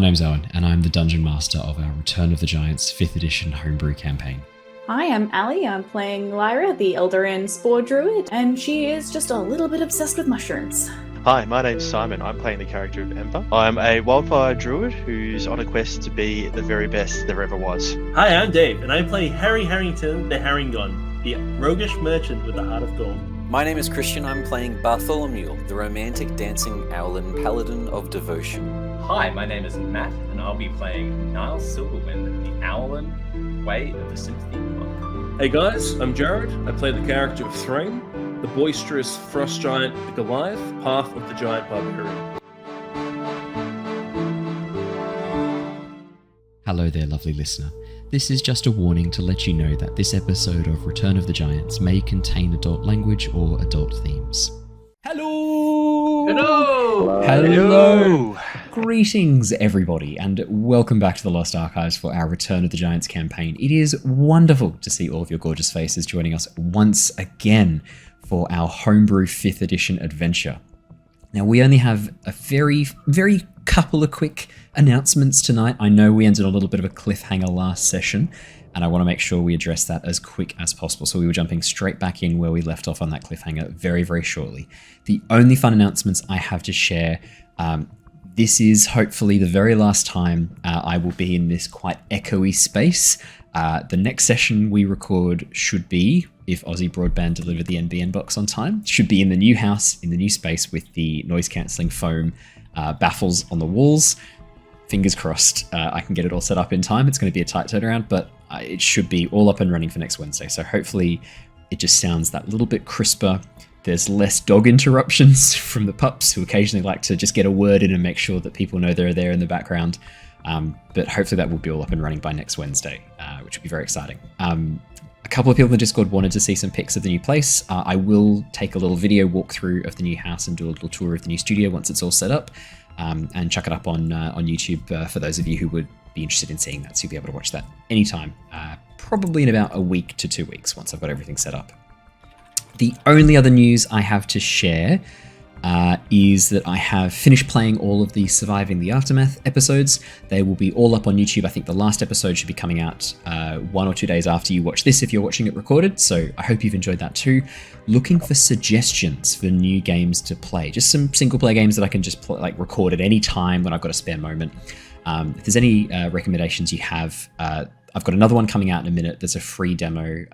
name's Owen, and I'm the Dungeon Master of our Return of the Giants 5th edition homebrew campaign. Hi, I'm Ali. I'm playing Lyra, the Eladrin Spore Druid, and she is just a little bit obsessed with mushrooms. Hi, my name's Simon. I'm playing the character of Ember. I'm a wildfire druid who's on a quest to be the very best there ever was. Hi, I'm Dave, and I play Harry Harrington, the Harrengon, the roguish merchant with the heart of gold. My name is Christian. I'm playing Bartholomew, the romantic dancing Owlin, Paladin of devotion. Hi, my name is Matt, and I'll be playing Niles Silverwind, the Owlin, Way of the Sympathy Monk. Hey guys, I'm Jared. I play the character of Threign, the boisterous frost giant, the Goliath, path of the giant Barbarian. Hello there, lovely listener. This is just a warning to let you know that this episode of Return of the Giants may contain adult language or adult themes. Hello! Hello! Hello! Greetings, everybody, and welcome back to the Lost Archives for our Return of the Giants campaign. It is wonderful to see all of your gorgeous faces joining us once again for our homebrew 5th edition adventure. Now, we only have a very couple of quick announcements tonight. I know we ended on a little bit of a cliffhanger last session, and I want to make sure we address that as quick as possible. So we were jumping straight back in where we left off on that cliffhanger very, very shortly. The only fun announcements I have to share, this is hopefully the very last time I will be in this quite echoey space. The next session we record should be, if Aussie Broadband deliver the NBN box on time, should be in the new house, in the new space with the noise-cancelling foam baffles on the walls. Fingers crossed I can get it all set up in time. It's going to be a tight turnaround, but it should be all up and running for next Wednesday. So hopefully it just sounds that little bit crisper. There's less dog interruptions from the pups who occasionally like to just get a word in and make sure that people know they're there in the background. But hopefully that will be all up and running by next Wednesday, which will be very exciting. A couple of people in the Discord wanted to see some pics of the new place. I will take a little video walkthrough of the new house and do a little tour of the new studio once it's all set up, and chuck it up on YouTube for those of you who would be interested in seeing that. So you'll be able to watch that anytime, probably in about a week to 2 weeks once I've got everything set up. The only other news I have to share is that I have finished playing all of the Surviving the Aftermath episodes. They will be all up on YouTube. I think the last episode should be coming out 1 or 2 days after you watch this if you're watching it recorded, so I hope you've enjoyed that too. Looking for suggestions for new games to play, just some single player games that I can just record at any time when I've got a spare moment. If there's any recommendations you have, I've got another one coming out in a minute. There's a free demo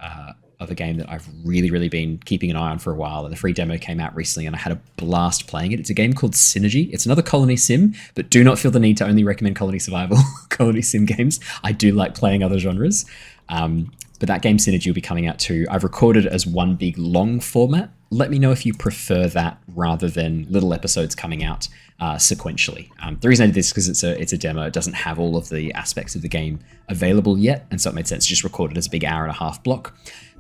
of a game that I've really been keeping an eye on for a while, and the free demo came out recently and I had a blast playing it. It's a game called Synergy. It's another colony sim, but do not feel the need to only recommend colony survival colony sim games. I do like playing other genres, but that game Synergy will be coming out too. I've recorded it as one big long format. Let me know if you prefer that rather than little episodes coming out sequentially. The reason I did this is because it's a demo. It doesn't have all of the aspects of the game available yet, and so it made sense to just record it as a big hour-and-a-half block.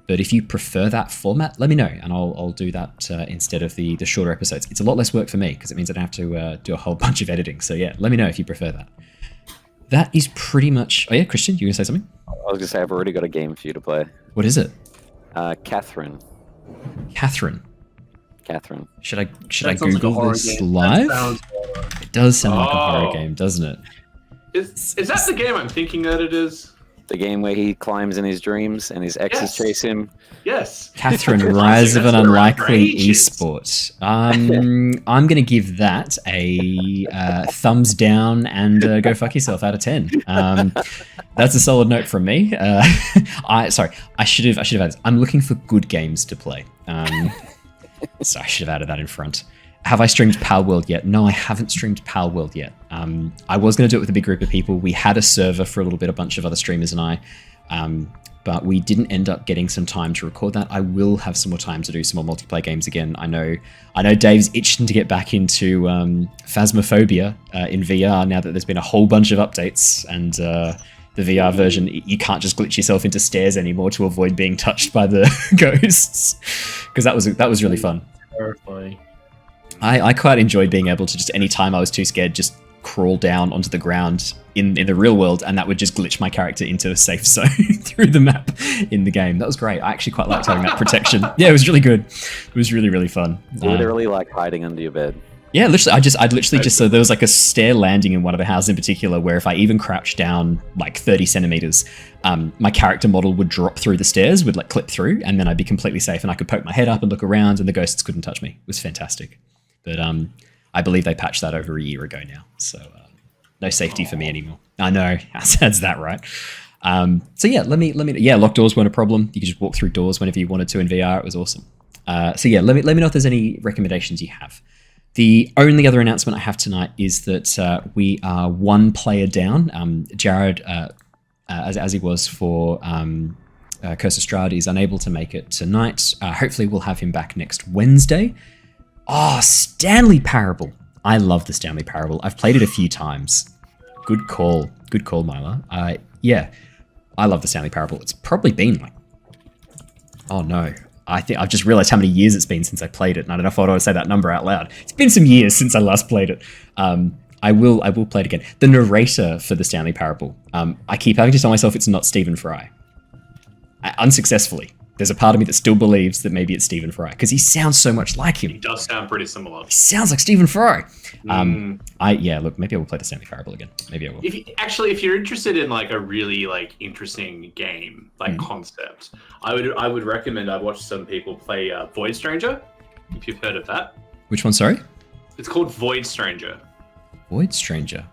But if you prefer that format, let me know, and I'll do that instead of the shorter episodes. It's a lot less work for me, because it means I don't have to do a whole bunch of editing. So yeah, let me know if you prefer that. That is pretty much... Oh yeah, Christian, you going to say something? I was going to say, I've already got a game for you to play. What is it? Catherine. Catherine. Should I Google like this live? It does sound like a horror game, doesn't it? Is that the game I'm thinking that it is? The game where he climbs in his dreams and his exes chase him. Yes. Catherine, Rise of an Unlikely Esport. I'm going to give that a thumbs down and go fuck yourself out of 10. That's a solid note from me. I should have added this. I'm looking for good games to play. So I should have added that in front. Have I streamed Palworld yet? No, I haven't streamed Palworld yet. I was going to do it with a big group of people. We had a server for a little bit, a bunch of other streamers and I, but we didn't end up getting some time to record that. I will have some more time to do some more multiplayer games again. I know Dave's itching to get back into Phasmophobia in VR now that there's been a whole bunch of updates, and the VR version, you can't just glitch yourself into stairs anymore to avoid being touched by the ghosts, because that was really fun. Terrifying. I quite enjoyed being able to just, any time I was too scared, just crawl down onto the ground in the real world, and that would just glitch my character into a safe zone through the map in the game. That was great. I actually quite liked having that protection. Yeah, it was really good. It was really fun. Literally like hiding under your bed. Yeah, literally, I'd literally just, so there was like a stair landing in one of the houses in particular where if I even crouched down like 30 centimeters, my character model would drop through the stairs, would like clip through, and then I'd be completely safe and I could poke my head up and look around and the ghosts couldn't touch me. It was fantastic. But I believe they patched that over a year ago now. So no safety for me anymore. I know, how sad's that, right? So yeah, let me, locked doors weren't a problem. You could just walk through doors whenever you wanted to in VR. It was awesome. So yeah, let me know if there's any recommendations you have. The only other announcement I have tonight is that we are one player down. Jared, as he was for Curse of Strahd, is unable to make it tonight. Hopefully we'll have him back next Wednesday. Oh, Stanley Parable. I love the Stanley Parable. I've played it a few times. Good call. Good call, Myla. Yeah, I love the Stanley Parable. It's probably been like... Oh no. I think I've just realized how many years it's been since I played it, and I don't know if I want to say that number out loud. It's been some years since I last played it. I will play it again. The narrator for the Stanley Parable, I keep having to tell myself it's not Stephen Fry. Unsuccessfully. There's a part of me that still believes that maybe it's Stephen Fry, because he sounds so much like him. He does sound pretty similar. He sounds like Stephen Fry. Look, maybe I will play the Stanley Parable again. Maybe I will. If you're interested in like a really like interesting game, like concept, I would recommend. I've watched some people play Void Stranger. If you've heard of that. Which one? Sorry. It's called Void Stranger. Void Stranger.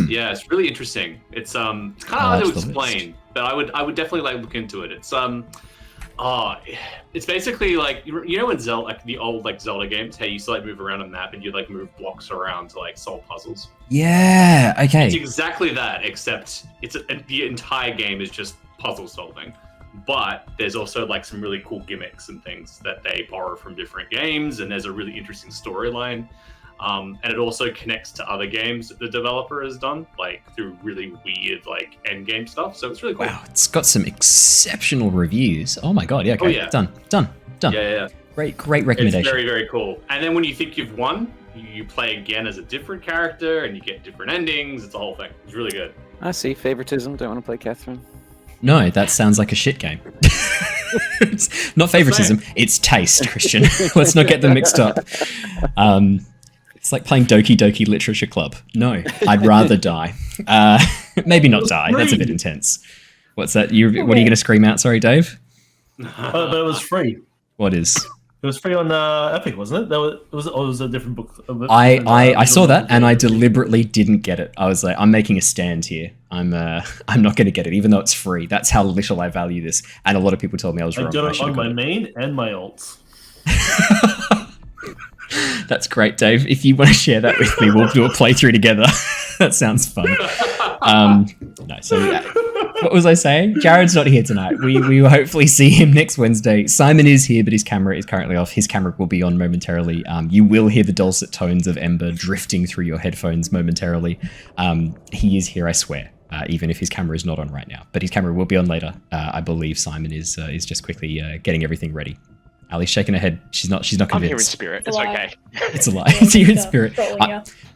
Yeah, it's really interesting. It's kind of hard to explain, but I would definitely like look into it. It's basically like, you know in Zelda, like the old like Zelda games, how you used to like move around a map and you like move blocks around to like solve puzzles. Yeah. Okay. It's exactly that, except the entire game is just puzzle solving. But there's also like some really cool gimmicks and things that they borrow from different games, and there's a really interesting storyline. And it also connects to other games that the developer has done, like through really weird like end game stuff. So it's really cool. Wow, it's got some exceptional reviews. Oh my god, yeah, okay. Oh, yeah. Done. Yeah. Great recommendation. It's very, very cool. And then when you think you've won, you play again as a different character and you get different endings. It's a whole thing. It's really good. I see. Favoritism. Don't want to play Catherine. No, that sounds like a shit game. It's not favoritism, it's taste, Christian. Let's not get them mixed up. It's like playing Doki Doki Literature Club. No, I'd rather die. Maybe not die. That's a bit intense. What's that? What are you going to scream out? Sorry, Dave? But it was free. What is? It was free on Epic, wasn't it? It was a different book. I saw that and I deliberately didn't get it. I was like, I'm making a stand here. I'm not going to get it, even though it's free. That's how little I value this. And a lot of people told me I was wrong. I got it on my main and my alts. That's great, Dave. If you want to share that with me, we'll do a playthrough together. That sounds fun. No, so yeah. What was I saying? Jared's not here tonight. We will hopefully see him next Wednesday. Simon is here, but his camera is currently off. His camera will be on momentarily. You will hear the dulcet tones of Ember drifting through your headphones momentarily. He is here, I swear, even if his camera is not on right now. But his camera will be on later. I believe Simon is just quickly getting everything ready. Ali's shaking her head. She's not convinced. I'm here in spirit. It's okay. It's a lie. It's here in spirit.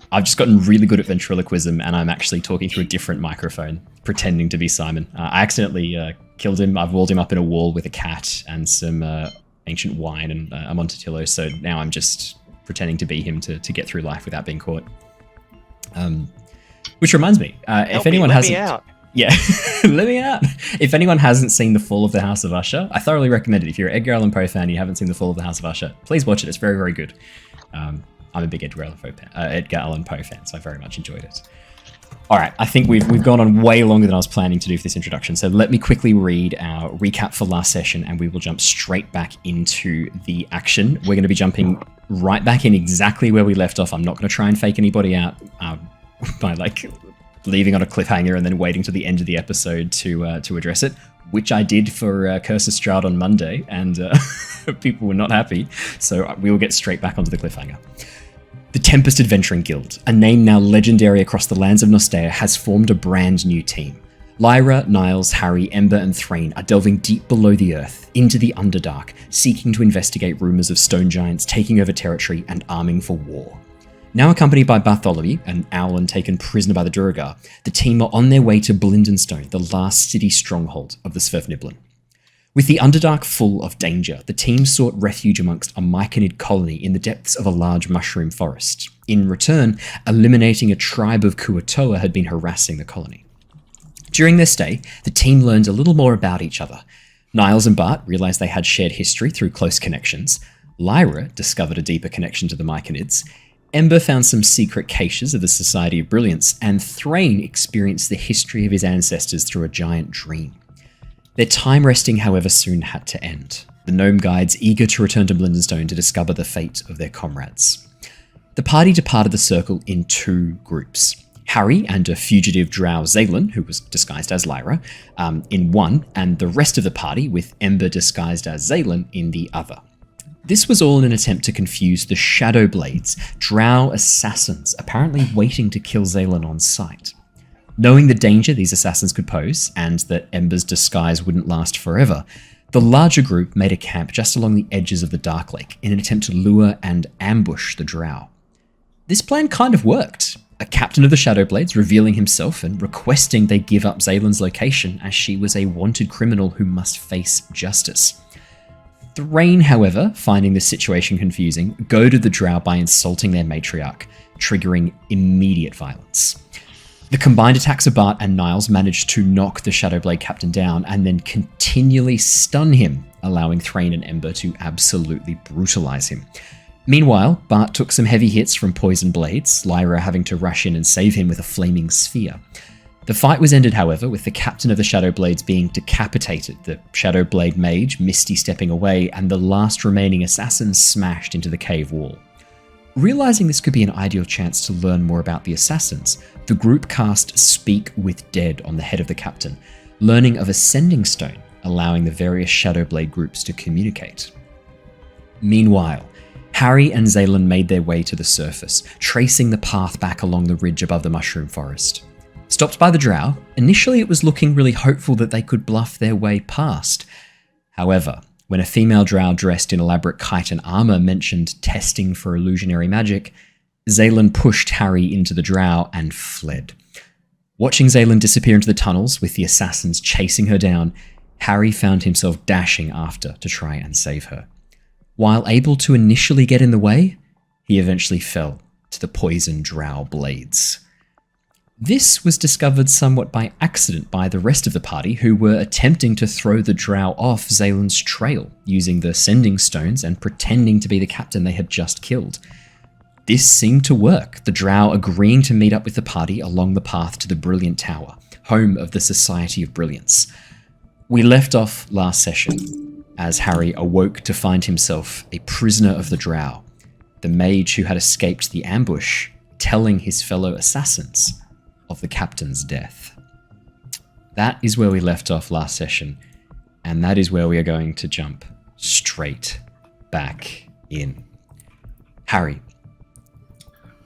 I've just gotten really good at ventriloquism, and I'm actually talking through a different microphone, pretending to be Simon. I accidentally killed him. I've walled him up in a wall with a cat and some ancient wine and a Monticello, so now I'm just pretending to be him to get through life without being caught. Which reminds me, if anyone hasn't... Let me out. Yeah, let me out. If anyone hasn't seen The Fall of the House of Usher, I thoroughly recommend it. If you're an Edgar Allan Poe fan and you haven't seen The Fall of the House of Usher, please watch it. It's very, very good. I'm a big Edgar Allan Poe fan, so I very much enjoyed it. All right, I think we've gone on way longer than I was planning to do for this introduction, so let me quickly read our recap for last session, and we will jump straight back into the action. We're going to be jumping right back in exactly where we left off. I'm not going to try and fake anybody out by leaving on a cliffhanger and then waiting to the end of the episode to address it, which I did for Curse of Strahd on Monday, and people were not happy, so we will get straight back onto the cliffhanger. The Tempest Adventuring Guild, a name now legendary across the lands of Nostea, has formed a brand new team. Lyra, Niles, Harry, Ember, and Threign are delving deep below the earth, into the Underdark, seeking to investigate rumours of stone giants taking over territory and arming for war. Now accompanied by Bartholomew, an Owlin taken prisoner by the Duergar, the team are on their way to Blindenstone, the last city stronghold of the Sverfniblin. With the Underdark full of danger, the team sought refuge amongst a myconid colony in the depths of a large mushroom forest. In return, eliminating a tribe of Kuatoa had been harassing the colony. During their stay, the team learned a little more about each other. Niles and Bart realised they had shared history through close connections. Lyra discovered a deeper connection to the myconids. Ember found some secret caches of the Society of Brilliance, and Threign experienced the history of his ancestors through a giant dream. Their time resting, however, soon had to end, the gnome guides eager to return to Blindenstone to discover the fate of their comrades. The party departed the circle in two groups. Harry and a fugitive drow Zaylin, who was disguised as Lyra, in one, and the rest of the party, with Ember disguised as Zaylin, in the other. This was all in an attempt to confuse the Shadowblades, drow assassins apparently waiting to kill Zaylin on sight. Knowing the danger these assassins could pose, and that Ember's disguise wouldn't last forever, the larger group made a camp just along the edges of the Dark Lake in an attempt to lure and ambush the drow. This plan kind of worked. A captain of the Shadowblades revealing himself and requesting they give up Zaylin's location as she was a wanted criminal who must face justice. Threign, however, finding this situation confusing, goaded the drow by insulting their matriarch, triggering immediate violence. The combined attacks of Bart and Niles managed to knock the Shadowblade captain down and then continually stun him, allowing Threign and Ember to absolutely brutalize him. Meanwhile, Bart took some heavy hits from poison blades, Lyra having to rush in and save him with a flaming sphere. The fight was ended, however, with the captain of the Shadowblades being decapitated, the Shadowblade mage misty stepping away, and the last remaining assassin smashed into the cave wall. Realizing this could be an ideal chance to learn more about the assassins, the group cast Speak with Dead on the head of the captain, learning of a sending stone, allowing the various Shadowblade groups to communicate. Meanwhile, Harry and Zaylin made their way to the surface, tracing the path back along the ridge above the mushroom forest. Stopped by the drow, initially it was looking really hopeful that they could bluff their way past. However, when a female drow dressed in elaborate chitin armor mentioned testing for illusionary magic, Zaylin pushed Harry into the drow and fled. Watching Zaylin disappear into the tunnels with the assassins chasing her down, Harry found himself dashing after to try and save her. While able to initially get in the way, he eventually fell to the poison drow blades. This was discovered somewhat by accident by the rest of the party, who were attempting to throw the drow off Zaylin's trail, using the sending stones and pretending to be the captain they had just killed. This seemed to work, the drow agreeing to meet up with the party along the path to the Brilliant Tower, home of the Society of Brilliance. We left off last session as Harry awoke to find himself a prisoner of the drow, the mage who had escaped the ambush, telling his fellow assassins of the captain's death. That is where we left off last session, and that is where we are going to jump straight back in. Harry,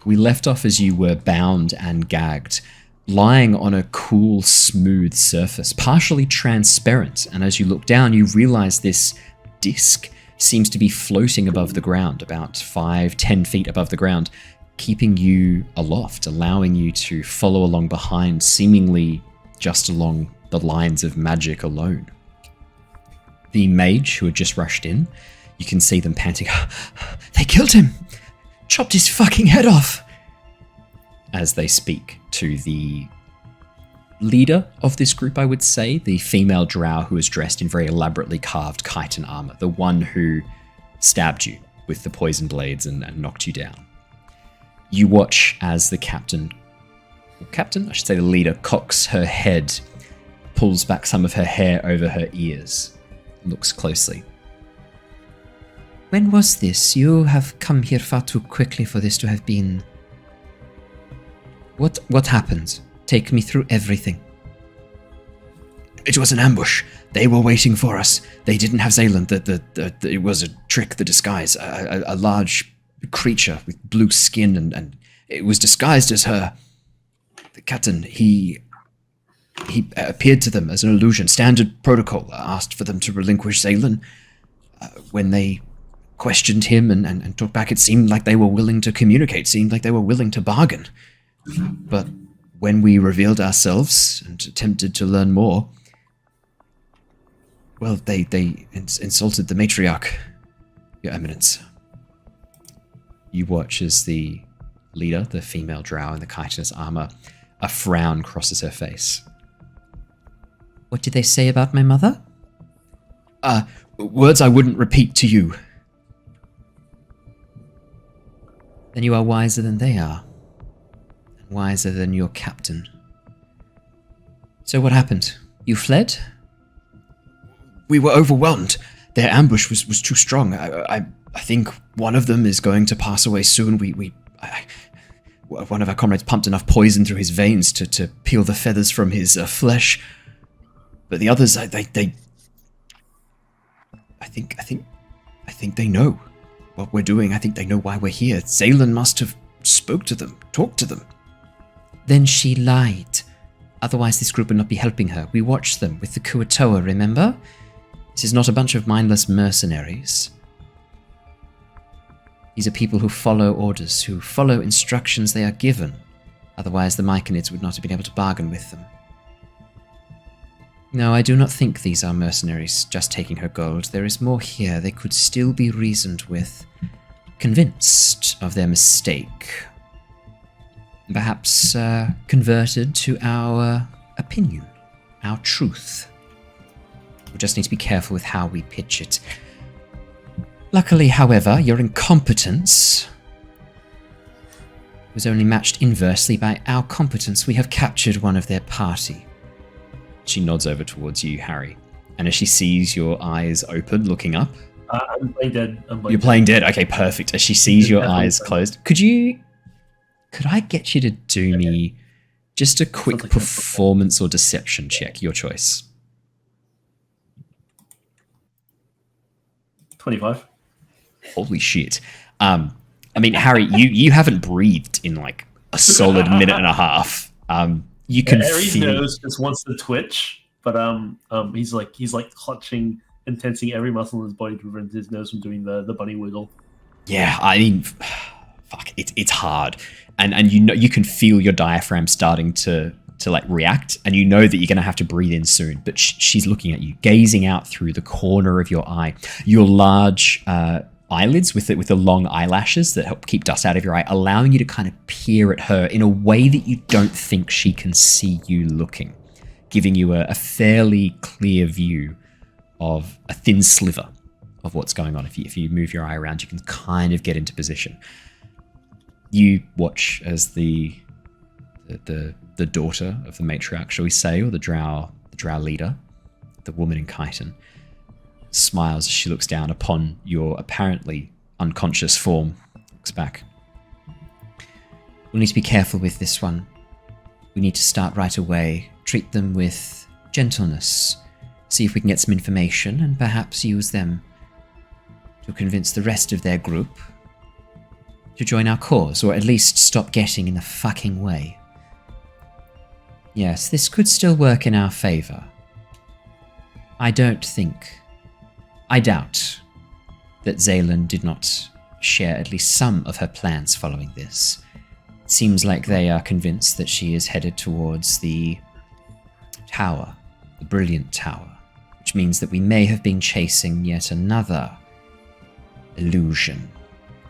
we left off as you were bound and gagged, lying on a cool, smooth surface, partially transparent, and as you look down, you realize this disc seems to be floating above the ground, about 5-10 feet above the ground, keeping you aloft, allowing you to follow along behind, seemingly just along the lines of magic alone. The mage who had just rushed in, you can see them panting, "They killed him! Chopped his fucking head off!" as they speak to the leader of this group, I would say, the female drow who is dressed in very elaborately carved chitin armor, the one who stabbed you with the poison blades and knocked you down. You watch as the the leader, cocks her head, pulls back some of her hair over her ears, looks closely. "When was this? You have come here far too quickly for this to have been. What happened? Take me through everything." "It was an ambush. They were waiting for us. They didn't have Zaylin. It was a trick, the disguise. A large creature with blue skin, and it was disguised as her. The captain, he appeared to them as an illusion. Standard protocol. Asked for them to relinquish Zaylin. When they questioned him and talked back, it seemed like they were willing to communicate, seemed like they were willing to bargain. But when we revealed ourselves and attempted to learn more, Well, they insulted the matriarch, Your Eminence. You watch as the leader, the female drow in the chitinous armor, a frown crosses her face. What did they say about my mother? Words I wouldn't repeat to you. Then you are wiser than they are. And wiser than your captain. So what happened? You fled? We were overwhelmed. Their ambush was too strong. I think one of them is going to pass away soon. One of our comrades pumped enough poison through his veins to peel the feathers from his flesh. But the others, I think they know what we're doing. I think they know why we're here. Zaylin must have spoke to them, talked to them. Then she lied. Otherwise this group would not be helping her. We watched them with the Kuatoa, remember? This is not a bunch of mindless mercenaries. These are people who follow orders, who follow instructions they are given. Otherwise the Myconids would not have been able to bargain with them. No, I do not think these are mercenaries just taking her gold. There is more here. They could still be reasoned with, convinced of their mistake. Perhaps converted to our opinion, our truth. We just need to be careful with how we pitch it. Luckily, however, your incompetence was only matched inversely by our competence. We have captured one of their party. She nods over towards you, Harry. And as she sees your eyes open, looking up... I'm playing dead. You're playing dead? Okay, perfect. As she sees your eyes closed... Could I get you to do me just a quick performance or deception check? Your choice. 25. Holy shit. I mean, Harry, you haven't breathed in like a solid minute and a half. You can Harry's feel... nose just wants to twitch, but he's like clutching and tensing every muscle in his body to prevent his nose from doing the bunny wiggle. Yeah, I mean, fuck, it's hard, and you know you can feel your diaphragm starting to like react, and you know that you're going to have to breathe in soon. But she's looking at you, gazing out through the corner of your eye. Your large eyelids with the long eyelashes that help keep dust out of your eye, allowing you to kind of peer at her in a way that you don't think she can see you looking, giving you a fairly clear view of a thin sliver of what's going on. If you move your eye around, you can kind of get into position. You watch as the daughter of the matriarch, shall we say, or the drow leader, the woman in chitin, smiles as she looks down upon your apparently unconscious form. Looks back. We'll need to be careful with this one. We need to start right away. Treat them with gentleness. See if we can get some information and perhaps use them to convince the rest of their group to join our cause, or at least stop getting in the fucking way. Yes, this could still work in our favor. I doubt that Zaylin did not share at least some of her plans following this. It seems like they are convinced that she is headed towards the tower, the brilliant tower, which means that we may have been chasing yet another illusion.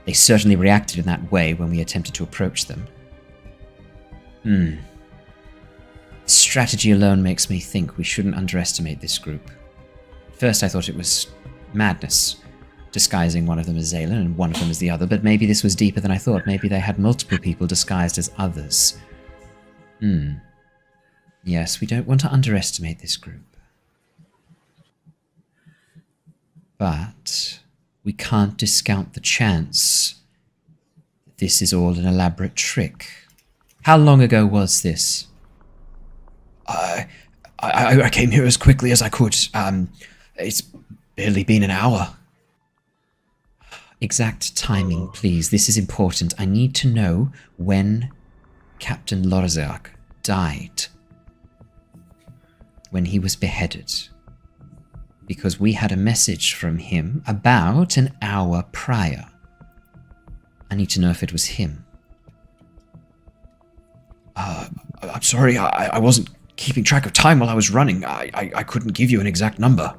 They certainly reacted in that way when we attempted to approach them. Strategy alone makes me think we shouldn't underestimate this group. First I thought it was madness, disguising one of them as Zaylin and one of them as the other, but maybe this was deeper than I thought. Maybe they had multiple people disguised as others. Yes, we don't want to underestimate this group. But we can't discount the chance that this is all an elaborate trick. How long ago was this? I came here as quickly as I could. It's barely been an hour. Exact timing, please. This is important. I need to know when Captain Lorzak died. When he was beheaded. Because we had a message from him about an hour prior. I need to know if it was him. I'm sorry, I wasn't keeping track of time while I was running. I couldn't give you an exact number.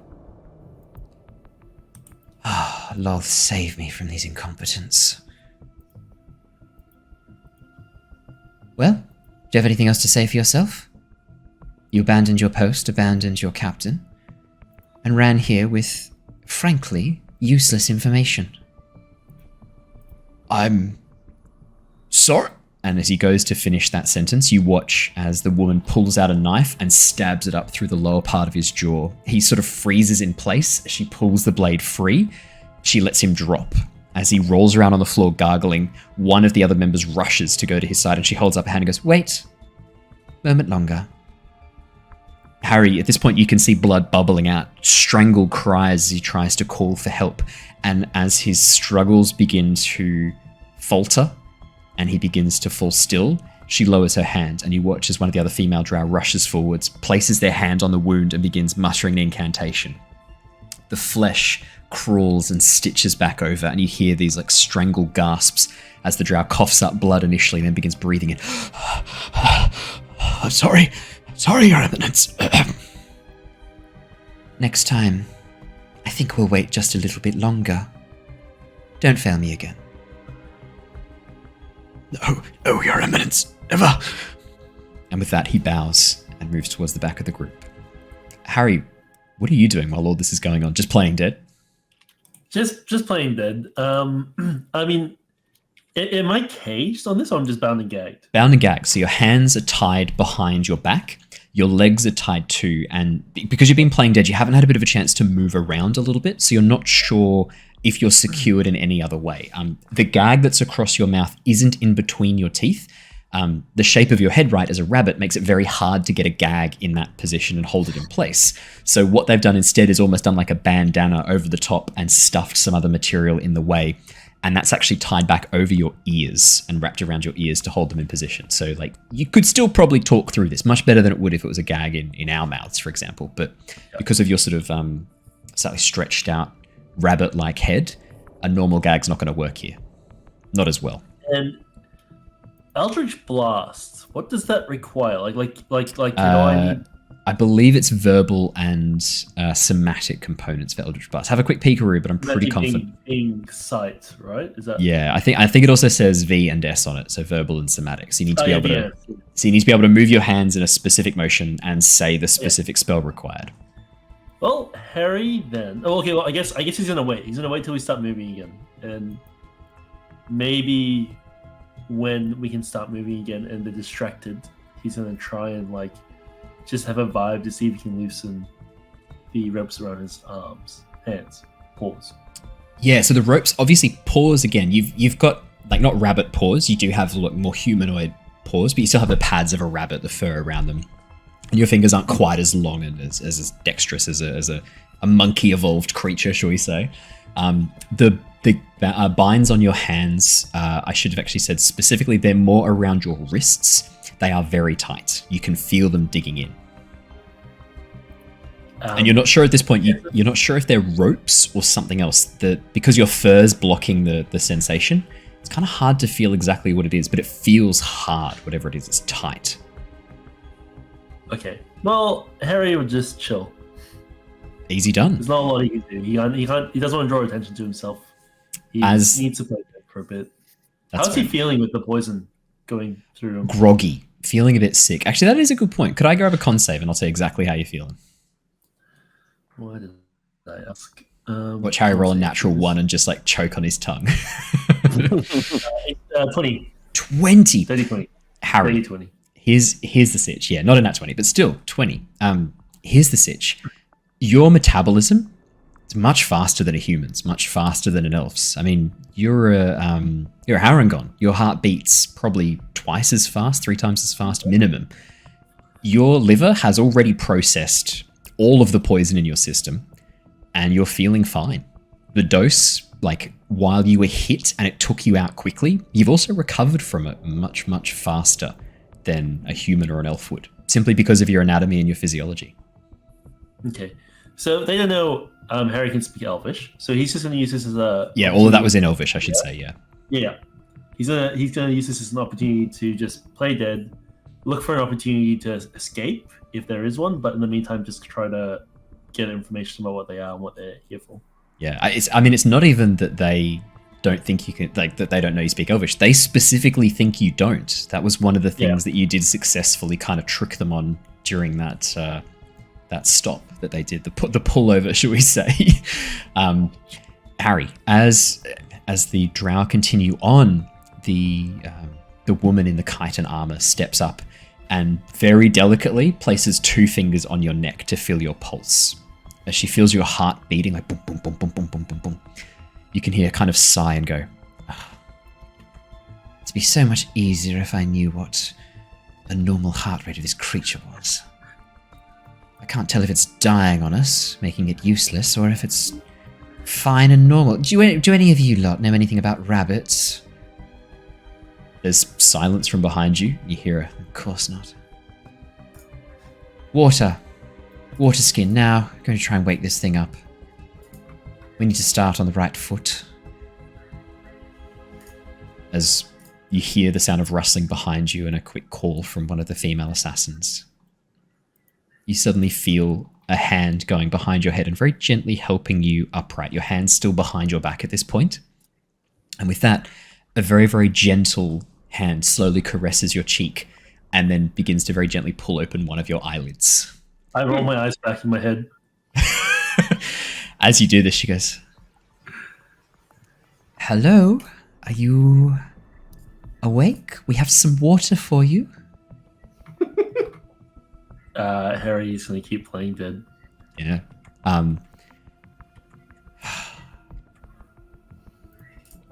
Lol, save me from these incompetents. Well, do you have anything else to say for yourself? You abandoned your post, abandoned your captain, and ran here with, frankly, useless information. I'm sorry. And as he goes to finish that sentence, you watch as the woman pulls out a knife and stabs it up through the lower part of his jaw. He sort of freezes in place. She pulls the blade free. She lets him drop. As he rolls around on the floor gargling, one of the other members rushes to go to his side, and she holds up a hand and goes, "Wait. Moment longer." Harry, at this point, you can see blood bubbling out, strangled cries as he tries to call for help. And as his struggles begin to falter, and he begins to fall still, she lowers her hand, and you watch as one of the other female drow rushes forwards, places their hand on the wound, and begins muttering an incantation. The flesh crawls and stitches back over, and you hear these like strangled gasps as the drow coughs up blood initially, and then begins breathing in. Sorry, Your Eminence. Next time, I think we'll wait just a little bit longer. Don't fail me again. No, Your Eminence, never. And with that, he bows and moves towards the back of the group. Harry, what are you doing while all this is going on? Just playing dead? Just playing dead. I mean, am I caged on this, or I'm just bound and gagged? Bound and gagged. So your hands are tied behind your back. Your legs are tied too. And because you've been playing dead, you haven't had a bit of a chance to move around a little bit. So you're not sure if you're secured in any other way. The gag that's across your mouth isn't in between your teeth. The shape of your head, right, as a rabbit makes it very hard to get a gag in that position and hold it in place. So what they've done instead is almost done like a bandana over the top and stuffed some other material in the way. And that's actually tied back over your ears and wrapped around your ears to hold them in position. So like you could still probably talk through this much better than it would if it was a gag in our mouths, for example. But because of your sort of slightly stretched out rabbit-like head, a normal gag's not going to work here. Not as well. And Eldritch Blast, what does that require? I believe it's verbal and somatic components for Eldritch Blast. Have a quick peekaroo, but I'm pretty confident. Being sight, right? Is that? Yeah, I think it also says V and S on it, so verbal and somatic. So you need to be able to. So you need to be able to move your hands in a specific motion and say the specific spell required. Well, Harry then. Oh, okay. Well, I guess he's gonna wait. He's gonna wait till we start moving again, and maybe when we can start moving again and they're distracted, he's gonna try and like just have a vibe to see if he can loosen the ropes around his arms, hands, paws. Yeah. So the ropes, obviously, paws again. You've got like not rabbit paws. You do have more humanoid paws, but you still have the pads of a rabbit, the fur around them. And your fingers aren't quite as long and as dexterous as a monkey evolved creature, shall we say. The binds on your hands, I should have actually said specifically, they're more around your wrists. They are very tight. You can feel them digging in. And you're not sure at this point, you're not sure if they're ropes or something else. Because your fur's blocking the sensation, it's kind of hard to feel exactly what it is, but it feels hard, whatever it is, it's tight. Okay. Well, Harry would just chill. Easy done. There's not a lot he can do. He doesn't want to draw attention to himself. He needs to play dead for a bit. How's he feeling with the poison going through him? Groggy. Feeling a bit sick. Actually, that is a good point. Could I grab a con save and I'll tell you exactly how you're feeling? Why did I ask? Watch Harry roll a natural 1 and just like choke on his tongue. 20. 20. 30-20. Harry. 30-20. Here's the sitch. Yeah, not a nat 20, but still 20. Here's the sitch. Your metabolism is much faster than a human's, much faster than an elf's. I mean, you're a Harrengon. Your heart beats probably twice as fast, 3 times as fast minimum. Your liver has already processed all of the poison in your system, and you're feeling fine. The dose, like while you were hit and it took you out quickly, you've also recovered from it much, much faster than a human or an elf would, simply because of your anatomy and your physiology. Okay. So they don't know Harry can speak Elvish, so he's just going to use this as a... Yeah, all of that was in Elvish, I should say, yeah. Yeah. He's gonna use this as an opportunity to just play dead, look for an opportunity to escape, if there is one, but in the meantime, just try to get information about what they are and what they're here for. Yeah, it's not even that they don't think you can, like, that they don't know you speak Elvish. They specifically think you don't. That was one of the things that you did successfully kind of trick them on during that that stop that they did, the pullover, shall we say. Harry, as the drow continue on, the woman in the chitin armor steps up and very delicately places 2 fingers on your neck to feel your pulse. As she feels your heart beating, like boom, boom, boom, boom, boom, boom, boom, boom, you can hear her kind of sigh and go, it'd be so much easier if I knew what the normal heart rate of this creature was. I can't tell if it's dying on us, making it useless, or if it's fine and normal. Do any of you lot know anything about rabbits? There's silence from behind you. You hear a, of course not. Water skin. Now, I'm going to try and wake this thing up. We need to start on the right foot. As you hear the sound of rustling behind you and a quick call from one of the female assassins, you suddenly feel a hand going behind your head and very gently helping you upright. Your hand's still behind your back at this point. And with that, a very, very gentle hand slowly caresses your cheek and then begins to very gently pull open one of your eyelids. I roll my eyes back in my head. As you do this, she goes, hello, are you awake? We have some water for you. Harry's going to keep playing dead. Yeah.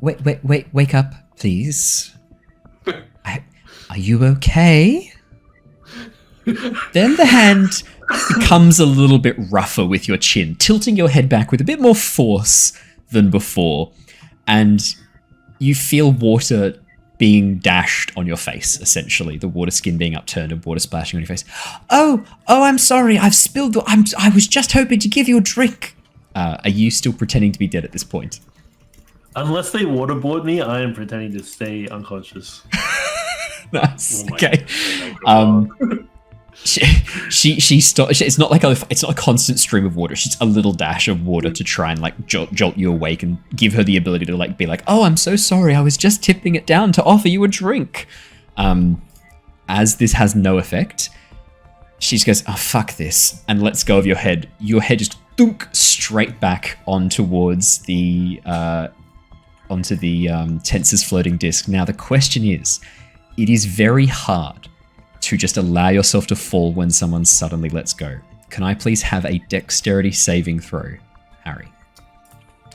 Wake up, please. Are you okay? Then the hand becomes a little bit rougher with your chin, tilting your head back with a bit more force than before, and you feel water being dashed on your face, essentially. The water skin being upturned and water splashing on your face. Oh, I'm sorry, I've spilled I was just hoping to give you a drink. Are you still pretending to be dead at this point? Unless they waterboard me, I am pretending to stay unconscious. Nice. Oh my Okay. God. She stops. It's not a constant stream of water. It's just a little dash of water to try and like jolt you awake and give her the ability to like be like, oh, I'm so sorry. I was just tipping it down to offer you a drink. As this has no effect, she just goes, oh, fuck this, and lets go of your head. Your head just thunk straight back on towards the onto the Tensor's floating disc. Now the question is, it is very hard to just allow yourself to fall when someone suddenly lets go. Can I please have a dexterity saving throw, Harry,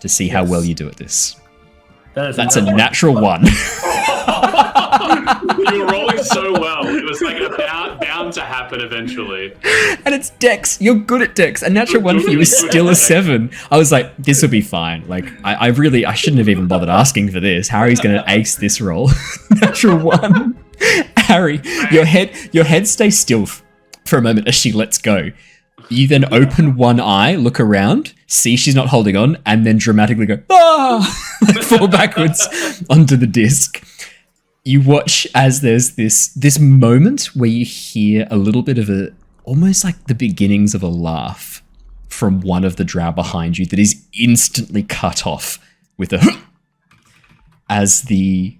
to see how well you do at this? That's a natural 1. You were rolling so well. It was like bound to happen eventually. And it's dex. You're good at dex. A natural 1 for you is still a 7. I was like, this will be fine. Like, I shouldn't have even bothered asking for this. Harry's going to ace this roll. Natural 1. Harry, your head stays still for a moment as she lets go. You then open one eye, look around, see she's not holding on, and then dramatically go, fall backwards onto the disc. You watch as there's this moment where you hear a little bit of almost like the beginnings of a laugh from one of the drow behind you that is instantly cut off with a as the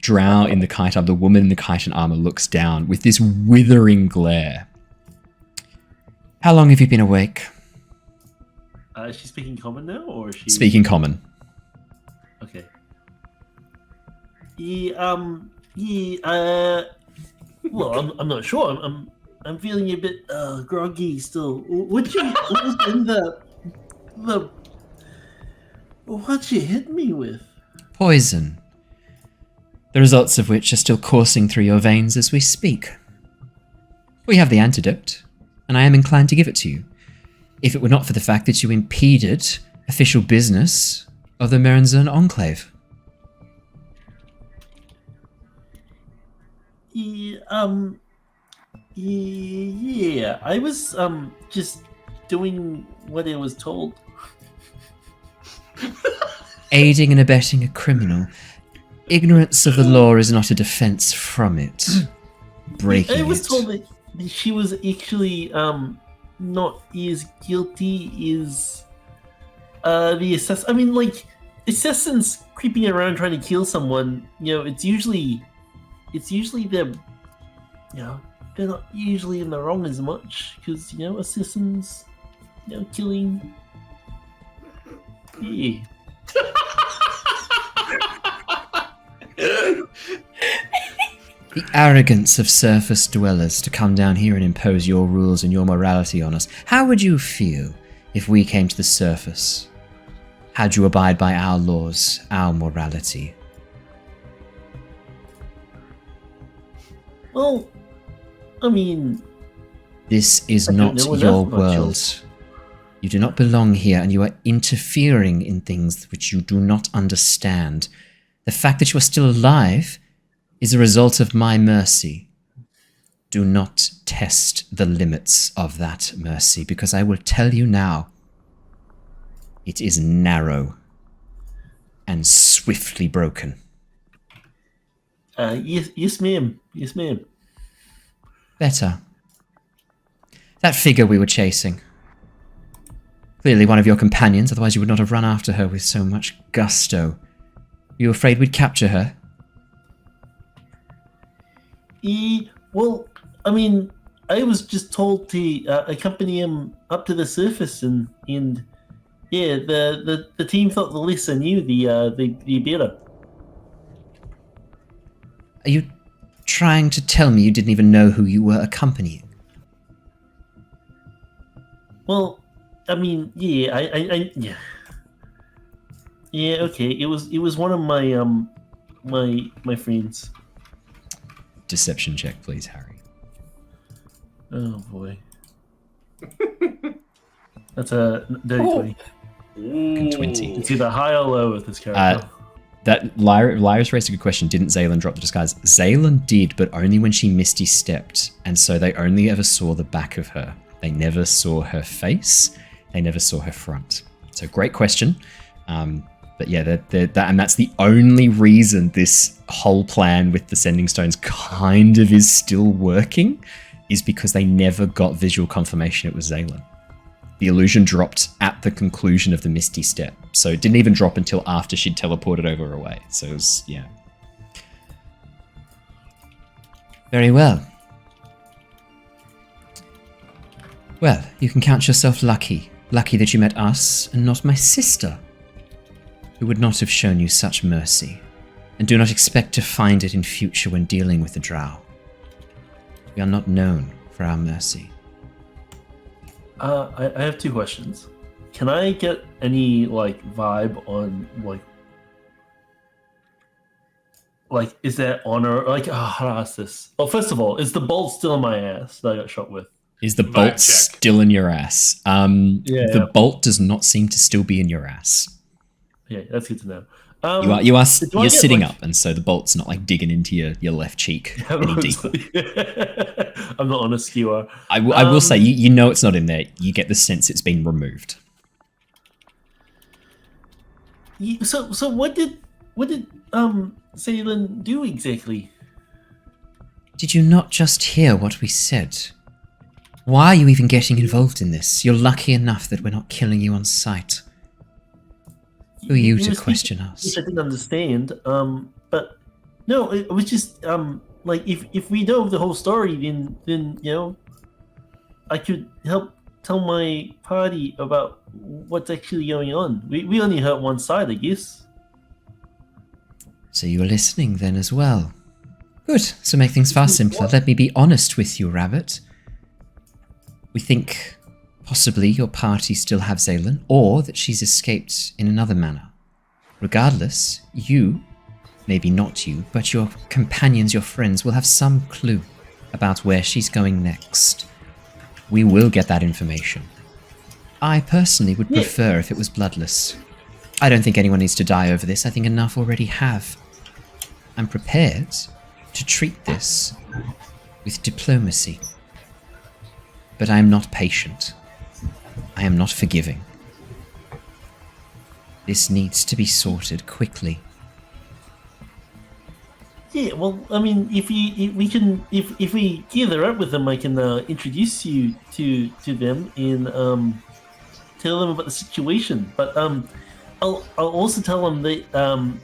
drow in the chitin, the woman in the chitin armor looks down with this withering glare. How long have you been awake? Is she speaking common now, or is she speaking common? Okay. Well, I'm not sure. I'm feeling a bit groggy still. What'd you hit me with? Poison. The results of which are still coursing through your veins as we speak. We have the antidote, and I am inclined to give it to you, if it were not for the fact that you impeded official business of the Meranzan Enclave. Yeah, I was just doing what I was told. Aiding and abetting a criminal. Ignorance of the law is not a defense from it. Breaking I was it. told that she was actually not as guilty as the assassin. I mean, like assassins creeping around trying to kill someone. It's usually them. They're not usually in the wrong as much because assassins, killing. Yeah. The arrogance of surface dwellers to come down here and impose your rules and your morality on us. How would you feel if we came to the surface? Had you abide by our laws, our morality? Well, I mean... This is not your world. You do not belong here, and you are interfering in things which you do not understand. The fact that you are still alive is a result of my mercy. Do not test the limits of that mercy, because I will tell you now, it is narrow and swiftly broken. Yes, ma'am. Yes, ma'am. Better. That figure we were chasing. Clearly one of your companions, otherwise you would not have run after her with so much gusto. Were you afraid we'd capture her? Well, I mean, I was just told to accompany him up to the surface, and yeah, the team thought the less I knew, the better. Are you trying to tell me you didn't even know who you were accompanying? Well, I mean, yeah, yeah. Yeah, okay. It was one of my my friends. Deception check, please, Harry. Oh boy. That's a dirty 20. 20. It's either high or low with this character. That Lyra's raised a good question. Didn't Zaylin drop the disguise? Zaylin did, but only when she Misty stepped, and so they only ever saw the back of her. They never saw her face. They never saw her front. So great question. But yeah, and that's the only reason this whole plan with the Sending Stones kind of is still working, is because they never got visual confirmation it was Zaylin. The illusion dropped at the conclusion of the Misty Step, so it didn't even drop until after she'd teleported over away. So it was, yeah. Very well. Well, you can count yourself lucky. Lucky that you met us and not my sister, who would not have shown you such mercy, and do not expect to find it in future when dealing with the Drow. We are not known for our mercy. I have two questions. Can I get any vibe on like is there honor? How do I ask this? Well, first of all, is the bolt still in my ass that I got shot with? Is the bolt still in your ass? The bolt does not seem to still be in your ass. Yeah, that's good to know. You're sitting up, and so the bolt's not digging into your left cheek any deeper. I'm not on a skewer. I will say, you know it's not in there. You get the sense it's been removed. So what did Zaylin do exactly? Did you not just hear what we said? Why are you even getting involved in this? You're lucky enough that we're not killing you on sight. Who are you to question us? Which I didn't understand. But no, it was just if we know the whole story, then I could help tell my party about what's actually going on. We only heard one side, I guess. So you were listening then as well. Good. So make things far simpler. Let me be honest with you, Rabbit. We think possibly your party still have Zaylin, or that she's escaped in another manner. Regardless, you, maybe not you, but your companions, your friends, will have some clue about where she's going next. We will get that information. I personally would prefer if it was bloodless. I don't think anyone needs to die over this. I think enough already have. I'm prepared to treat this with diplomacy. But I am not patient. I am not forgiving. This needs to be sorted quickly. Yeah, well, I mean, if we gather up with them, I can introduce you to them and tell them about the situation. But I'll also tell them that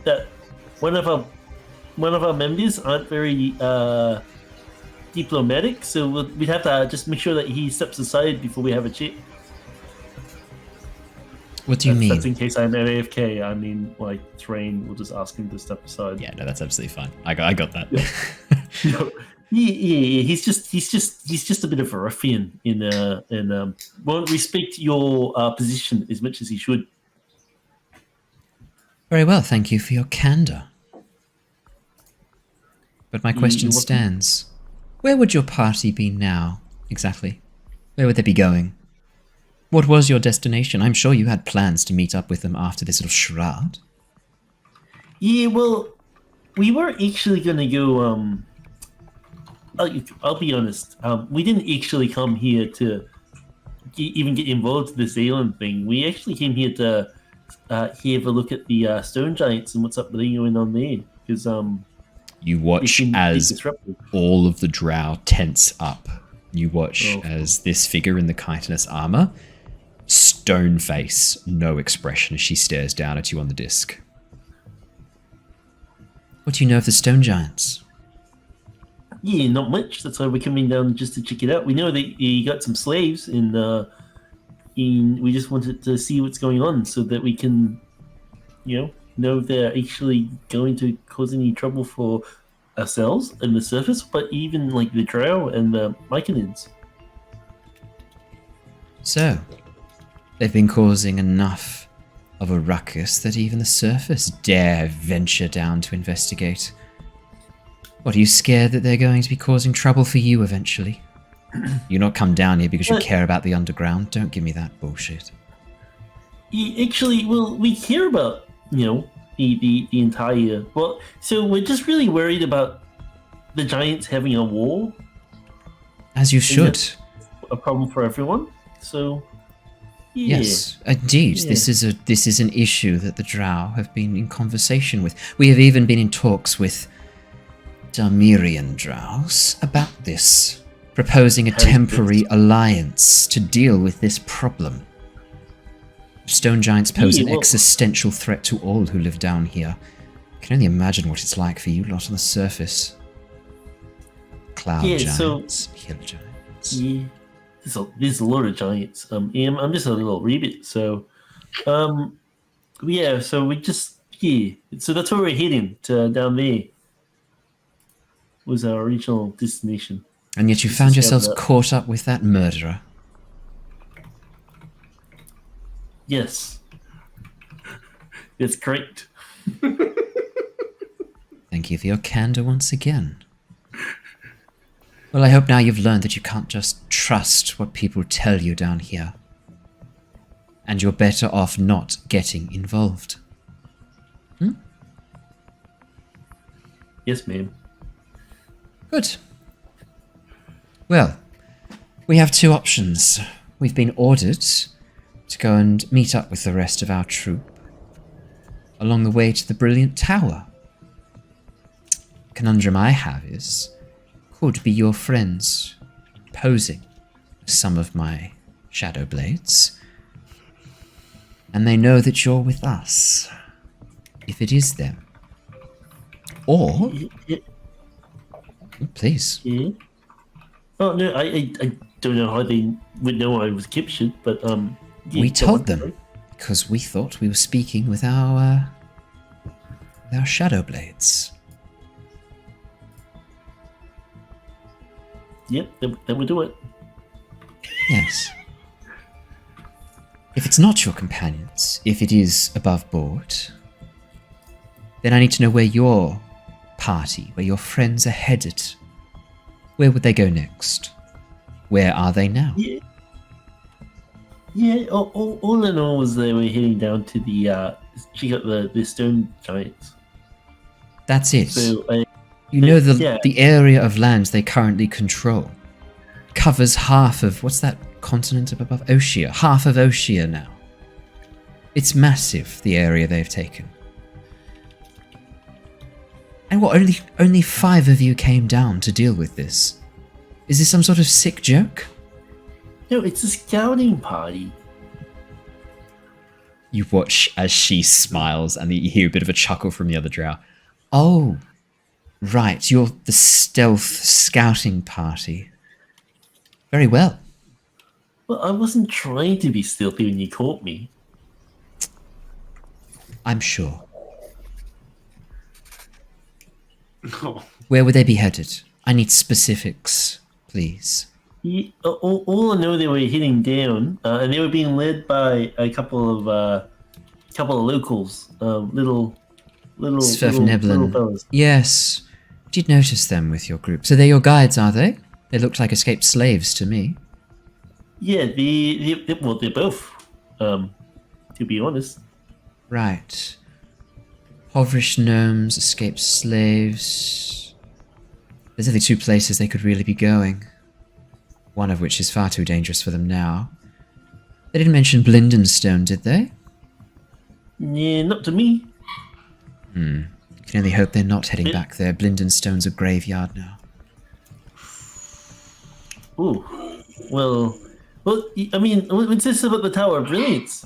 that one of our members aren't very diplomatic, so we'd have to just make sure that he steps aside before we have a chat. What do you mean? That's in case I'm AFK. I mean, like, Threign will just ask him to step aside. Yeah, no, that's absolutely fine. I got that. Yeah. Yeah. He's just a bit of a ruffian and won't respect your position as much as he should. Very well, thank you for your candor. But my question stands. Where would your party be now, exactly? Where would they be going? What was your destination? I'm sure you had plans to meet up with them after this little charade. Yeah, well, we were actually going to go... I'll be honest. We didn't actually come here to even get involved in this Owlin thing. We actually came here to have a look at the stone giants and what's up going on there. Because you watch as all of the drow tense up. You watch as this figure in the chitinous armor, stone face, no expression as she stares down at you on the disc. What do you know of the stone giants? Yeah, not much. That's why we're coming down just to check it out. We know that you got some slaves, and we just wanted to see what's going on so that we can, know if they're actually going to cause any trouble for ourselves and the surface, but even like the drow and the myconids. So, they've been causing enough of a ruckus that even the surface dare venture down to investigate. What, are you scared that they're going to be causing trouble for you eventually? You're not come down here because you care about the underground. Don't give me that bullshit. Actually, well, we care about, the entire... Well, so we're just really worried about the giants having a war. As you should. A problem for everyone. So, yeah. Yes, indeed. Yeah. This is an issue that the drow have been in conversation with. We have even been in talks with Darmirian drows about this, proposing a temporary alliance to deal with this problem. Stone giants pose an existential threat to all who live down here. I can only imagine what it's like for you lot on the surface. Cloud giants, hill giants. Yeah, there's a lot of giants. I'm just a little rabbit, so so we just so that's where we're heading to down there. Was our original destination. And yet you found yourselves caught up with that murderer. Yes. It's correct. Thank you for your candor once again. Well, I hope now you've learned that you can't just trust what people tell you down here. And you're better off not getting involved. Yes, ma'am. Good. Well, we have two options. We've been ordered to go and meet up with the rest of our troop along the way to the Brilliant Tower. Conundrum I have is, could be your friends posing some of my Shadowblades, and they know that you're with us, if it is them. Or... Please. Yeah. Oh, no, I don't know how they would know I was captured, but, we told them, because we thought we were speaking with our Shadowblades. Yep, that would do it. Yes. If it's not your companions, if it is above board, then I need to know where your party, where your friends are headed. Where would they go next? Where are they now? Yeah, all in all was they were heading down to the check out the stone giants. That's it. So, the area of lands they currently control covers half of, what's that continent up above? Oceania. Half of Oceania now. It's massive, the area they've taken. And what, only 5 of you came down to deal with this? Is this some sort of sick joke? No, it's a scouting party. You watch as she smiles, and you hear a bit of a chuckle from the other drow. Oh, right, you're the stealth scouting party. Very well. Well, I wasn't trying to be stealthy when you caught me. I'm sure. Oh. Where would they be headed? I need specifics, please. All I know, they were heading down, and they were being led by a couple of locals, little fellas. Yes. Did notice them with your group. So they're your guides, are they? They looked like escaped slaves to me. Yeah, they're both. To be honest. Right. Impoverished gnomes, escaped slaves. There's only two places they could really be going. One of which is far too dangerous for them now. They didn't mention Blindenstone, did they? Yeah, not to me. You can only hope they're not heading back there. Blindenstone's a graveyard now. Ooh. Well, I mean, what's this about the Tower of Brilliance?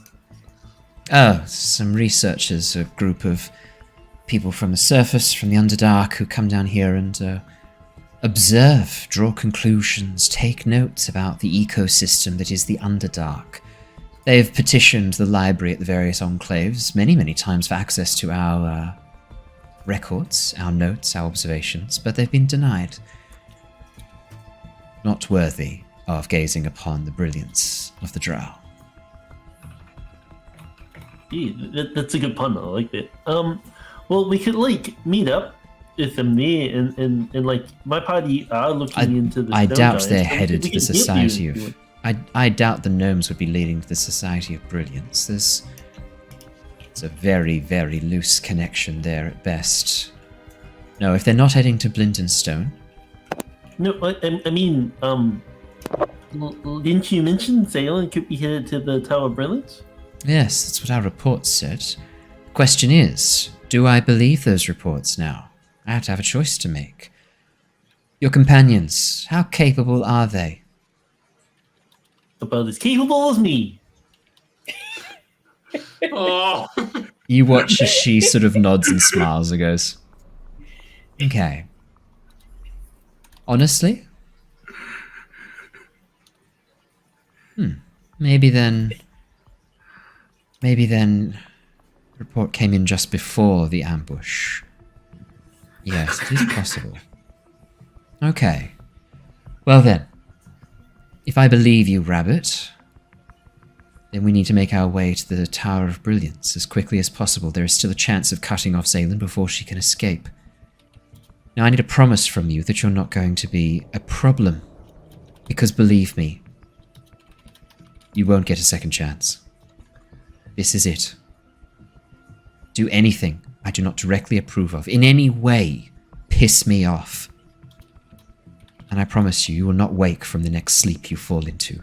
Oh, some researchers, a group of people from the surface, from the Underdark, who come down here and observe, draw conclusions, take notes about the ecosystem that is the Underdark. They've petitioned the library at the various enclaves many, many times for access to our records, our notes, our observations, but they've been denied. Not worthy of gazing upon the brilliance of the Drow. Yeah, that's a good pun. I like that. Well, we could meet up with them there, and like my party are looking into the. I stone doubt giants, they're so headed we to the can help you Society if you of. want. I doubt the gnomes would be leading to the Society of Brilliance. It's a very, very loose connection there at best. No, if they're not heading to Blindenstone. No, I mean, didn't you mention Zaylan could be headed to the Tower of Brilliance? Yes, that's what our report said. The question is, do I believe those reports now? I have to have a choice to make. Your companions, how capable are they? About as capable as me. Oh. You watch as she sort of nods and smiles and goes, okay. Honestly? Maybe then the report came in just before the ambush. Yes, it is possible. Okay. Well then, if I believe you, Rabbit, then we need to make our way to the Tower of Brilliance as quickly as possible. There is still a chance of cutting off Zaylan before she can escape. Now I need a promise from you that you're not going to be a problem. Because believe me, you won't get a second chance. This is it. Do anything I do not directly approve of, in any way, piss me off. And I promise you, you will not wake from the next sleep you fall into.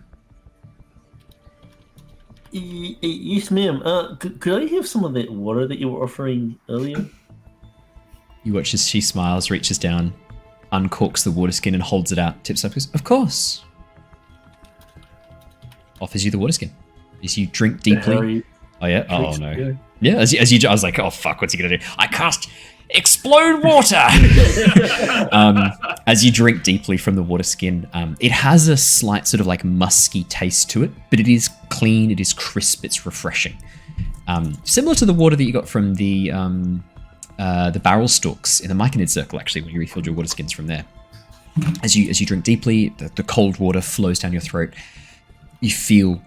Yes, ma'am. Could I have some of that water that you were offering earlier? You watch as she smiles, reaches down, uncorks the water skin and holds it out, tips up, goes, of course. Offers you the water skin. As you drink deeply. Oh yeah? Oh no. Yeah, as you I was like, oh fuck, what's he gonna do? I cast explode water! As you drink deeply from the water skin, it has a slight sort of like musky taste to it, but it is clean, it is crisp, it's refreshing. Similar to the water that you got from the barrel stalks in the Myconid circle, actually, when you refilled your water skins from there. As you drink deeply, the cold water flows down your throat. You feel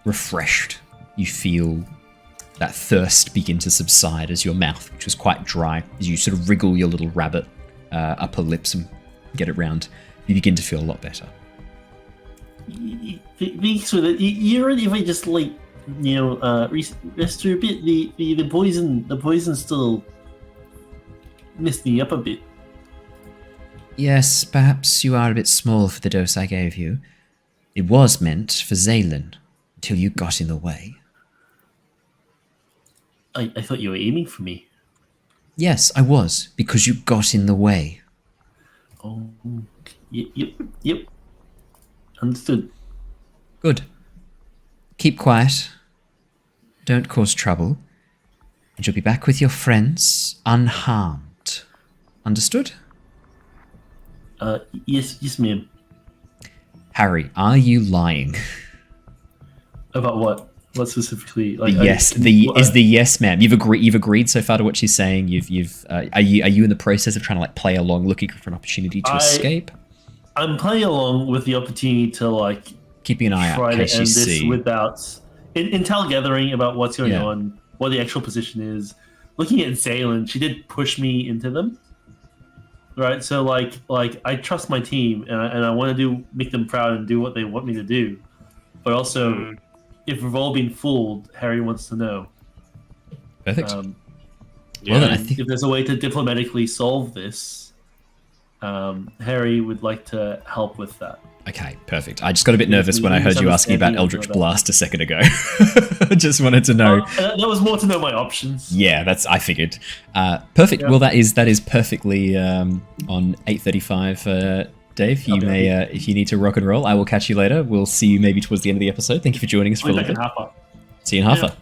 refreshed. You feel that thirst begin to subside as your mouth, which was quite dry, as you sort of wriggle your little rabbit upper lips and get it round, you begin to feel a lot better. Thanks for that. You ready if I just rest through a bit? The poison still messed me up a bit. Yes, perhaps you are a bit small for the dose I gave you. It was meant for Zaylan, until you got in the way. I thought you were aiming for me. Yes, I was, because you got in the way. Oh, yep. Understood. Good. Keep quiet. don't cause trouble, and you'll be back with your friends unharmed. Understood? Yes, ma'am. Harry, are you lying? About what? What specifically? The yes, is the yes, ma'am. You've agreed so far to what she's saying. Are you in the process of trying to like play along, looking for an opportunity to escape? I'm playing along with the opportunity to like keeping an eye out in case you see without intel gathering about what's going on, what the actual position is. Looking at Zaylin, she did push me into them. Right, so like I trust my team and I want to make them proud and do what they want me to do, but also if we've all been fooled, Harry wants to know. Perfect. Well, then if there's a way to diplomatically solve this, Harry would like to help with that. Okay, perfect. I just got a bit nervous when I heard you asking about Eldritch Blast a second ago. I just wanted to know. That was more to know my options. Yeah, I figured. Perfect. Yeah. Well, that is perfectly on 8:35. Dave, you may, if you need to rock and roll, I will catch you later. We'll see you maybe towards the end of the episode. Thank you for joining us for a little bit. See you in half.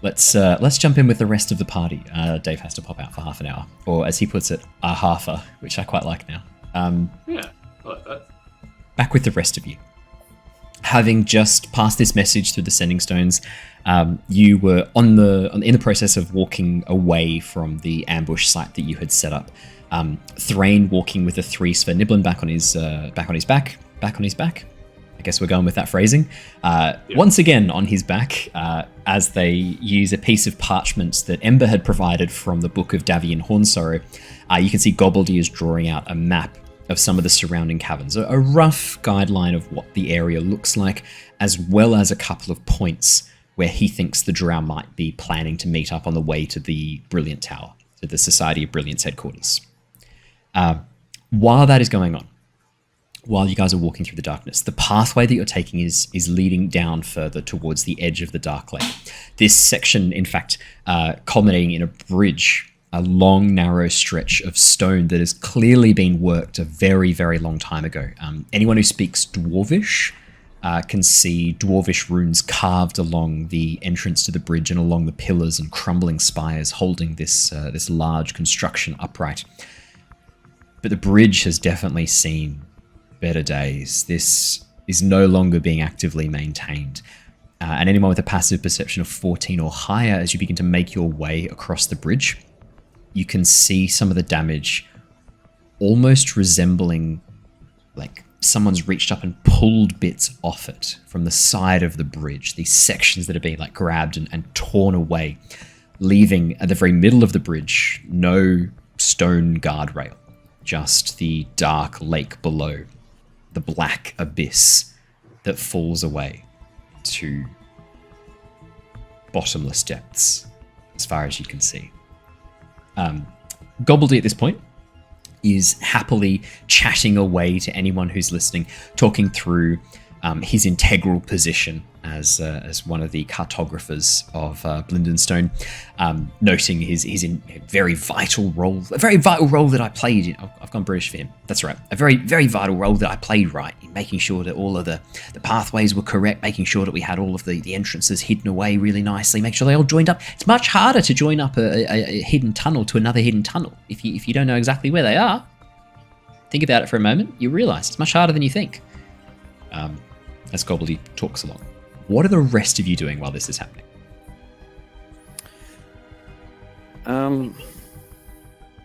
Let's jump in with the rest of the party. Dave has to pop out for half an hour, or as he puts it, a halfer, which I quite like now. Yeah, I like that. Back with the rest of you. Having just passed this message through the sending stones, you were in the process of walking away from the ambush site that you had set up. Threign walking with a 3-sphere Niblin back on his back. I guess we're going with that phrasing. Once again on his back, as they use a piece of parchment that Ember had provided from the Book of Davian Hornsorrow. You can see Gobbledy is drawing out a map of some of the surrounding caverns, a rough guideline of what the area looks like, as well as a couple of points where he thinks the Drow might be planning to meet up on the way to the Brilliant Tower, to the Society of Brilliance headquarters. While that is going on, while you guys are walking through the darkness, the pathway that you're taking is leading down further towards the edge of the Dark Lake. This section, in fact, culminating in a bridge, a long, narrow stretch of stone that has clearly been worked a very, very long time ago. Anyone who speaks Dwarvish can see Dwarvish runes carved along the entrance to the bridge and along the pillars and crumbling spires holding this large construction upright. But the bridge has definitely seen better days. This is no longer being actively maintained. And anyone with a passive perception of 14 or higher, as you begin to make your way across the bridge, you can see some of the damage almost resembling like someone's reached up and pulled bits off it from the side of the bridge. These sections that are being like grabbed and torn away, leaving at the very middle of the bridge no stone guardrail, just the dark lake below, the black abyss that falls away to bottomless depths as far as you can see. Gobbledy at this point is happily chatting away to anyone who's listening, talking through his integral position as one of the cartographers of Blindenstone, noting his very vital role, a very vital role that I played in. I've gone British for him. That's right. A very, very vital role that I played right in making sure that all of the pathways were correct, making sure that we had all of the entrances hidden away really nicely, make sure they all joined up. It's much harder to join up a hidden tunnel to another hidden tunnel if you don't know exactly where they are. Think about it for a moment. You realise it's much harder than you think. As Gobbledy talks along. What are the rest of you doing while this is happening?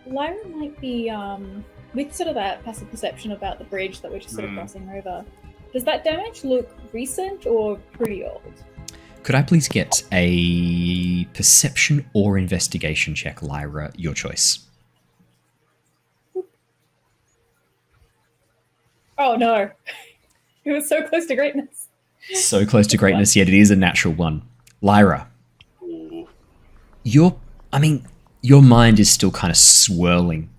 Lyra might be, with sort of that passive perception about the bridge that we're just sort of crossing over. Does that damage look recent or pretty old? Could I please get a perception or investigation check, Lyra? Your choice. Oh no. It was so close to greatness. So close to greatness, yet it is a natural one. Lyra, your mind is still kind of swirling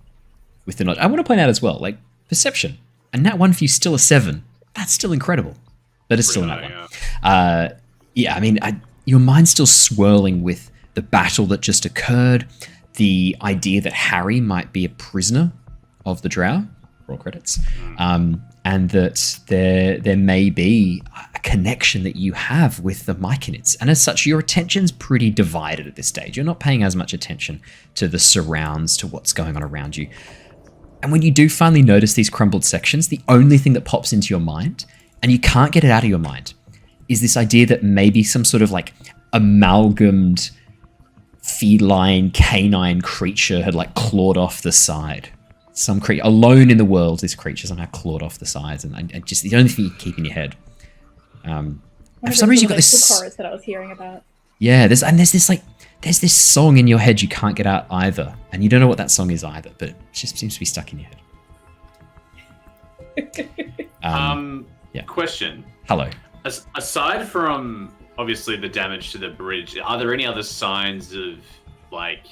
with the knowledge. I want to point out as well, like, perception. And that one for you still a 7. That's still incredible. But it's still that one. Your mind's still swirling with the battle that just occurred, the idea that Harry might be a prisoner of the Drow, roll credits, and that there may be a connection that you have with the Myconids. And as such, your attention's pretty divided at this stage. You're not paying as much attention to the surrounds, to what's going on around you. And when you do finally notice these crumbled sections, the only thing that pops into your mind, and you can't get it out of your mind, is this idea that maybe some sort of like amalgamed feline, canine creature had like clawed off the side. Some creature, alone in the world, this creature somehow clawed off the sides, and just the only thing you keep in your head. For some reason, you've got this chorus that I was hearing about. Yeah, there's this song in your head you can't get out either, and you don't know what that song is either, but it just seems to be stuck in your head. Yeah. Question. Hello. Aside from obviously the damage to the bridge, are there any other signs of like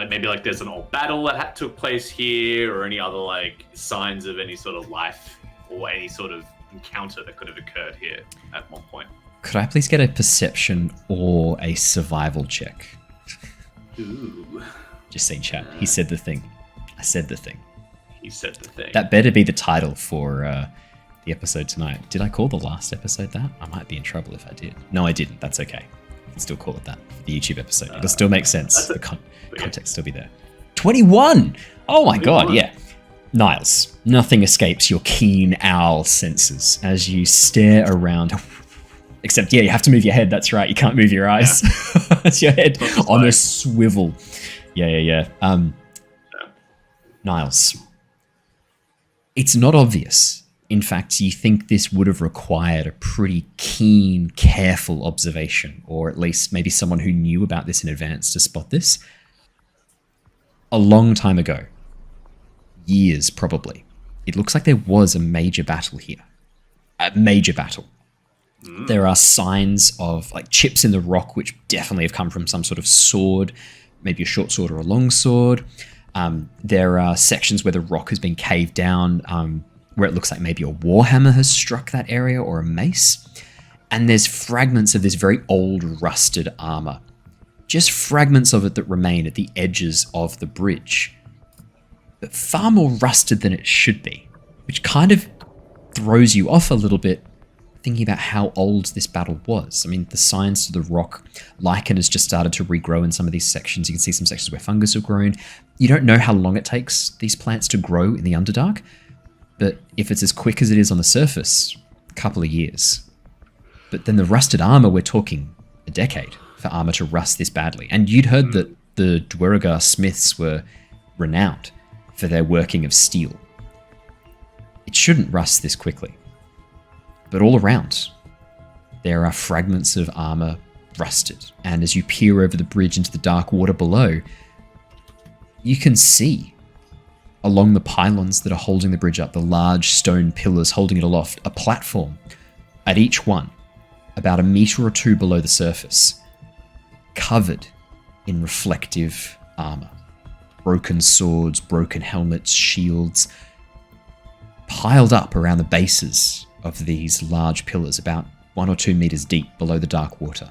maybe like there's an old battle that took place here, or any other like signs of any sort of life or any sort of encounter that could have occurred here at one point? Could I please get a perception or a survival check? Ooh. Just seen chat. He said the thing. I said the thing. He said the thing. That better be the title for the episode tonight. Did I call the last episode that? I might be in trouble if I did. No, I didn't. That's okay. I can still call it that for the YouTube episode. It'll still make sense. The context still be there. 21! Oh my 21. God, yeah. Niles, nothing escapes your keen owl senses as you stare around. Except, yeah, you have to move your head. That's right. You can't move your eyes. Yeah. It's your head on a swivel. Yeah. Niles, it's not obvious. In fact, you think this would have required a pretty keen, careful observation, or at least maybe someone who knew about this in advance to spot this. A long time ago, years probably, it looks like there was a major battle here. A major battle. There are signs of like chips in the rock, which definitely have come from some sort of sword, maybe a short sword or a long sword. There are sections where the rock has been caved down, where it looks like maybe a warhammer has struck that area, or a mace. And there's fragments of this very old rusted armor. Just fragments of it that remain at the edges of the bridge. But far more rusted than it should be, which kind of throws you off a little bit, thinking about how old this battle was. I mean, the signs to the rock, lichen has just started to regrow in some of these sections. You can see some sections where fungus have grown. You don't know how long it takes these plants to grow in the Underdark, but if it's as quick as it is on the surface, a couple of years. But then the rusted armor, we're talking a decade for armor to rust this badly. And you'd heard that the Dweragar smiths were renowned for their working of steel. It shouldn't rust this quickly. But all around, there are fragments of armor rusted. And as you peer over the bridge into the dark water below, you can see along the pylons that are holding the bridge up, the large stone pillars holding it aloft, a platform at each one, about a meter or two below the surface, covered in reflective armor. Broken swords, broken helmets, shields, piled up around the bases of these large pillars, about 1 or 2 meters deep below the dark water.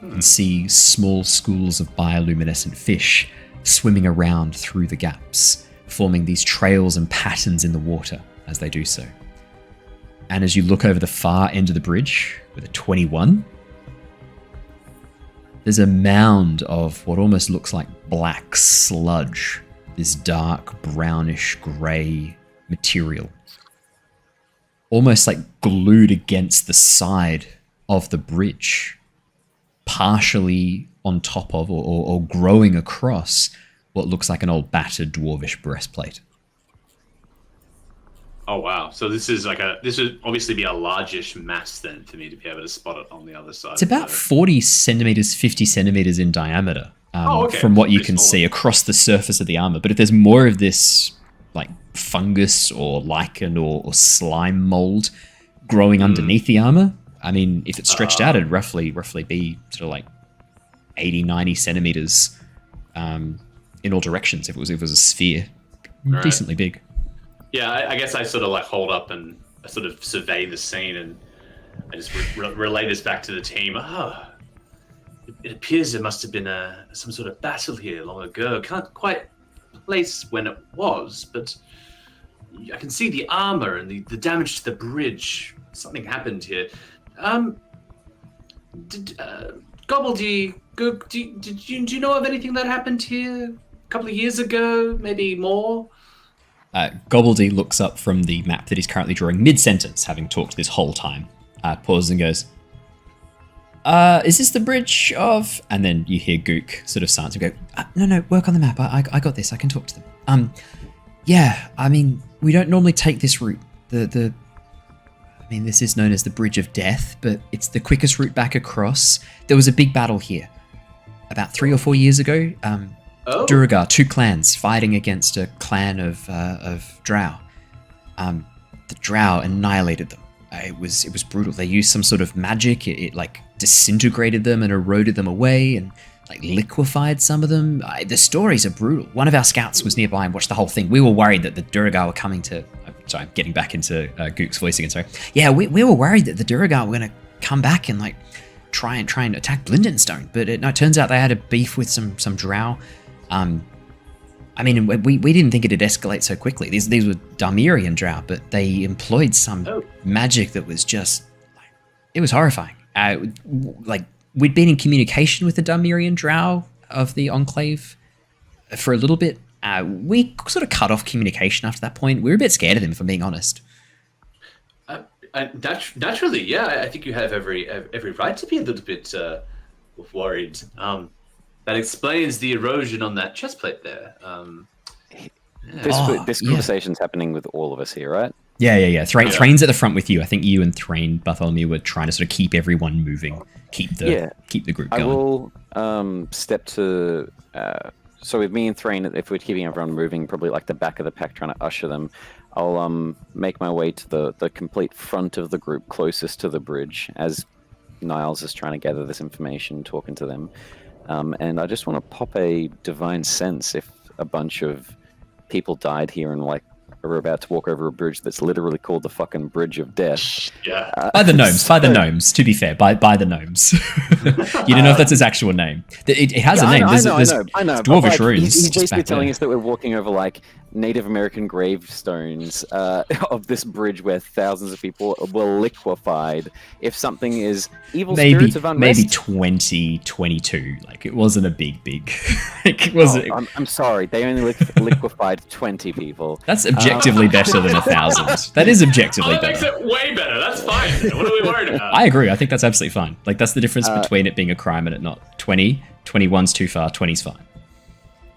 You can see small schools of bioluminescent fish swimming around through the gaps, forming these trails and patterns in the water as they do so. And as you look over the far end of the bridge with a 21, there's a mound of what almost looks like black sludge, this dark brownish grey material, almost like glued against the side of the bridge, partially on top of or growing across what looks like an old battered dwarvish breastplate. Oh wow! So this would obviously be a largish mass then for me to be able to spot it on the other side. It's about 40 centimeters, 50 centimeters in diameter, from what you can see across the surface of the armor. But if there's more of this, like fungus or lichen or slime mold growing underneath the armor, I mean, if it's stretched out, it'd roughly be sort of like 80, 90 centimeters in all directions. If it was a sphere, decently big. Yeah, I guess I sort of like hold up and I sort of survey the scene, and I just relay this back to the team. It appears there must have been some sort of battle here long ago. Can't quite place when it was, but I can see the armor and the damage to the bridge. Something happened here. Gobbledygook, do you know of anything that happened here a couple of years ago, maybe more? Gobbledy looks up from the map that he's currently drawing mid-sentence, having talked this whole time. Pauses and goes, is this the bridge of... And then you hear Gook sort of silence and go, no, work on the map. I got this. I can talk to them. Yeah, I mean, we don't normally take this route. I mean, this is known as the Bridge of Death, but it's the quickest route back across. There was a big battle here about 3 or 4 years ago. Duergar, 2 clans fighting against a clan of Drow. The Drow annihilated them. It was brutal. They used some sort of magic. It like disintegrated them and eroded them away and like liquefied some of them. The stories are brutal. One of our scouts was nearby and watched the whole thing. We were worried that the Duergar were coming to... Sorry, I'm getting back into Gook's voice again, sorry. Yeah, we were worried that the Duergar were going to come back and like try and attack Blindenstone, but it turns out they had a beef with some Drow. I mean, we didn't think it'd escalate so quickly. These were Darmirian Drow, but they employed some magic that was just... It was horrifying. We'd been in communication with the Darmirian Drow of the Enclave for a little bit. We sort of cut off communication after that point. We were a bit scared of them, if I'm being honest. Naturally, yeah. I think you have every right to be a little bit worried. That explains the erosion on that chest plate there. This conversation's happening with all of us here, right? Yeah. Threign's at the front with you. I think you and Threign, Bartholomew, were trying to sort of keep everyone moving, keep the group going. I will step to... So with me and Threign, if we're keeping everyone moving, probably like the back of the pack, trying to usher them, I'll make my way to the complete front of the group closest to the bridge as Niles is trying to gather this information, talking to them. And I just want to pop a divine sense if a bunch of people died here and like are about to walk over a bridge that's literally called the fucking Bridge of Death. Yeah. By the gnomes, to be fair, by the gnomes. You don't know if that's his actual name. It has a name. I know. Dwarvish runes. He's basically telling us that we're walking over like Native American gravestones of this bridge where thousands of people were liquefied. If something is evil spirits of unrest, maybe 2022. Like it wasn't a big. Like, it wasn't. I'm sorry. They only liquefied 20 people. That's objectively better than 1,000. That is objectively better. That makes it way better. That's fine. What are we worried about? I agree. I think that's absolutely fine. Like that's the difference between it being a crime and it not. 21's too far. 20's fine.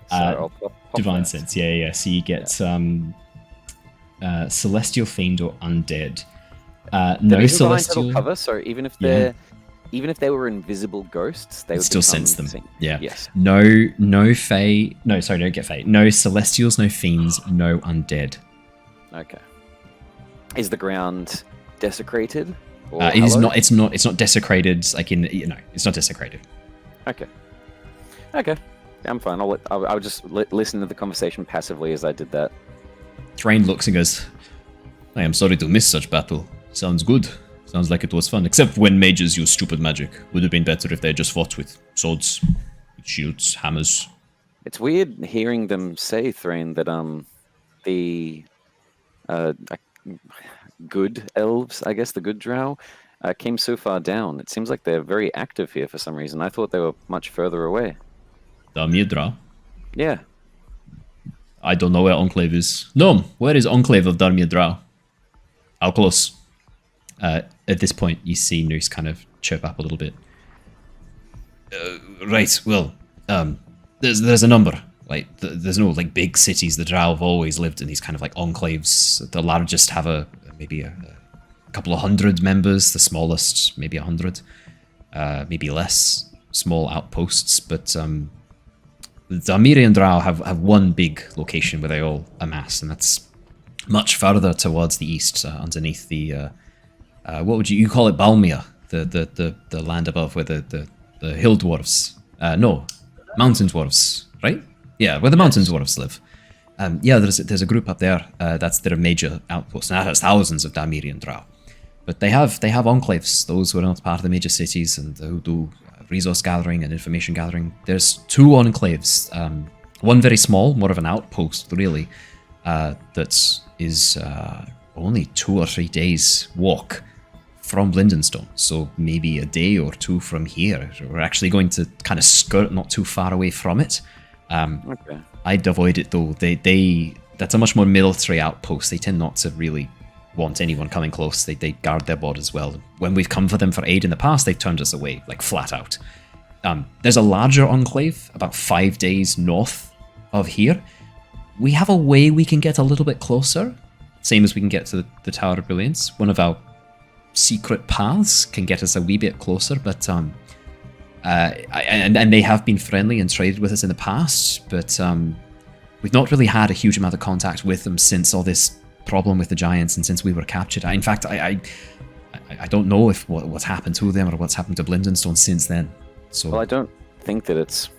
So Divine sense, yeah. So you get celestial fiend or undead. No celestial cover. So even if they were invisible ghosts, they would still sense them. Yeah. Yes. No fae. No, sorry, don't get fae. No celestials, no fiends, no undead. Okay. Is the ground desecrated? Or it is not. It's not desecrated. Like it's not desecrated. Okay. I'm fine. I'll just listen to the conversation passively as I did that. Threign looks and goes, I am sorry to miss such battle. Sounds good. Sounds like it was fun. Except when mages use stupid magic. Would have been better if they just fought with swords, shields, hammers. It's weird hearing them say, Threign, that the good elves, I guess the good drow, came so far down. It seems like they're very active here for some reason. I thought they were much further away. Darmir. Yeah. I don't know where Enclave is. No, where is Enclave of Darmir? How close? At this point, you see Noose kind of chirp up a little bit. Right, well, there's a number. Like, there's no like big cities. The Drow have always lived in these kind of like enclaves. The largest have maybe a couple of hundred members. The smallest, maybe 100. Maybe less. Small outposts, but the Darmirian Drow have one big location where they all amass, and that's much further towards the east, underneath the what would you call it, Balmir, the land above where the hill dwarves, no, mountain dwarves, right? Yeah, where the mountain dwarves live. There's a group up there that's their major outpost, and that has thousands of Darmirian Drow. But they have enclaves, those who are not part of the major cities and who do resource gathering and information gathering. There's 2 enclaves One very small, more of an outpost, really, that is only 2 or 3 days walk from Blindenstone. So maybe a day or two from here. We're actually going to kind of skirt not too far away from it. Okay. I'd avoid it though. That's a much more military outpost. They tend not to really want anyone coming close. They guard their borders well. When we've come for them for aid in the past, they've turned us away, like flat out. There's a larger enclave about 5 days north of here. We have a way we can get a little bit closer, same as we can get to the Tower of Brilliance. One of our secret paths can get us a wee bit closer, but and they have been friendly and traded with us in the past, but we've not really had a huge amount of contact with them since all this problem with the giants and since we were captured. In fact, I don't know if what's happened to them or what's happened to Blindenstone since then. So Well, I don't think that it's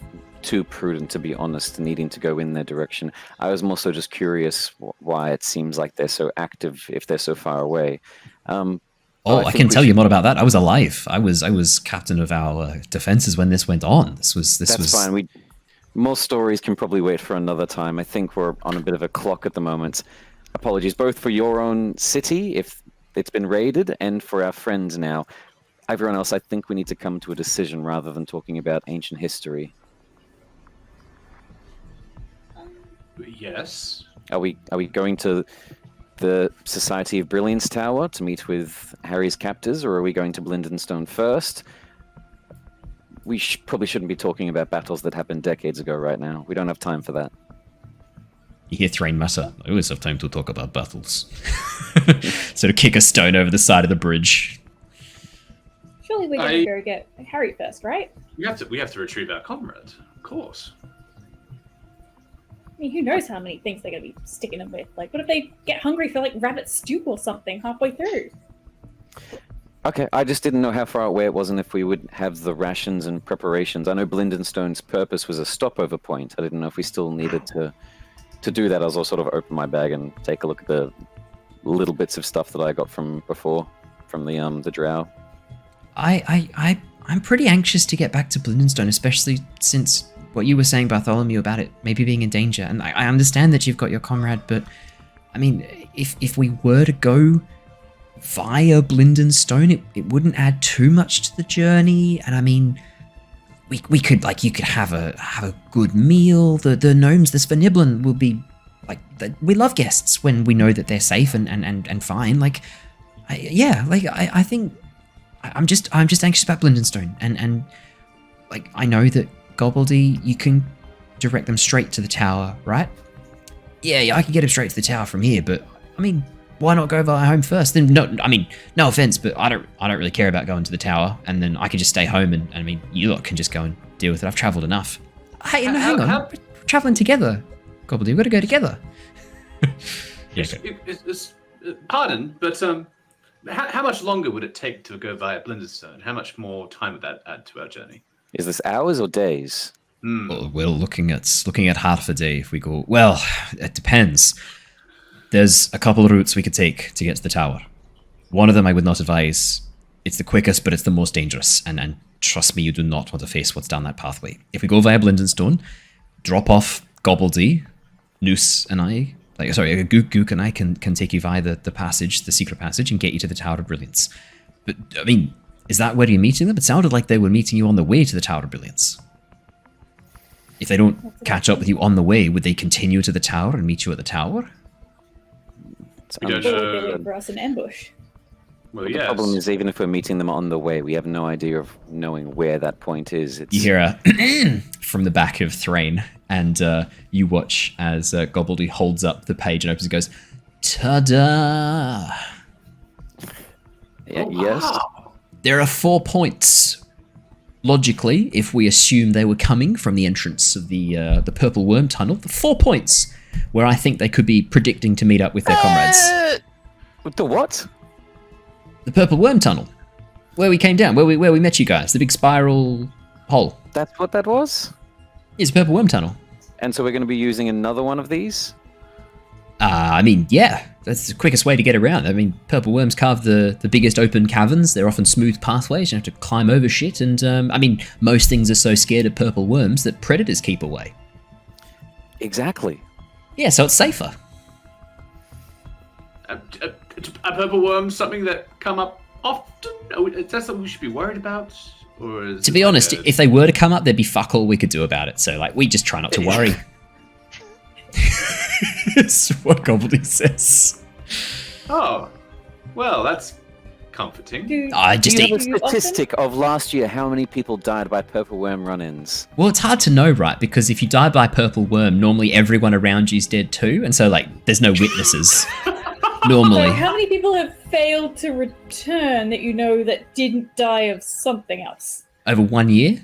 too prudent, to be honest, needing to go in their direction. I was more so just curious why it seems like they're so active if they're so far away. I can tell you more about that. I was alive. I was captain of our defenses when this went on. This was fine. More stories can probably wait for another time. I think we're on a bit of a clock at the moment. Apologies both for your own city, if it's been raided, and for our friends now. Everyone else, I think we need to come to a decision rather than talking about ancient history. Yes. Are we going to the Society of Brilliance Tower to meet with Harry's captors, or are we going to Blindenstone first? We probably shouldn't be talking about battles that happened decades ago right now. We don't have time for that. You hear Threign mutter, I always have time to talk about battles. Sort of kick a stone over the side of the bridge. Surely we're going to go get Harry first, right? We have to retrieve our comrade, of course. I mean, who knows how many things they're going to be sticking them with? Like, what if they get hungry for, like, rabbit stew or something halfway through? Okay, I just didn't know how far away it was and if we would have the rations and preparations. I know Blindenstone's purpose was a stopover point. I didn't know if we still needed to do that. I'll sort of open my bag and take a look at the little bits of stuff that I got from before, from the Drow. I'm pretty anxious to get back to Blindenstone, especially since what you were saying, Bartholomew, about it maybe being in danger. And I understand that you've got your comrade, but I mean, if we were to go via Blindenstone, it wouldn't add too much to the journey. And I mean, we could, like, you could have a good meal. The gnomes, the Svenniblin, will be like, we love guests when we know that they're safe and fine. Like, I think I'm just anxious about Blindenstone, and like, I know that Gobbledy, you can direct them straight to the tower, right? Yeah, I can get them straight to the tower from here, but I mean, why not go via home first? Then no offense, but I don't really care about going to the tower, and then I can just stay home, and I mean, you lot can just go and deal with it. I've travelled enough. Hey, no, hang on, we're travelling together, Gobbledy. We've got to go together. Yeah, Pardon, but how much longer would it take to go via Blindenstone? How much more time would that add to our journey? Is this hours or days? Well, we're looking at half a day if we go. Well, it depends. There's a couple of routes we could take to get to the tower. One of them I would not advise. It's the quickest, but it's the most dangerous. And trust me, you do not want to face what's down that pathway. If we go via Blindenstone, drop off Gobbledy, Noose and I, Gook and I can take you via the passage, the secret passage, and get you to the Tower of Brilliance. But, I mean, is that where you're meeting them? It sounded like they were meeting you on the way to the Tower of Brilliance. If they don't catch up with you on the way, would they continue to the tower and meet you at the tower? We don't Or know. would they look for us in ambush? Well, The yes. problem is, even if we're meeting them on the way, we have no idea of knowing where that point is. You hear a from the back of Threign, and you watch as Gobbledy holds up the page and opens and goes, "Ta-da!" Yes. Wow. There are 4 points. Logically, if we assume they were coming from the entrance of the Purple Worm Tunnel, the 4 points where I think they could be predicting to meet up with their comrades. The what? The Purple Worm Tunnel, where we came down, where we met you guys, the big spiral hole. That's what that was? It's a Purple Worm Tunnel. And so we're going to be using another one of these? I mean, yeah, that's the quickest way to get around. I mean, purple worms carve the biggest open caverns. They're often smooth pathways. You have to climb over shit. And, I mean, most things are so scared of purple worms that predators keep away. Exactly. Yeah, so it's safer. A purple worm, something that come up often? Is that something we should be worried about? Or is To be it like honest, if they were to come up, there'd be fuck all we could do about it. So, like, we just try not to worry. That's what Goblin says. Oh, well, that's comforting. Do you have a statistic of last year how many people died by purple worm run-ins? Well, it's hard to know, right? Because if you die by purple worm, normally everyone around you's dead too, and so like there's no witnesses. Normally. So how many people have failed to return that you know that didn't die of something else? Over 1 year?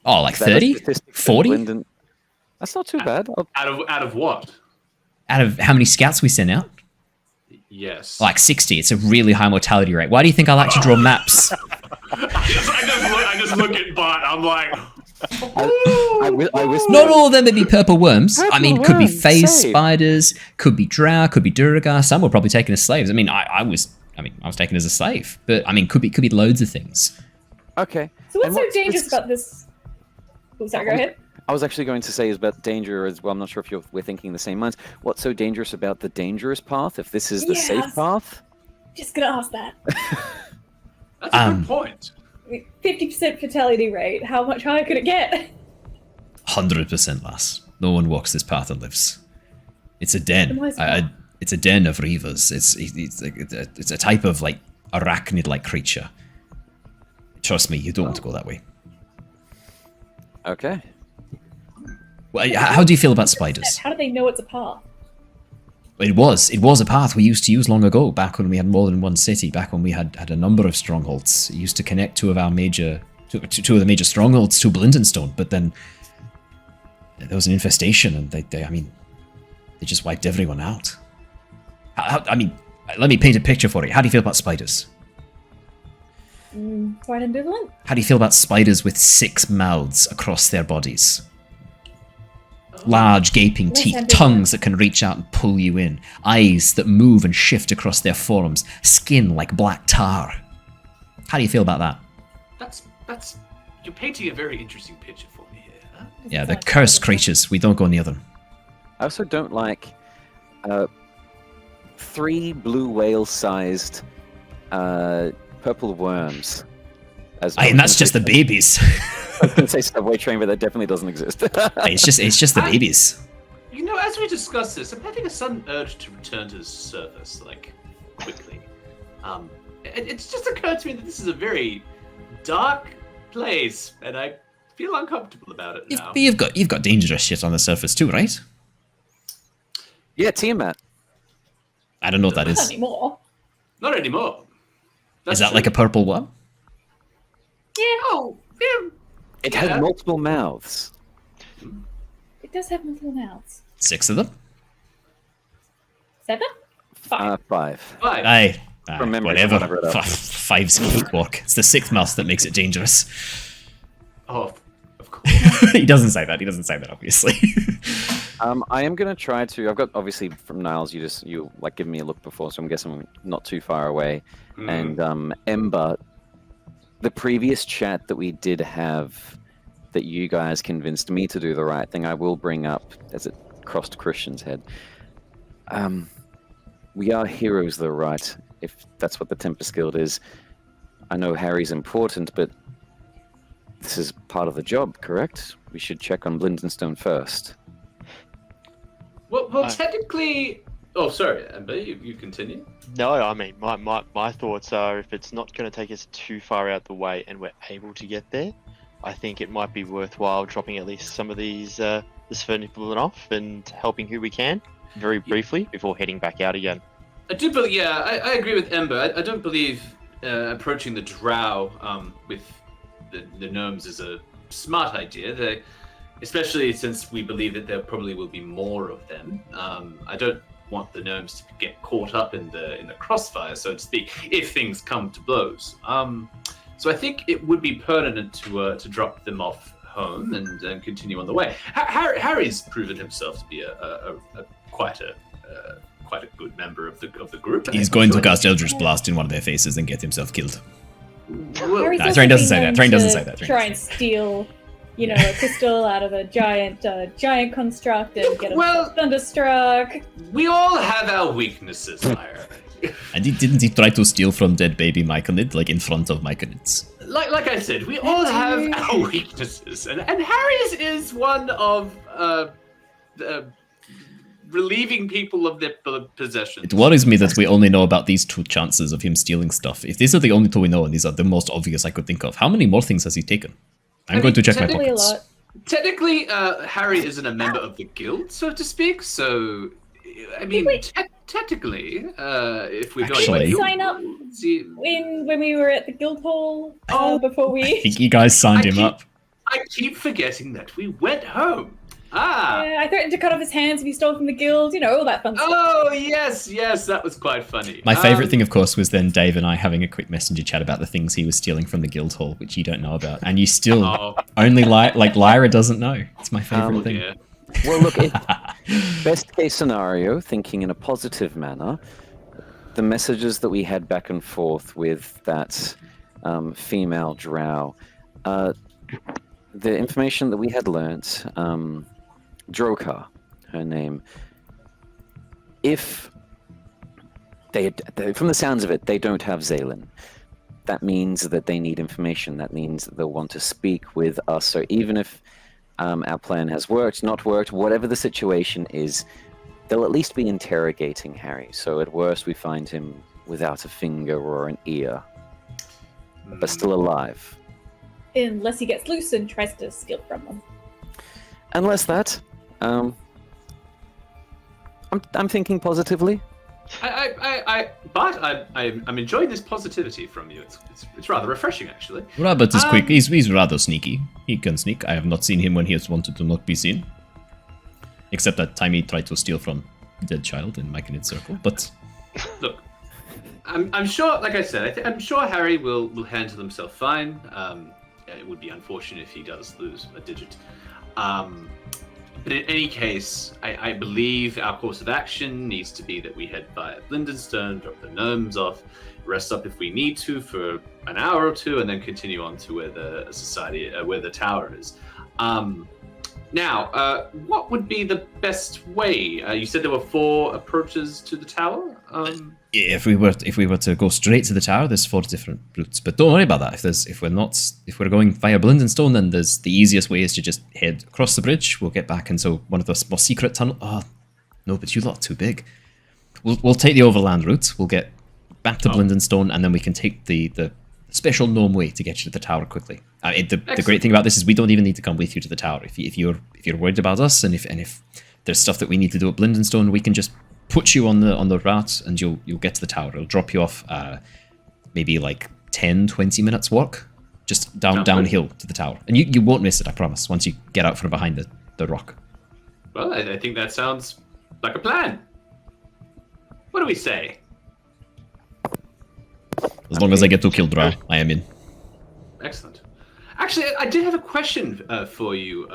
Oh, like 30? 40? That's not too bad. Out of what? Out of how many scouts we sent out? Yes. Like 60. It's a really high mortality rate. Why do you think I like to draw maps? I just look at Bart. I'm like, not all of them would be purple worms. I mean, could be phase same. spiders, could be drow, could be Duragar. Some were probably taken as slaves. I mean, I was taken as a slave, but I mean, could be loads of things. Okay. So what's so dangerous about this? Oh, sorry, go ahead. I was actually going to say is about danger as well. I'm not sure if we're thinking the same minds. What's so dangerous about the dangerous path if this is the safe path? Just gonna ask that. That's a good point. 50% fatality rate. How much higher could it get? 100% less. No one walks this path and lives. It's a den. Why is that? It's a den of reavers. It's a type of like arachnid-like creature. Trust me, you don't want to go that way. Okay. Well, how do you feel about spiders? How do they know it's a path? It was a path we used to use long ago, back when we had more than one city, back when we had a number of strongholds. It used to connect two of the major strongholds to Blindenstone, but then there was an infestation, and they just wiped everyone out. I mean, let me paint a picture for you. How do you feel about spiders? Quite ambivalent. How do you feel about spiders with 6 mouths across their bodies? Large gaping teeth, tongues that can reach out and pull you in, eyes that move and shift across their forearms, skin like black tar. How do you feel about that? That's you're painting a very interesting picture for me here. Huh? Yeah, they're cursed creatures. We don't go near them. I also don't like 3 blue whale-sized purple worms. And that's just the babies. I was going to say Subway Train, but that definitely doesn't exist. It's just the babies. You know, as we discuss this, I'm having a sudden urge to return to the surface, like, quickly. It's just occurred to me that this is a very dark place, and I feel uncomfortable about it now. You've got dangerous shit on the surface too, right? Yeah, Tiamat. I don't know what that Not is. anymore. Not anymore. Is that like a purple one? Yeah. Oh, yeah. It has multiple mouths. It does have multiple mouths. 6 of them? 7? 5. 5. Aye. From memory, Whatever. whatever it is. 5's a cakewalk. It's the 6th mouse that makes it dangerous. Oh, of course. He doesn't say that. He doesn't say that, obviously. I am going to try to... I've got, obviously, from Niles, you like giving me a look before, so I'm guessing I'm not too far away. And Ember, the previous chat that we did have that you guys convinced me to do the right thing, I will bring up as it crossed Christian's head. We are heroes, though, right? If that's what the Tempest Guild is. I know Harry's important, but this is part of the job, correct? We should check on Blindenstone first. Well, technically... Oh, sorry, Ember, you continue? No, I mean, my thoughts are if it's not going to take us too far out the way and we're able to get there, I think it might be worthwhile dropping at least some of these this furniture off and helping who we can, very briefly, before heading back out again. I do believe, I agree with Ember. I don't believe approaching the Drow with the gnomes is a smart idea. Especially since we believe that there probably will be more of them. I don't want the gnomes to get caught up in the crossfire, so to speak, if things come to blows. So I think it would be pertinent to drop them off home and continue on the way. Harry's proven himself to be quite a good member of the group. He's going to cast Eldritch Blast in one of their faces and get himself killed. Harry's Threign doesn't also say been that. Threign known doesn't to say that. Try and steal a crystal out of a giant construct and get him thunderstruck. We all have our weaknesses, Lyra. And didn't he try to steal from dead baby Myconid, like in front of Myconids? Like I said, we all have our weaknesses, and Harry's is one of relieving people of their possessions. It worries me that we only know about these 2 chances of him stealing stuff. If these are the only 2 we know, and these are the most obvious I could think of, how many more things has he taken? I'm going to check my pockets. Technically, Harry isn't a member of the guild, so to speak, so... I mean, technically, if we're going to sign up when we were at the guild hall before we... I think you guys signed him up. I keep forgetting that we went home. Yeah, I threatened to cut off his hands if he stole from the guild, all that fun stuff. Oh, yes, that was quite funny. My favourite thing, of course, was then Dave and I having a quick messenger chat about the things he was stealing from the guild hall, which you don't know about. And you still only Lyra doesn't know. It's my favourite thing. Yeah. Well, look, best case scenario, thinking in a positive manner, the messages that we had back and forth with that female drow, the information that we had learnt, Drokar, her name, if they, from the sounds of it, they don't have Zaylin, that means that they need information. That means that they'll want to speak with us. So even if our plan has worked, not worked, whatever the situation is, they'll at least be interrogating Harry. So at worst, we find him without a finger or an ear, but still alive. Unless he gets loose and tries to steal from them. Unless that, I'm thinking positively. I'm enjoying this positivity from you. It's rather refreshing, actually. Robert is quick. He's rather sneaky. He can sneak. I have not seen him when he has wanted to not be seen. Except that time he tried to steal from a dead child in Myconid Circle. But look, I'm sure. Like I said, I'm sure Harry will handle himself fine. It would be unfortunate if he does lose a digit. But in any case, I believe our course of action needs to be that we head via Blindenstone, drop the gnomes off, rest up if we need to for an hour or 2, and then continue on to where the tower is. Now, what would be the best way? You said there were 4 approaches to the tower. Yeah, if we were to go straight to the tower, there's 4 different routes. But don't worry about that. If we're going via Blindenstone, then the easiest way is to just head across the bridge. We'll get back into one of the more secret tunnels. Oh, no, but you lot are too big. We'll take the overland route. We'll get back to Blindenstone, and then we can take the special gnome way to get you to the tower quickly. The great thing about this is we don't even need to come with you to the tower. If you're worried about us, and if there's stuff that we need to do at Blindenstone, we can just put you on the route, and you'll get to the tower. It'll drop you off maybe like 10-20 minutes walk, just downhill to the tower, and you won't miss it, I promise, once you get out from behind the rock. Well, I think that sounds like a plan. What do we say? As long as I get to kill Drow, I am in. Excellent. Actually, I did have a question for you.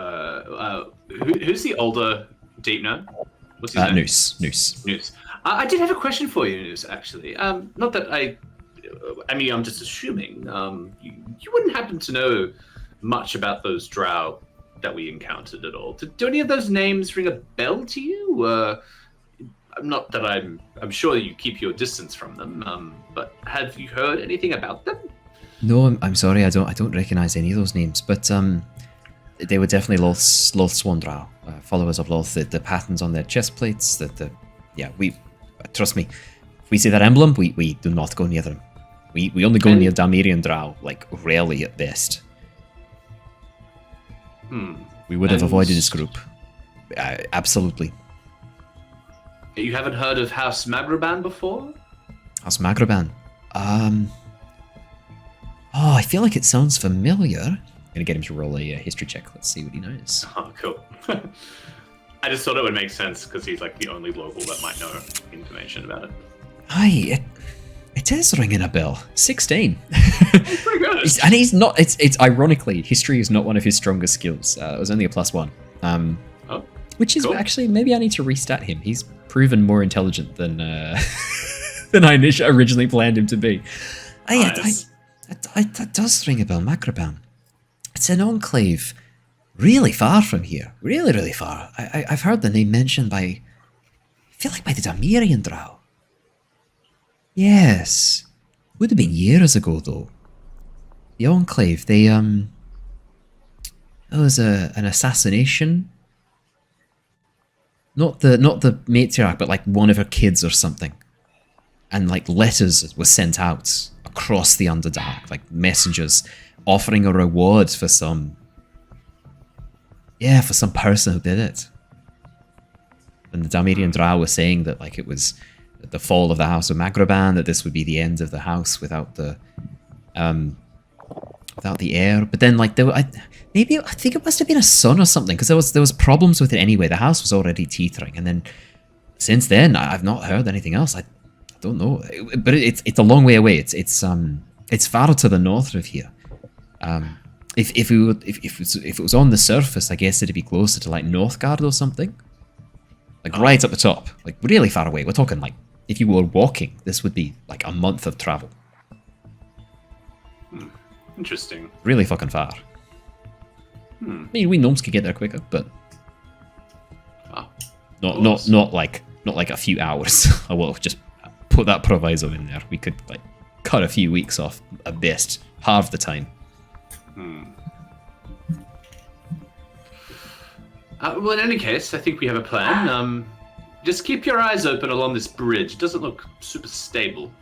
Who's the older deep gnome? What's his name? Noose. I did have a question for you, Noose, actually. Not that I mean, I'm just assuming. You wouldn't happen to know much about those drow that we encountered at all. Do any of those names ring a bell to you? Not that I'm sure you keep your distance from them, but have you heard anything about them? No, I'm sorry, I don't recognize any of those names, but they were definitely Loth Swan Drow, followers of Loth. The patterns on their chest plates, we trust me. If we see that emblem, we do not go near them. We only go near Dalmerian Drow, like rarely at best. We would have avoided this group. Absolutely. You haven't heard of House Magraban before? House Magraban? I feel like it sounds familiar. I'm gonna get him to roll a history check. Let's see what he knows. Oh, cool. I just thought it would make sense because he's like the only local that might know information about it. Aye, it is ringing a bell. 16. That's pretty good. And he's not. It's ironically, history is not one of his strongest skills. It was only a +1. Which is cool. Actually, maybe I need to restat him. He's proven more intelligent than than I originally planned him to be. Nice. That does ring a bell, Magraban. It's an enclave really far from here. Really, really far. I've heard the name mentioned by, I feel like by the Damirian Drow. Yes. Would have been years ago, though. The Enclave, they, there was an assassination. Not the matriarch, but like one of her kids or something. And like letters were sent out across the Underdark, like messengers offering a reward for some person who did it. And the Damirian Drow were saying that like it was the fall of the House of Magraban, that this would be the end of the house without the heir. But then like I think it must have been a son or something, because there was problems with it anyway. The house was already teetering, and then since then I've not heard anything else. I don't know, but it's a long way away. It's farther to the north of here. If it was on the surface, I guess it'd be closer to like Northgard or something. Like right at the top, like really far away. We're talking like if you were walking, this would be like a month of travel. Interesting. Really fucking far. I mean, we gnomes could get there quicker, but not like a few hours. I will just put that proviso in there. We could like cut a few weeks off at best, half the time. Well, in any case, I think we have a plan. Just keep your eyes open along this bridge. It doesn't look super stable.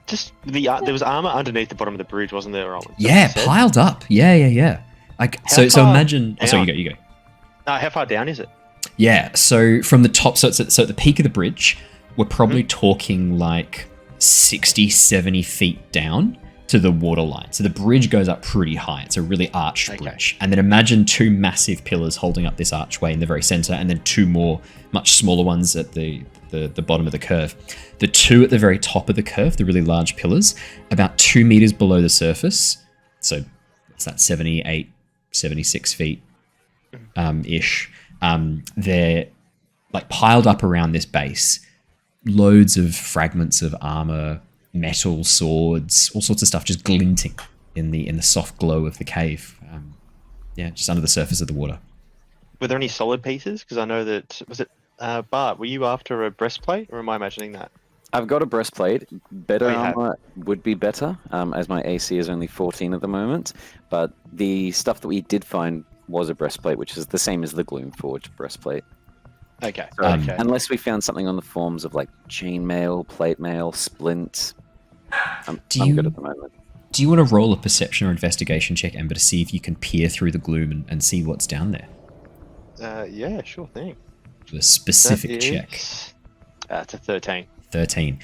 Just there was armor underneath the bottom of the bridge, wasn't there, Owen? Yeah, piled up. Yeah. Like so imagine. Oh, sorry, you go. How far down is it? Yeah, so from the top, so at the peak of the bridge, we're probably talking like 60, 70 feet down to the waterline. So the bridge goes up pretty high. It's a really arched bridge. And then imagine two massive pillars holding up this archway in the very center, and then two more much smaller ones at the bottom of the curve. The two at the very top of the curve, the really large pillars, about 2 meters below the surface. So what's that, 78, 76 feet ish. They're like piled up around this base. Loads of fragments of armor, metal, swords, all sorts of stuff just glinting in the soft glow of the cave. Just under the surface of the water. Were there any solid pieces? Because I know that, was it Bart, were you after a breastplate, or am I imagining that? I've got a breastplate. Better armor would be better, as my AC is only 14 at the moment. But the stuff that we did find was a breastplate, which is the same as the Gloomforged breastplate. Okay. So, unless we found something on the forms of like chainmail, plate mail, splint, I'm good at the moment. Do you want to roll a perception or investigation check, Ember, to see if you can peer through the gloom and see what's down there? Yeah, sure thing. A specific check. It's a 13. 13.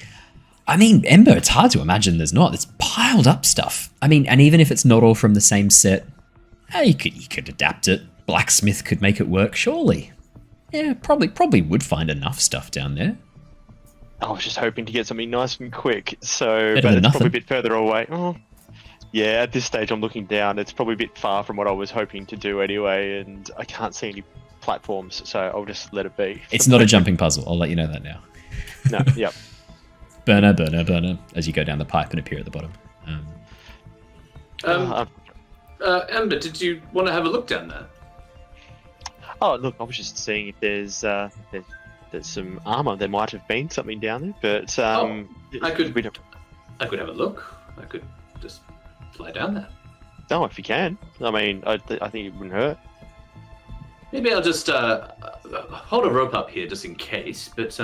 I mean, Ember, it's hard to imagine there's not. It's piled up stuff. I mean, and even if it's not all from the same set, you could adapt it. Blacksmith could make it work, surely. Yeah, probably would find enough stuff down there. I was just hoping to get something nice and quick, so Better but than it's probably a nothing. bit further away. Oh, yeah, at this stage I'm looking down. It's probably a bit far from what I was hoping to do anyway, and I can't see any platforms, so I'll just let it be. It's not a jumping puzzle. I'll let you know that now. No, yep. Burner, as you go down the pipe and appear at the bottom. Ember, did you want to have a look down there? Oh, look, I was just seeing if there's some armor. There might have been something down there, but I could have a look. I could just fly down there. Oh, if you can. I mean, I think it wouldn't hurt. Maybe I'll just hold a rope up here just in case, but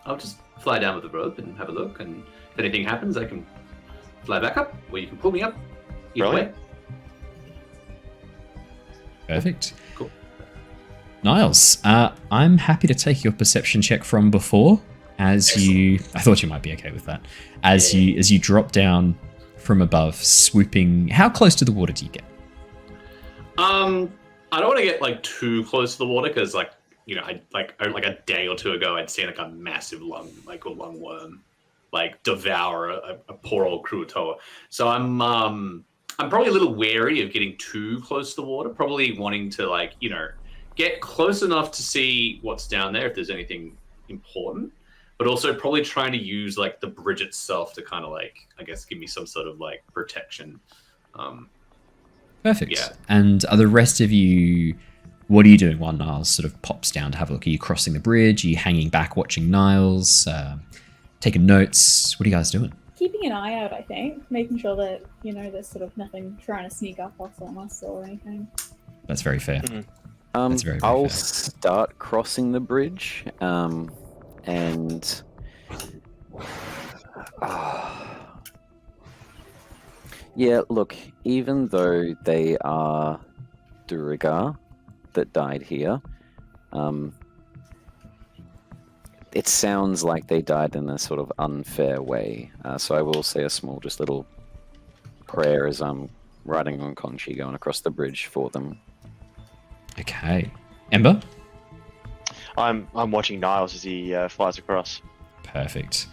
I'll just fly down with the rope and have a look, and if anything happens, I can fly back up, or you can pull me up. Either way. Perfect. Cool. Niles, I'm happy to take your perception check from before, I thought you might be okay with that. As you drop down from above, swooping. How close to the water do you get? I don't want to get like too close to the water because, like, you know, like a day or two ago, I'd seen like a massive lungworm, like devour a poor old Kruatoa. So I'm probably a little wary of getting too close to the water. Probably wanting to, like, you know, get close enough to see what's down there if there's anything important, but also probably trying to use like the bridge itself to kind of, like, I guess, give me some sort of like protection. Perfect. Yeah. And are the rest of you... What are you doing while Niles sort of pops down to have a look? Are you crossing the bridge? Are you hanging back watching Niles? Taking notes? What are you guys doing? Keeping an eye out, I think. Making sure that, there's sort of nothing trying to sneak up on us or anything. That's very fair. Mhm. That's very, very I'll fair. start crossing the bridge, and yeah, look, even though they are Durigar that died here, it sounds like they died in a sort of unfair way. So I will say a small, just little prayer as I'm riding on Conchi going across the bridge for them. Okay. Ember? I'm watching Niles as he flies across. Perfect.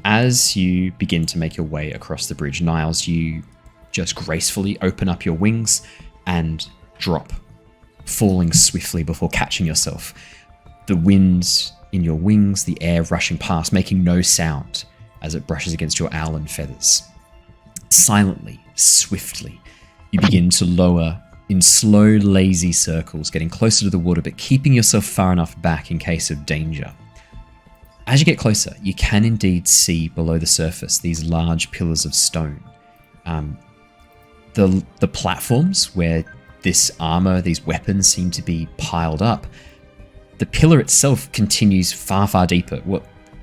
As you begin to make your way across the bridge, Niles, you just gracefully open up your wings and drop, falling swiftly before catching yourself. The wind in your wings, the air rushing past, making no sound as it brushes against your Owlin feathers. Silently, swiftly, you begin to lower in slow, lazy circles, getting closer to the water, but keeping yourself far enough back in case of danger. As you get closer, you can indeed see below the surface these large pillars of stone. The platforms where this armor, these weapons seem to be piled up, the pillar itself continues far, far deeper.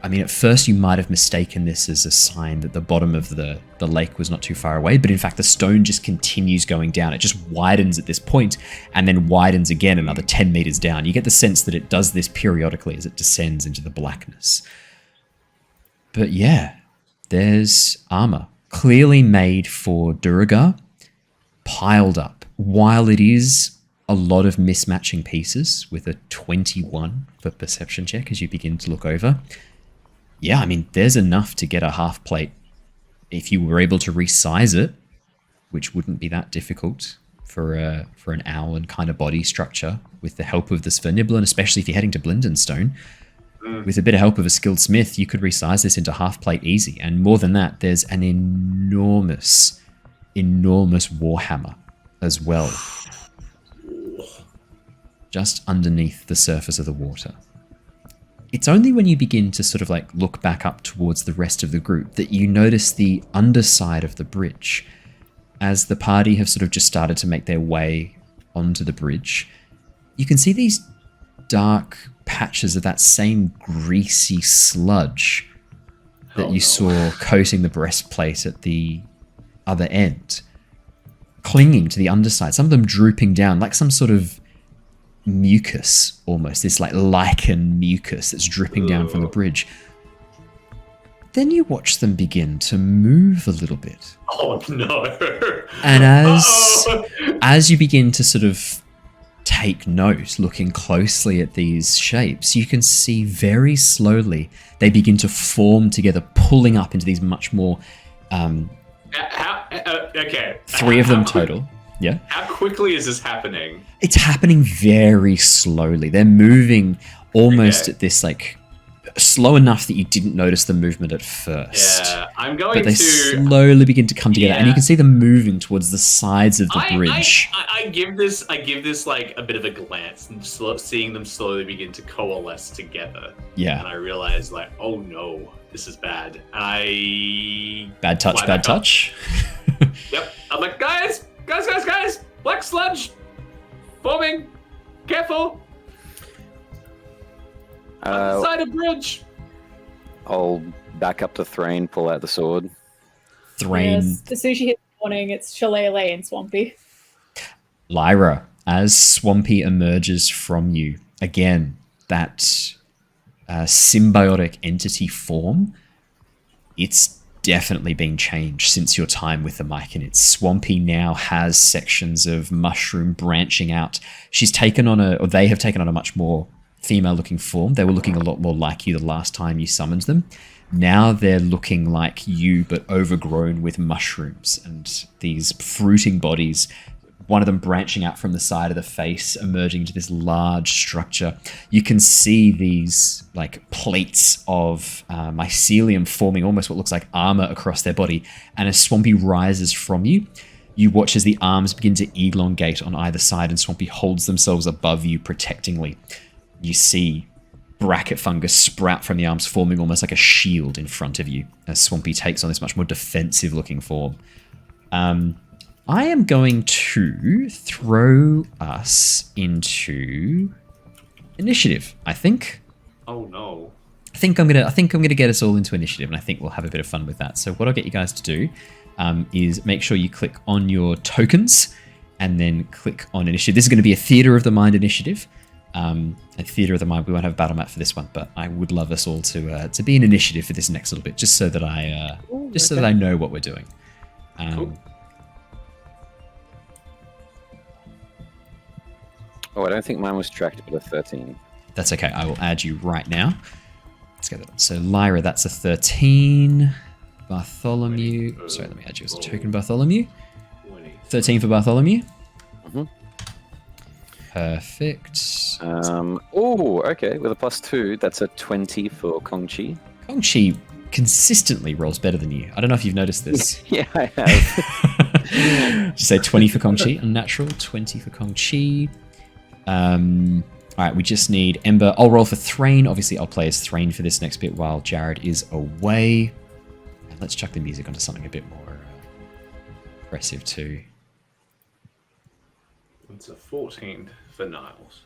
At first you might have mistaken this as a sign that the bottom of the lake was not too far away, but in fact the stone just continues going down. It just widens at this point and then widens again another 10 meters down. You get the sense that it does this periodically as it descends into the blackness. But yeah, there's armor, clearly made for Durigar, piled up. While it is a lot of mismatching pieces with a 21 for perception check as you begin to look over, yeah, there's enough to get a half plate if you were able to resize it, which wouldn't be that difficult for an Owlin kind of body structure with the help of the Sphernibble, and especially if you're heading to Blindenstone. With a bit of help of a skilled smith, you could resize this into half plate easy. And more than that, there's an enormous warhammer as well, just underneath the surface of the water. It's only when you begin to sort of look back up towards the rest of the group that you notice the underside of the bridge. As the party have sort of just started to make their way onto the bridge, you can see these dark patches of that same greasy sludge that you saw coating the breastplate at the other end, clinging to the underside, some of them drooping down like some sort of mucus, almost this lichen mucus that's dripping down from the bridge. Then you watch them begin to move a little bit. Oh no. And as you begin to sort of take note, looking closely at these shapes, you can see very slowly they begin to form together, pulling up into these much more Okay. three of them total. Yeah. How quickly is this happening? It's happening very slowly. They're moving almost at this slow enough that you didn't notice the movement at first. Yeah, I'm going but they to slowly begin to come together, and you can see them moving towards the sides of the bridge. I give this a bit of a glance and seeing them slowly begin to coalesce together. Yeah. And I realize oh no, this is bad. Bad touch. Yep. I'm like, guys, black sludge forming. Careful. On the side of bridge. I'll back up to Threign, pull out the sword. Threign. Yes, as soon as you hit the warning, it's Shillelagh and Swampy. Lyra, as Swampy emerges from you, again, that symbiotic entity form, it's definitely been changed since your time with the Myconids. Swampy now has sections of mushroom branching out. They have taken on a much more female-looking form. They were looking a lot more like you the last time you summoned them. Now they're looking like you, but overgrown with mushrooms and these fruiting bodies. One of them branching out from the side of the face, emerging into this large structure. You can see these plates of mycelium forming almost what looks like armor across their body. And as Swampy rises from you, You watch as the arms begin to elongate on either side and Swampy holds themselves above you protectingly. You see bracket fungus sprout from the arms, forming almost like a shield in front of you as Swampy takes on this much more defensive looking form. I am going to throw us into initiative, I think. Oh no. I think I'm gonna get us all into initiative, and I think we'll have a bit of fun with that. So what I'll get you guys to do is make sure you click on your tokens and then click on initiative. This is going to be a Theatre of the Mind initiative. A Theatre of the Mind. We won't have a battle map for this one, but I would love us all to be an initiative for this next little bit, just so that so that I know what we're doing. Cool. Oh, I don't think mine was tracked with a 13. That's okay. I will add you right now. Let's get that. So Lyra, that's a 13. Bartholomew. Sorry, let me add you as a token, Bartholomew. 13 for Bartholomew. Mm-hmm. Perfect. Oh, okay. With a +2, that's a 20 for Kongchi. Kongchi consistently rolls better than you. I don't know if you've noticed this. Yeah, I have. Did you say 20 for Kongchi? Unnatural. 20 for Kongchi. All right, we just need Ember. I'll roll for Threign. Obviously, I'll play as Threign for this next bit while Jared is away. And let's chuck the music onto something a bit more impressive too. It's a 14 for Niles.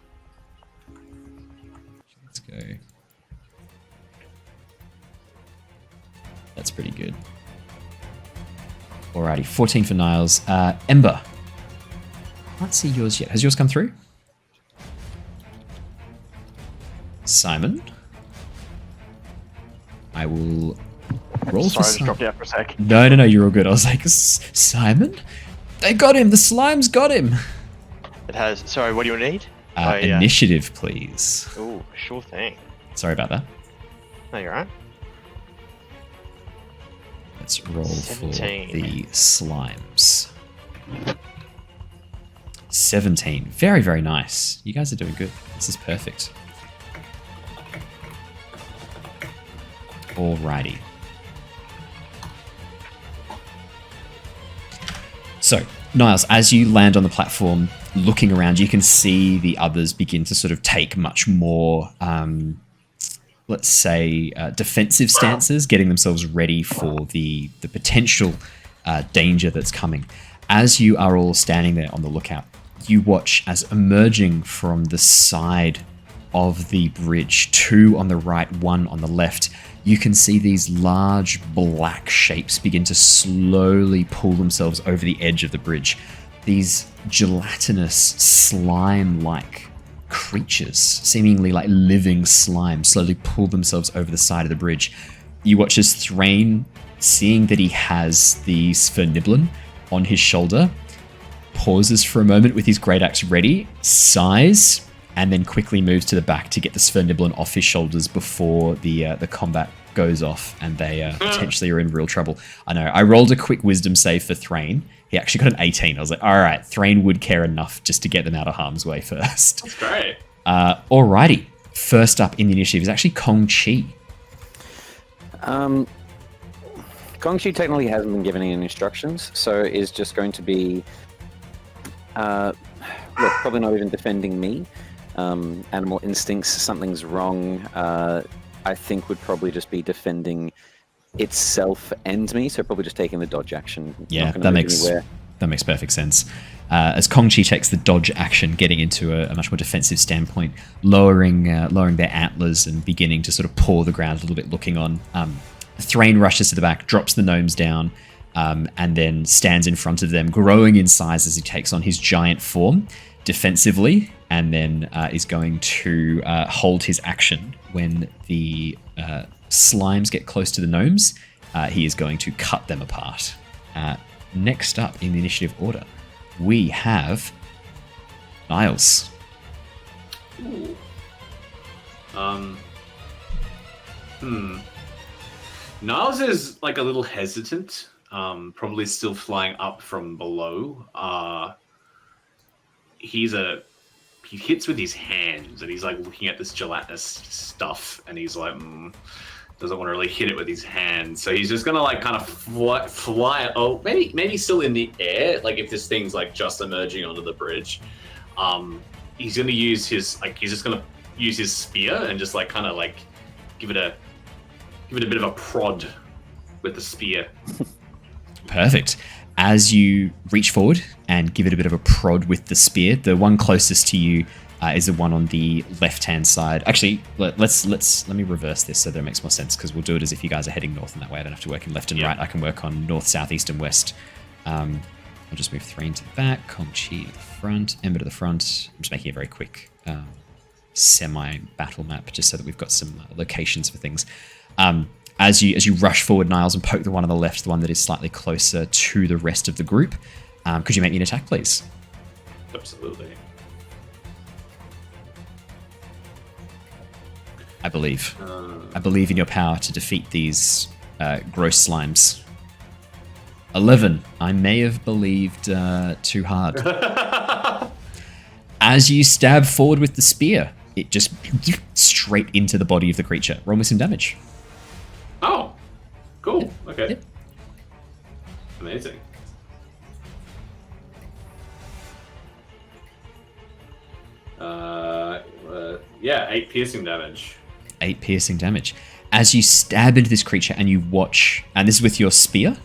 Let's go. That's pretty good. Alrighty, 14 for Niles. Ember. Can't see yours yet. Has yours come through? Simon. I will roll Sorry, for I just dropped out for a sec. No, you're all good. I was like, Simon? They got him. The slime's got him. It has. Sorry, what do you need? Initiative, please. Oh, sure thing. Sorry about that. No, you're right. Let's roll 17. for the slimes. 17. Very, very nice. You guys are doing good. This is perfect. Alrighty. So, Niles, as you land on the platform, looking around, you can see the others begin to sort of take much more, let's say, defensive stances, getting themselves ready for the potential danger that's coming. As you are all standing there on the lookout, you watch as emerging from the side of the bridge, 2 on the right, 1 on the left, you can see these large black shapes begin to slowly pull themselves over the edge of the bridge. These gelatinous, slime-like creatures, seemingly like living slime, slowly pull themselves over the side of the bridge. You watch as Threign, seeing that he has the Sverniblin on his shoulder, pauses for a moment with his great axe ready, sighs, and then quickly moves to the back to get the Sverniblin off his shoulders before the combat goes off and they potentially are in real trouble. I know. I rolled a quick wisdom save for Threign. He actually got an 18. I was like, all right, Threign would care enough just to get them out of harm's way first. That's great. Alrighty. First up in the initiative is actually Kongchi. Kongchi technically hasn't been given any instructions, so is just going to be probably not even defending me. Animal instincts, something's wrong, I think would probably just be defending itself and me, so probably just taking the dodge action. Yeah, that makes perfect sense. As Kongchi takes the dodge action, getting into a much more defensive standpoint, lowering their antlers and beginning to sort of paw the ground a little bit, looking on. Threign rushes to the back, drops the gnomes down, and then stands in front of them, growing in size as he takes on his giant form defensively, and then is going to hold his action when the slimes get close to the gnomes. He is going to cut them apart. Next up in the initiative order, we have Niles. Ooh. Niles is like a little hesitant, probably still flying up from below. He hits with his hands and he's like looking at this gelatinous stuff and he's like, doesn't want to really hit it with his hands, so he's just gonna like kind of fly. Oh, maybe still in the air. Like if this thing's like just emerging onto the bridge, he's gonna use his spear and just like kind of like give it a bit of a prod with the spear. Perfect. As you reach forward and give it a bit of a prod with the spear, the one closest to you is the one on the left-hand side. Actually, let me reverse this so that it makes more sense, because we'll do it as if you guys are heading north, and that way I don't have to work in left and right. I can work on north, south, east, and west. I'll just move Threign to the back, Kong-Chi to the front, Ember to the front. I'm just making a very quick semi-battle map, just so that we've got some locations for things. As you rush forward, Niles, and poke the one on the left, the one that is slightly closer to the rest of the group, could you make me an attack, please? Absolutely. I believe in your power to defeat these gross slimes. 11. I may have believed too hard. As you stab forward with the spear, it just straight into the body of the creature. Roll me some damage. Oh, cool. Yep. Okay. Yep. Amazing. Yeah, 8 piercing damage. 8 piercing damage. As you stab into this creature and you watch, and this is with your spear?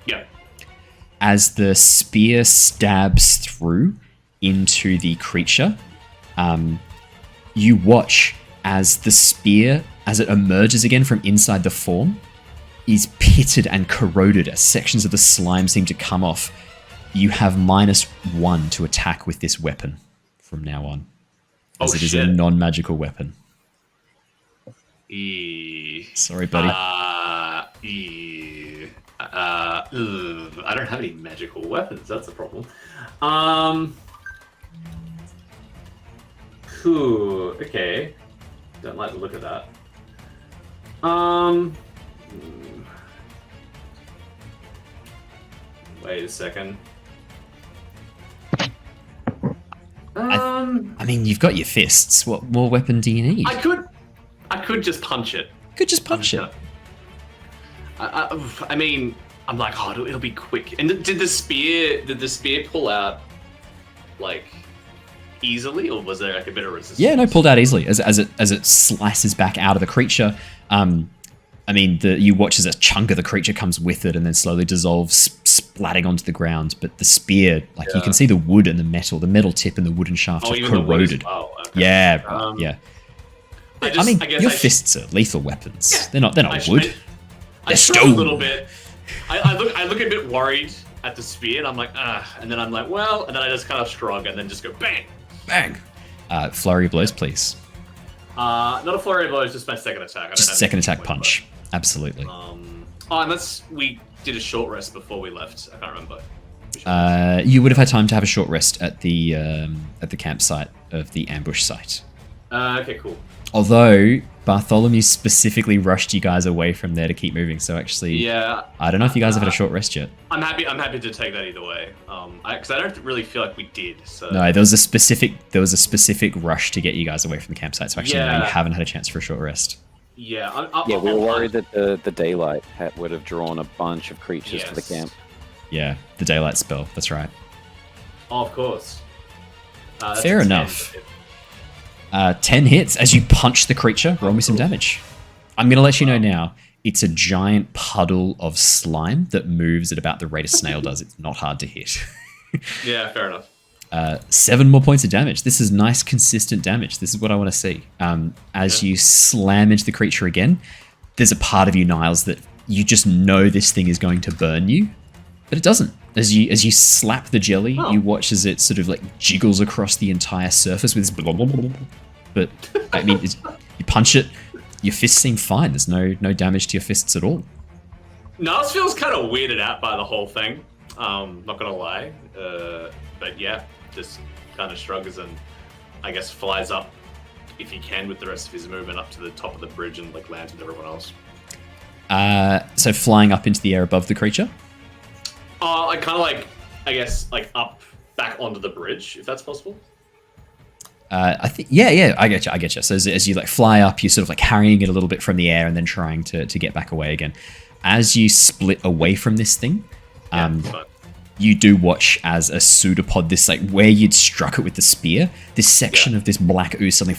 Yeah. As the spear stabs through into the creature, you watch as the spear, as it emerges again from inside the form, is pitted and corroded as sections of the slime seem to come off. You have -1 to attack with this weapon from now on, as it is a non-magical weapon. Sorry, buddy. I don't have any magical weapons. That's a problem. Okay. Don't like the look of that. Wait a second. I mean, you've got your fists. What more weapon do you need? I could just punch it. Could just punch it. I mean, I'm like, oh, it'll be quick. And did the spear pull out like easily, or was there like a bit of resistance? Yeah, no, pulled out easily as it slices back out of the creature. I mean, you watch as a chunk of the creature comes with it and then slowly dissolves, splatting onto the ground. But the spear, you can see the wood and the metal tip and the wooden shaft have corroded. Okay. Yeah, yeah. I mean, your fists are lethal weapons. Yeah. They're not wood. They're stone. A little bit. I look a bit worried at the spear, and I'm like, and then I'm like, well, and then I just kind of shrug, and then just go bang, bang. Flurry of blows, please. Not a flurry of blows, just my second attack. Just second attack punch. Absolutely. Unless we did a short rest before we left, I can't remember. You would have had time to have a short rest at the campsite of the ambush site. Okay, cool. Although Bartholomew specifically rushed you guys away from there to keep moving, so actually, yeah, I don't know if you guys have had a short rest yet. I'm happy to take that either way. Because I don't really feel like we did. So no, there was a specific rush to get you guys away from the campsite. So actually, no, you haven't had a chance for a short rest. Yeah, we were worried that the daylight would have drawn a bunch of creatures to the camp. Yeah, the daylight spell. That's right. Oh, of course. Fair enough. 10 hits as you punch the creature. Roll me some damage. I'm going to let you know now, it's a giant puddle of slime that moves at about the rate a snail does. It's not hard to hit. Yeah, fair enough. 7 more points of damage. This is nice, consistent damage. This is what I want to see. As you slam into the creature again, there's a part of you, Niles, that you just know this thing is going to burn you, but it doesn't. As you slap the jelly, you watch as it sort of like jiggles across the entire surface with this blah, blah, blah, blah. But I mean, you punch it, your fists seem fine. There's no damage to your fists at all. Niles feels kind of weirded out by the whole thing. Not gonna lie, but yeah, just kind of shrugs and I guess flies up if he can with the rest of his movement up to the top of the bridge and like lands with everyone else. So flying up into the air above the creature. I kind of like, I guess, like up back onto the bridge, if that's possible. I think, yeah, I get you. So as you like fly up, you're sort of like carrying it a little bit from the air and then trying to get back away again. As you split away from this thing, you do watch as a pseudopod, this like where you'd struck it with the spear, this section of this black ooze suddenly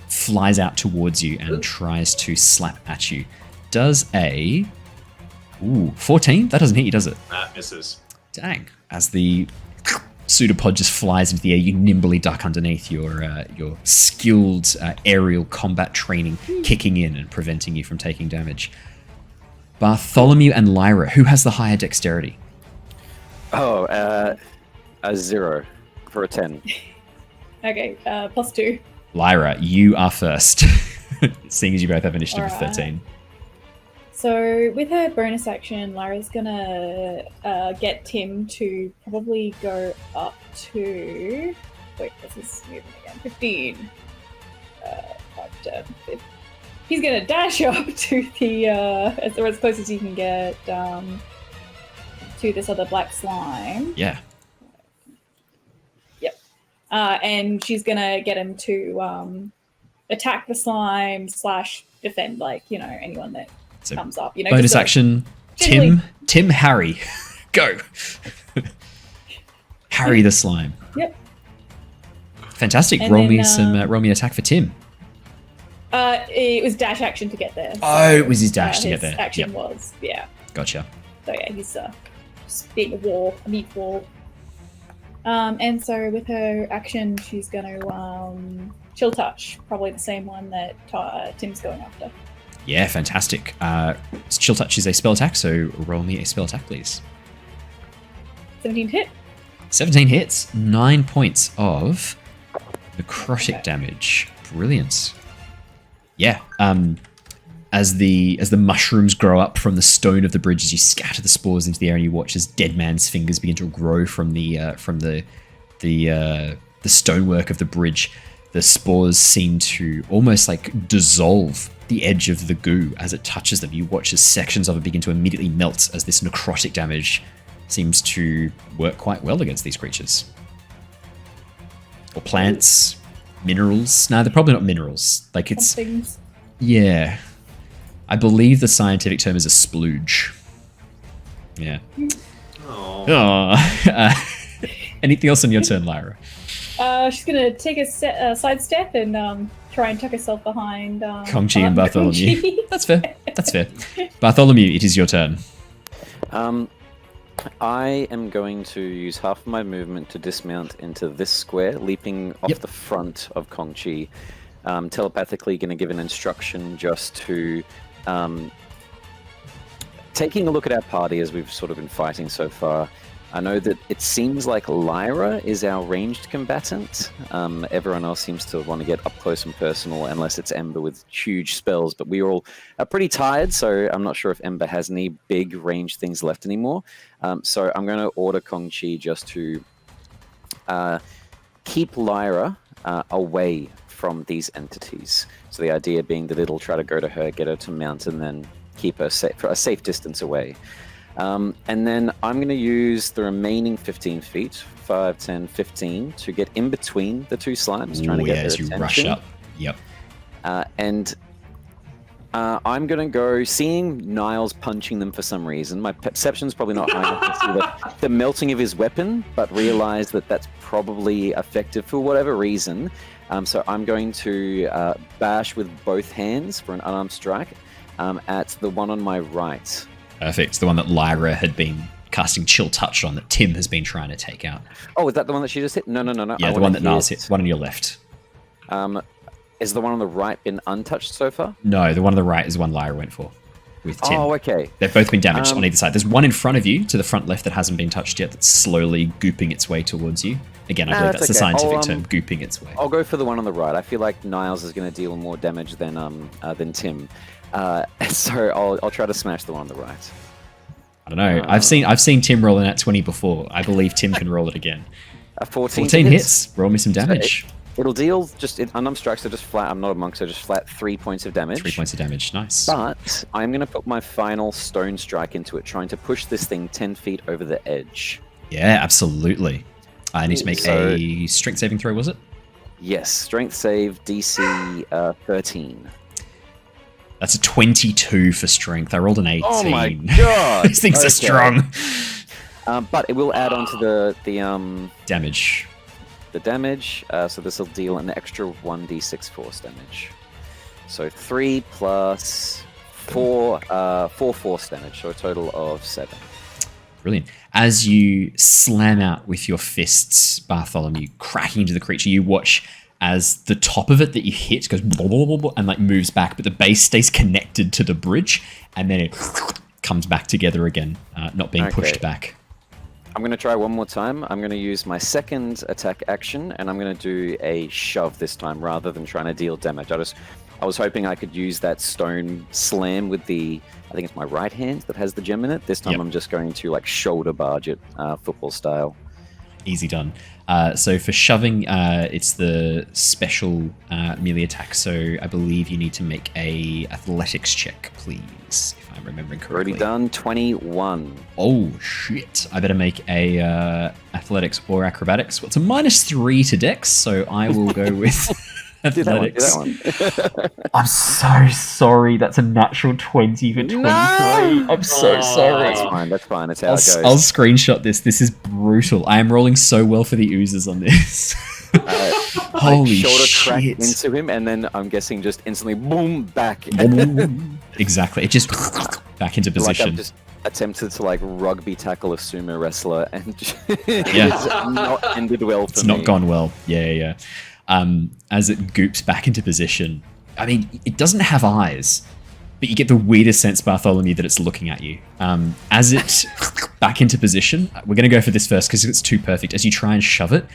flies out towards you and tries to slap at you. Does a 14? That doesn't hit you, does it? That misses. Dang. As the pseudopod just flies into the air, you nimbly duck underneath, your skilled aerial combat training kicking in and preventing you from taking damage. Bartholomew and Lyra, who has the higher dexterity? Oh, a 0 for a 10. Okay, +2. Lyra, you are first, seeing as you both have initiative of 13. So with her bonus action, Lyra's gonna get Tim to probably go up to... Wait, this is moving again. 15. 5, 10, 15. He's gonna dash up to the as close as he can get to this other black slime. Yeah. Yep. And she's gonna get him to attack the slime / defend, like, you know, anyone that comes up. You know, bonus action. Tim, Harry, go. Harry the slime. Yep. Fantastic. And roll then, me an attack for Tim. It was dash action to get there. Oh, it was his dash to get there. His action was, yeah. Gotcha. So yeah, he's just being a meat wall. And so with her action, she's going to chill touch, probably the same one that Tim's going after. Yeah, fantastic. Chill touch is a spell attack, so roll me a spell attack, please. 17 hit. 17 hits, 9 points of necrotic damage. Brilliant. Yeah. As the mushrooms grow up from the stone of the bridge, as you scatter the spores into the air, and you watch as dead man's fingers begin to grow from the stonework of the bridge, the spores seem to almost like dissolve the edge of the goo as it touches them. You watch as sections of it begin to immediately melt, as this necrotic damage seems to work quite well against these creatures. Or plants, minerals. No, they're probably not minerals. Like it's... Things. Yeah. I believe the scientific term is a splooge. Yeah. Oh. Anything else on your turn, Lyra? She's going to take a side step and try and tuck herself behind Kong-Chi and Bartholomew. That's fair. That's fair. Bartholomew, it is your turn. I am going to use half of my movement to dismount into this square, leaping off the front of Kong-Chi. Telepathically going to give an instruction just to... taking a look at our party as we've sort of been fighting so far, I know that it seems like Lyra is our ranged combatant. Everyone else seems to want to get up close and personal, unless it's Ember with huge spells, but we all are pretty tired, so I'm not sure if Ember has any big ranged things left anymore. So I'm going to order Kong-Chi just to keep Lyra away from these entities. So the idea being that it'll try to go to her, get her to mount, and then keep her for a safe distance away. And then I'm going to use the remaining 15 feet, 5, 10, 15, to get in between the two slimes, trying to get their as you attention. rush up. Yep. And I'm going to go, seeing Niles punching them for some reason. My perception's probably not high enough to see the melting of his weapon, but realize that that's probably effective for whatever reason. So I'm going to bash with both hands for an unarmed strike at the one on my right. Perfect. The one that Lyra had been casting Chill Touch on, that Tim has been trying to take out. Oh, is that the one that she just hit? No. Yeah, the one that Niles hit. One on your left. Is the one on the right been untouched so far? No, the one on the right is the one Lyra went for with Tim. Oh, okay. They've both been damaged on either side. There's one in front of you to the front left that hasn't been touched yet, that's slowly gooping its way towards you. Again, I believe that's the scientific term, gooping its way. I'll go for the one on the right. I feel like Niles is going to deal more damage than Tim. So I'll try to smash the one on the right. I don't know. I've seen Tim roll in at 20 before. I believe Tim can roll it again. 14 hits. Roll me some damage. It'll deal just unarmed strikes, so just flat. I'm not a monk, so just flat 3 points of damage. 3 points of damage. Nice. But I'm going to put my final stone strike into it, trying to push this thing 10 feet over the edge. Yeah, absolutely. I need to make a strength saving throw, was it? Yes, strength save DC 13. That's a 22 for strength. I rolled an 18. Oh my god! These things are strong. But it will add on to the Damage. the damage. So this will deal an extra 1d6 force damage. So 3 plus 4 force damage, so a total of 7. Brilliant. As you slam out with your fists, Bartholomew, cracking into the creature, you watch as the top of it that you hit goes blah, blah, blah, blah, and like moves back, but the base stays connected to the bridge, and then it comes back together again, not being pushed back. I'm going to try one more time. I'm going to use my second attack action, and I'm going to do a shove this time rather than trying to deal damage. I was hoping I could use that stone slam with I think it's my right hand that has the gem in it. This time I'm just going to like shoulder barge it, football style. Easy done. So for shoving, it's the special melee attack. So I believe you need to make a athletics check, please, if I'm remembering correctly. Already done. 21. Oh shit! I better make a athletics or acrobatics. Well, it's a -3 to Dex, so I will go with athletics. I'm so sorry. That's a natural 20 for 23. No! I'm so sorry. That's fine. That's how it goes. I'll screenshot this. This is brutal. I am rolling so well for the oozes on this. Holy shoulder shit. crack into him, and then I'm guessing just instantly boom back. Exactly. It just back into position. Like I've just attempted to like rugby tackle a sumo wrestler, and it's not ended well for me. It's not gone well. Yeah. As it goops back into position. I mean, it doesn't have eyes, but you get the weirdest sense, Bartholomew, that it's looking at you. As it back into position, we're going to go for this first because it's too perfect. As you try and shove it,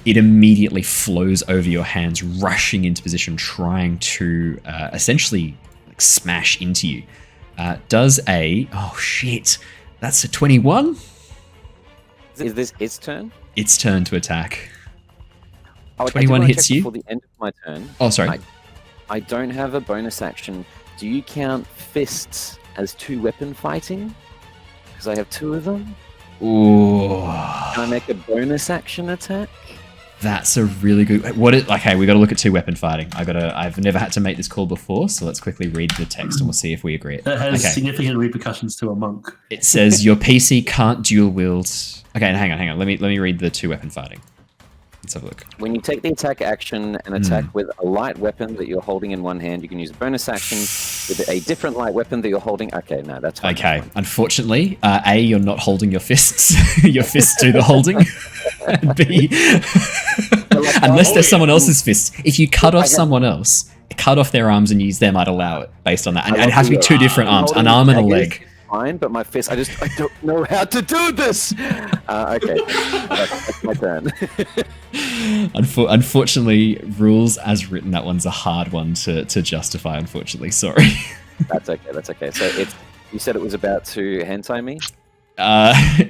it immediately flows over your hands, rushing into position, trying to essentially like, smash into you. Oh shit, that's a 21? Is this its turn? Its turn to attack. 21 hits you? Before the end of my turn. Oh, sorry. I don't have a bonus action. Do you count fists as 2-weapon fighting? Because I have 2 of them. Ooh. Can I make a bonus action attack? That's a really good. Okay, we got to look at 2-weapon fighting. I've never had to make this call before, so let's quickly read the text and we'll see if we agree. That has significant repercussions to a monk. It says your PC can't dual wield. Okay, hang on. Let me read the 2-weapon fighting. Let's have a look. When you take the attack action and attack with a light weapon that you're holding in one hand, you can use a bonus action with a different light weapon that you're holding. Okay, no, that's fine. Okay, unfortunately, A, you're not holding your fists. Your fists do the holding. And B, unless they're someone else's fists. If you cut off someone else, cut off their arms and use them, I'd allow it based on that. And it has to be 2 different arms, an arm and a leg. Fine, but my fist, I don't know how to do this. Okay, that's my turn. Unfortunately, rules as written, that one's a hard one to justify, unfortunately. Sorry. That's okay. So you said it was about to hentai me?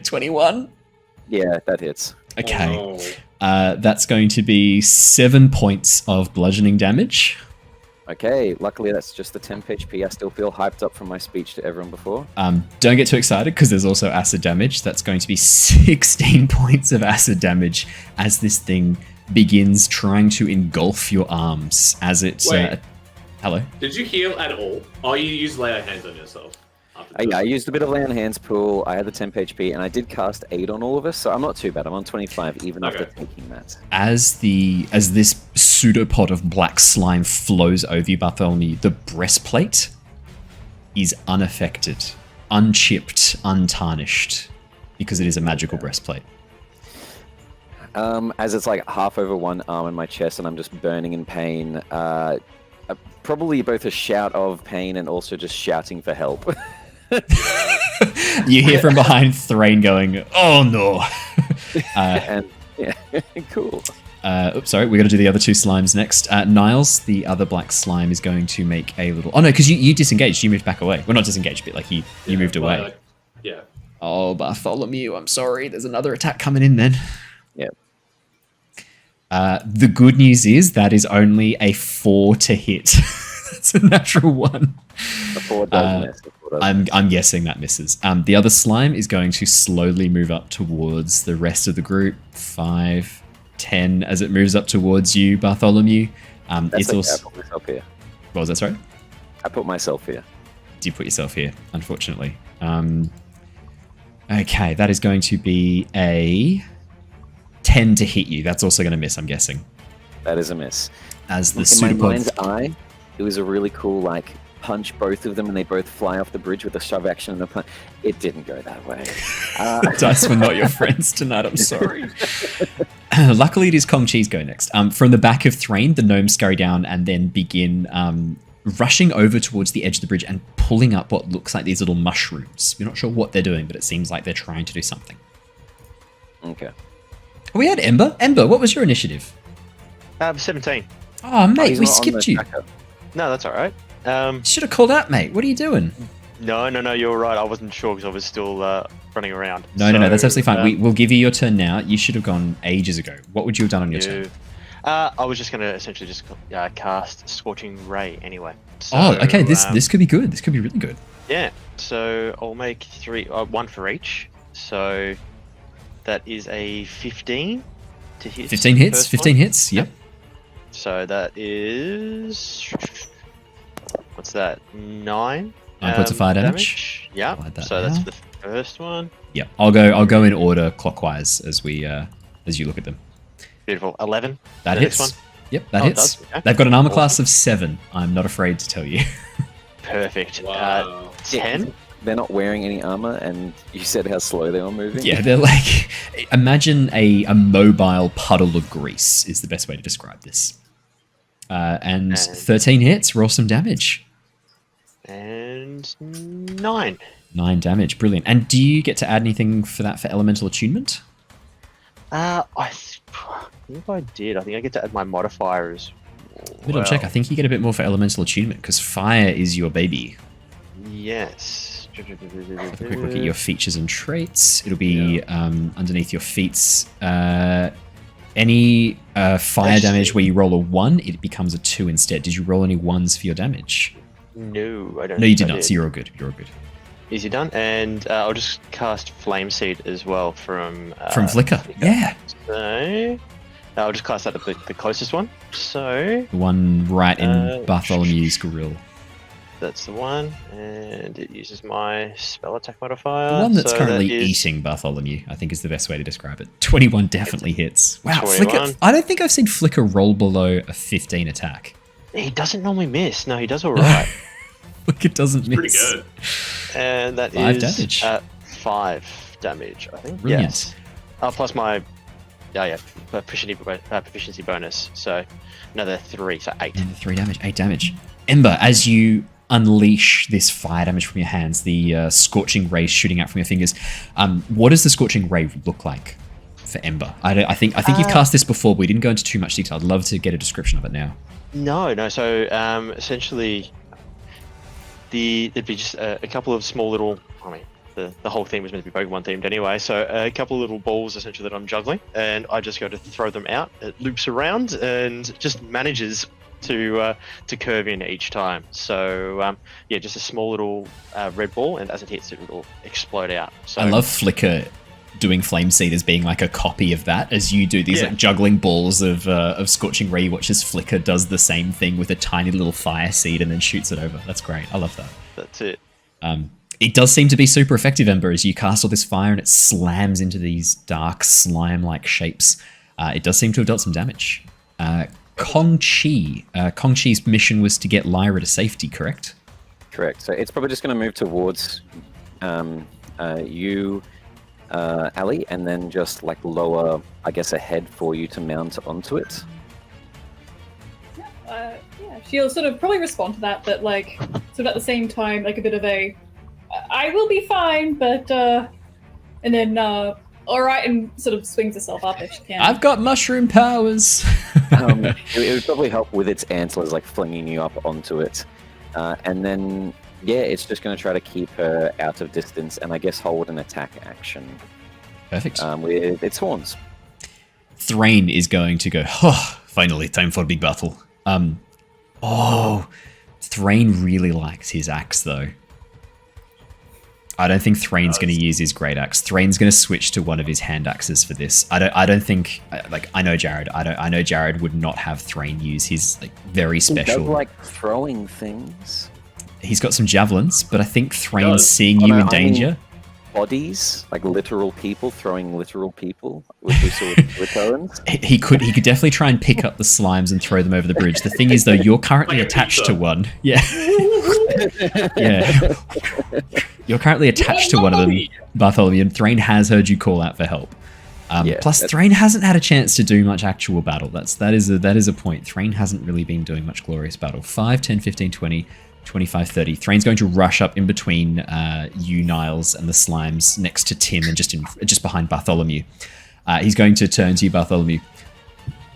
21? Yeah, that hits. Okay. That's going to be 7 points of bludgeoning damage. Okay, luckily that's just the 10 HP. I still feel hyped up from my speech to everyone before. Don't get too excited because there's also acid damage. That's going to be 16 points of acid damage as this thing begins trying to engulf your arms as it... hello? Did you heal at all? Oh, you used lay on hands on yourself. Yeah, I used a bit of lay on hands pool. I had the 10 HP, and I did cast Aid on all of us, so I'm not too bad. I'm on 25 even after taking that. As this pseudopod of black slime flows over you, Bartholomew, the breastplate is unaffected, unchipped, untarnished, because it is a magical breastplate. As it's like half over one arm in my chest, and I'm just burning in pain. Probably both a shout of pain and also just shouting for help. You hear from behind Threign going, "Oh no!" And yeah, cool. Oops, sorry. We got to do the other 2 slimes next. Niles, the other black slime, is going to make a little. Oh no, because you disengaged. You moved back away. Well, not disengaged, but like you moved away. Yeah. Oh, Bartholomew, I'm sorry. There's another attack coming in then. Yep. The good news is that is only a 4 to hit. That's a natural 1. A 4 does miss. I'm guessing that misses. The other slime is going to slowly move up towards the rest of the group. 5, 10 as it moves up towards you, Bartholomew. That's It's okay, also... I put myself here. What was that, sorry? I put myself here. You put yourself here, unfortunately. Okay, that is going to be a 10 to hit you. That's also going to miss, I'm guessing. That is a miss. As the In my pseudopod... mind's eye, it was a really cool, like, punch both of them and they both fly off the bridge with a shove action and a punch. It didn't go that way. The dice were not your friends tonight, I'm sorry. Luckily, it is Kong Chi's go next. From the back of Threign, the gnomes scurry down and then begin rushing over towards the edge of the bridge and pulling up what looks like these little mushrooms. We're not sure what they're doing, but it seems like they're trying to do something. Okay. We had Ember. Ember, what was your initiative? 17. Oh, mate, He's we not on skipped the you. tracker. No, that's all right. Should have called out, mate. What are you doing? No, you're right. I wasn't sure because I was still running around. No, that's absolutely fine. We'll give you your turn now. You should have gone ages ago. What would you have done on your turn? I was just going to essentially just cast Scorching Ray anyway. So, Okay. This could be good. This could be really good. Yeah. So I'll make 1 for each. So that is a 15 to hit. 15 hits. first 15 one. hits. Yep. So that is... What's that? 9. 9 points of fire damage. Yeah. Slide that So that's now. the first one. Yeah. I'll go in order clockwise as we as you look at them. Beautiful. 11. That The hits. next one. Yep, that Oh, it hits. does? Okay. They've got an armor Awesome. class of 7. I'm not afraid to tell you. Perfect. Wow. 10. They're not wearing any armor, and you said how slow they were moving. Yeah, they're like, imagine a mobile puddle of grease is the best way to describe this. And 13 hits, roll some damage. And 9. 9 damage, brilliant. And do you get to add anything for that for elemental attunement? I think I did. I think I get to add my modifiers. Let me double check. I think you get a bit more for elemental attunement because fire is your baby. Yes. Have a quick look at your features and traits. It'll be underneath your feats. Any fire damage where you roll a 1, it becomes a 2 instead. Did you roll any 1s for your damage? No, I don't. No, you did I not. So you're all good. You're all good. Easy done. And I'll just cast Flame Seed as well from Flicker. Yeah. So I'll just cast that at the closest one. So The one right in Bartholomew's grill. that's the one, and it uses my spell attack modifier. The one that's so currently that is eating Bartholomew, I think is the best way to describe it. 21 definitely hits. Wow, 21. Flicker. I don't think I've seen Flicker roll below a 15 attack. He doesn't normally miss. No, he does all right. Flicker doesn't miss. Pretty good. And that 5 is damage. 5 damage, I think. Brilliant. Yes. Plus my proficiency bonus. So another 3, so 8. And 3 damage, 8 damage. Ember, as you unleash this fire damage from your hands, the scorching ray shooting out from your fingers, what does the scorching ray look like for Ember? I think you've cast this before, but we didn't go into too much detail. I'd love to get a description of it now. No. So essentially, there'd be just a couple of small little. I mean, the whole theme was meant to be Pokemon themed anyway. So a couple of little balls essentially that I'm juggling, and I just go to throw them out. It loops around and just manages to curve in each time. So just a small little red ball, and as it hits, it will explode out. So I love Flicker doing Flame Seed as being like a copy of that, as you do these like juggling balls of Scorching Ray. You watch as Flicker does the same thing with a tiny little fire seed and then shoots it over. That's great. I love that. That's it. It does seem to be super effective, Ember, as you cast all this fire and it slams into these dark slime-like shapes. It does seem to have dealt some damage. Kong Chi's mission was to get Lyra to safety, correct? Correct. So it's probably just going to move towards you, Ali, and then just like lower, I guess, a head for you to mount onto it. She'll sort of probably respond to that, but like sort of at the same time, like a bit of a, I will be fine, but and then all right, and sort of swings herself up if she can. I've got mushroom powers. It would probably help with its antlers, like flinging you up onto it, and then it's just going to try to keep her out of distance, and I guess hold an attack action. Perfect. With its horns. Threign is going to go, finally, time for a big battle. Threign really likes his axe, though. I don't think Threin's going to use his great axe. Threin's going to switch to one of his hand axes for this. I don't think like I know Jared. I know Jared would not have Threign use his like very special. He does like throwing things. He's got some javelins, but I think Threin's seeing you in danger. Bodies, like literal people throwing literal people, which we saw with Owens. He could definitely try and pick up the slimes and throw them over the bridge. The thing is, though, you're currently attached to one. Yeah. Yeah. You're currently attached to one of them, Bartholomew, and Threign has heard you call out for help. Plus, Threign hasn't had a chance to do much actual battle. That is a point. Threign hasn't really been doing much glorious battle. 5, 10, 15, 20, 25, 30. Threin's going to rush up in between you, Niles, and the slimes next to Tim and just behind Bartholomew. He's going to turn to you, Bartholomew.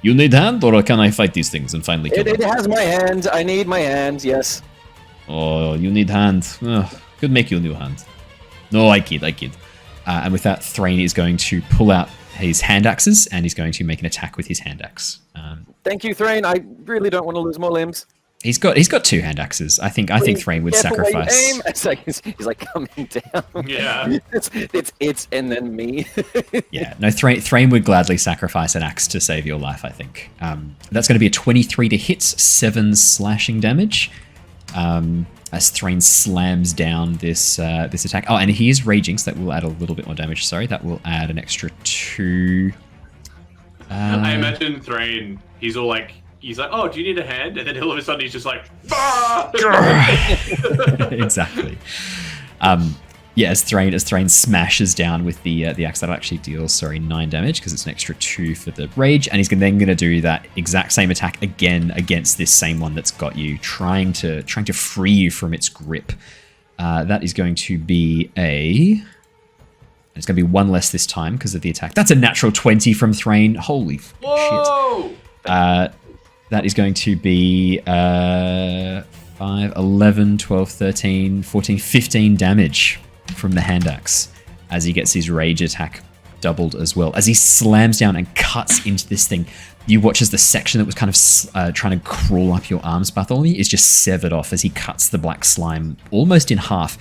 You need hand, or can I fight these things and finally kill them? It has my hand. I need my hand, yes. Oh, you need hand. Could make you a new hand. No, I kid. And with that, Threign is going to pull out his hand axes and he's going to make an attack with his hand axe. Thank you, Threign. I really don't want to lose more limbs. He's got 2 hand axes. I think Threign would sacrifice. It's like he's like coming down. Yeah. it's and then me. Yeah. No, Threign would gladly sacrifice an axe to save your life, I think. That's going to be a 23 to hit, 7 slashing damage. As Threign slams down this attack. Oh, and he is raging, so that will add a little bit more damage. Sorry, that will add an extra 2. I imagine Threign, he's like, oh, do you need a hand? And then all of a sudden he's just like, ah! Exactly. As Threign smashes down with the axe, that'll actually deal 9 damage because it's an extra 2 for the rage, and he's then going to do that exact same attack again against this same one that's got you, trying to free you from its grip. That is going to be it's going to be 1 less this time because of the attack. That's a natural 20 from Threign. Holy Whoa! Shit! That is going to be 5, 11, 12, 13, 14, 15 damage from the hand axe as he gets his rage attack doubled as well. As he slams down and cuts into this thing, you watch as the section that was kind of trying to crawl up your arms, Bartholomew, is just severed off as he cuts the black slime almost in half.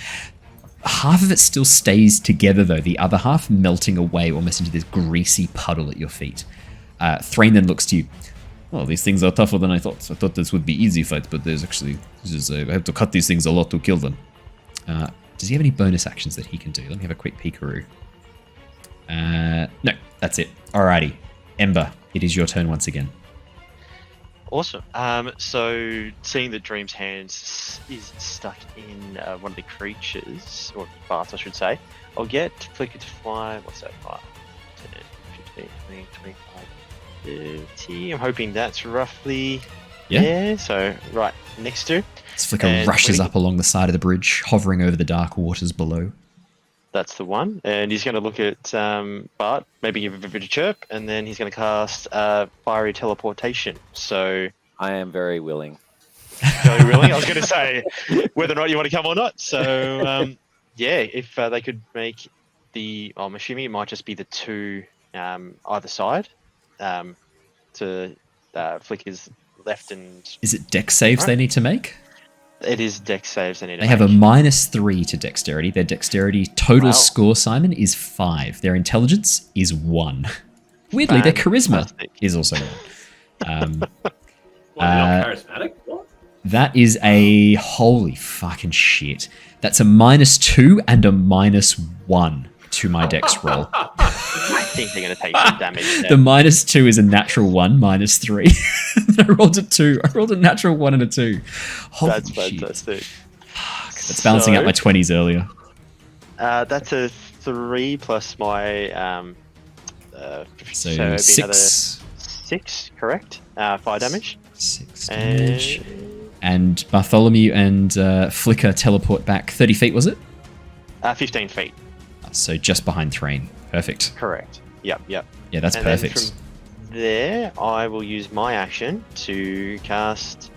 Half of it still stays together, though, the other half melting away almost into this greasy puddle at your feet. Threign then looks to you. Well, these things are tougher than I thought. I thought this would be easy fight, but I have to cut these things a lot to kill them. Does he have any bonus actions that he can do? Let me have a quick peekaroo. No, that's it. Alrighty. Ember, it is your turn once again. Awesome. So seeing that Dream's hand is stuck in one of the creatures, or Barth, I should say, I'll get Flicker to fly. What's that? 5, 10, 15, 20, 25, 30. I'm hoping that's roughly there. So right next to. As Flicker rushes up along the side of the bridge, hovering over the dark waters below. That's the one. And he's going to look at Bart, maybe give him a bit of chirp, and then he's going to cast Fiery Teleportation. So I am very willing. Very willing? I was going to say whether or not you want to come or not. So, if they could make I'm assuming it might just be the 2 either side to Flicker's left and... Is it dex saves they need to make? It is dex saves they need to They make. have a -3 to dexterity. Their dexterity total score, Simon, is 5. Their intelligence is 1. Weirdly, their charisma is also 1. Not charismatic? What? That is a... Holy fucking shit. That's a -2 and a -1 to my dex roll. I think they're going to take some damage there. The -2 is a natural 1, -3. I rolled a 2. I rolled a natural 1 and a 2. Holy That's shit. fantastic. That's balancing out my 20s earlier. That's a 3 plus my... So it'd be 6. another 6, correct? 5 damage. 6 damage. And Bartholomew and Flicker teleport back 30 feet, was it? 15 feet. So just behind Threign. Perfect. Correct. Yep. Yeah, that's and perfect. Then from there, I will use my action to cast...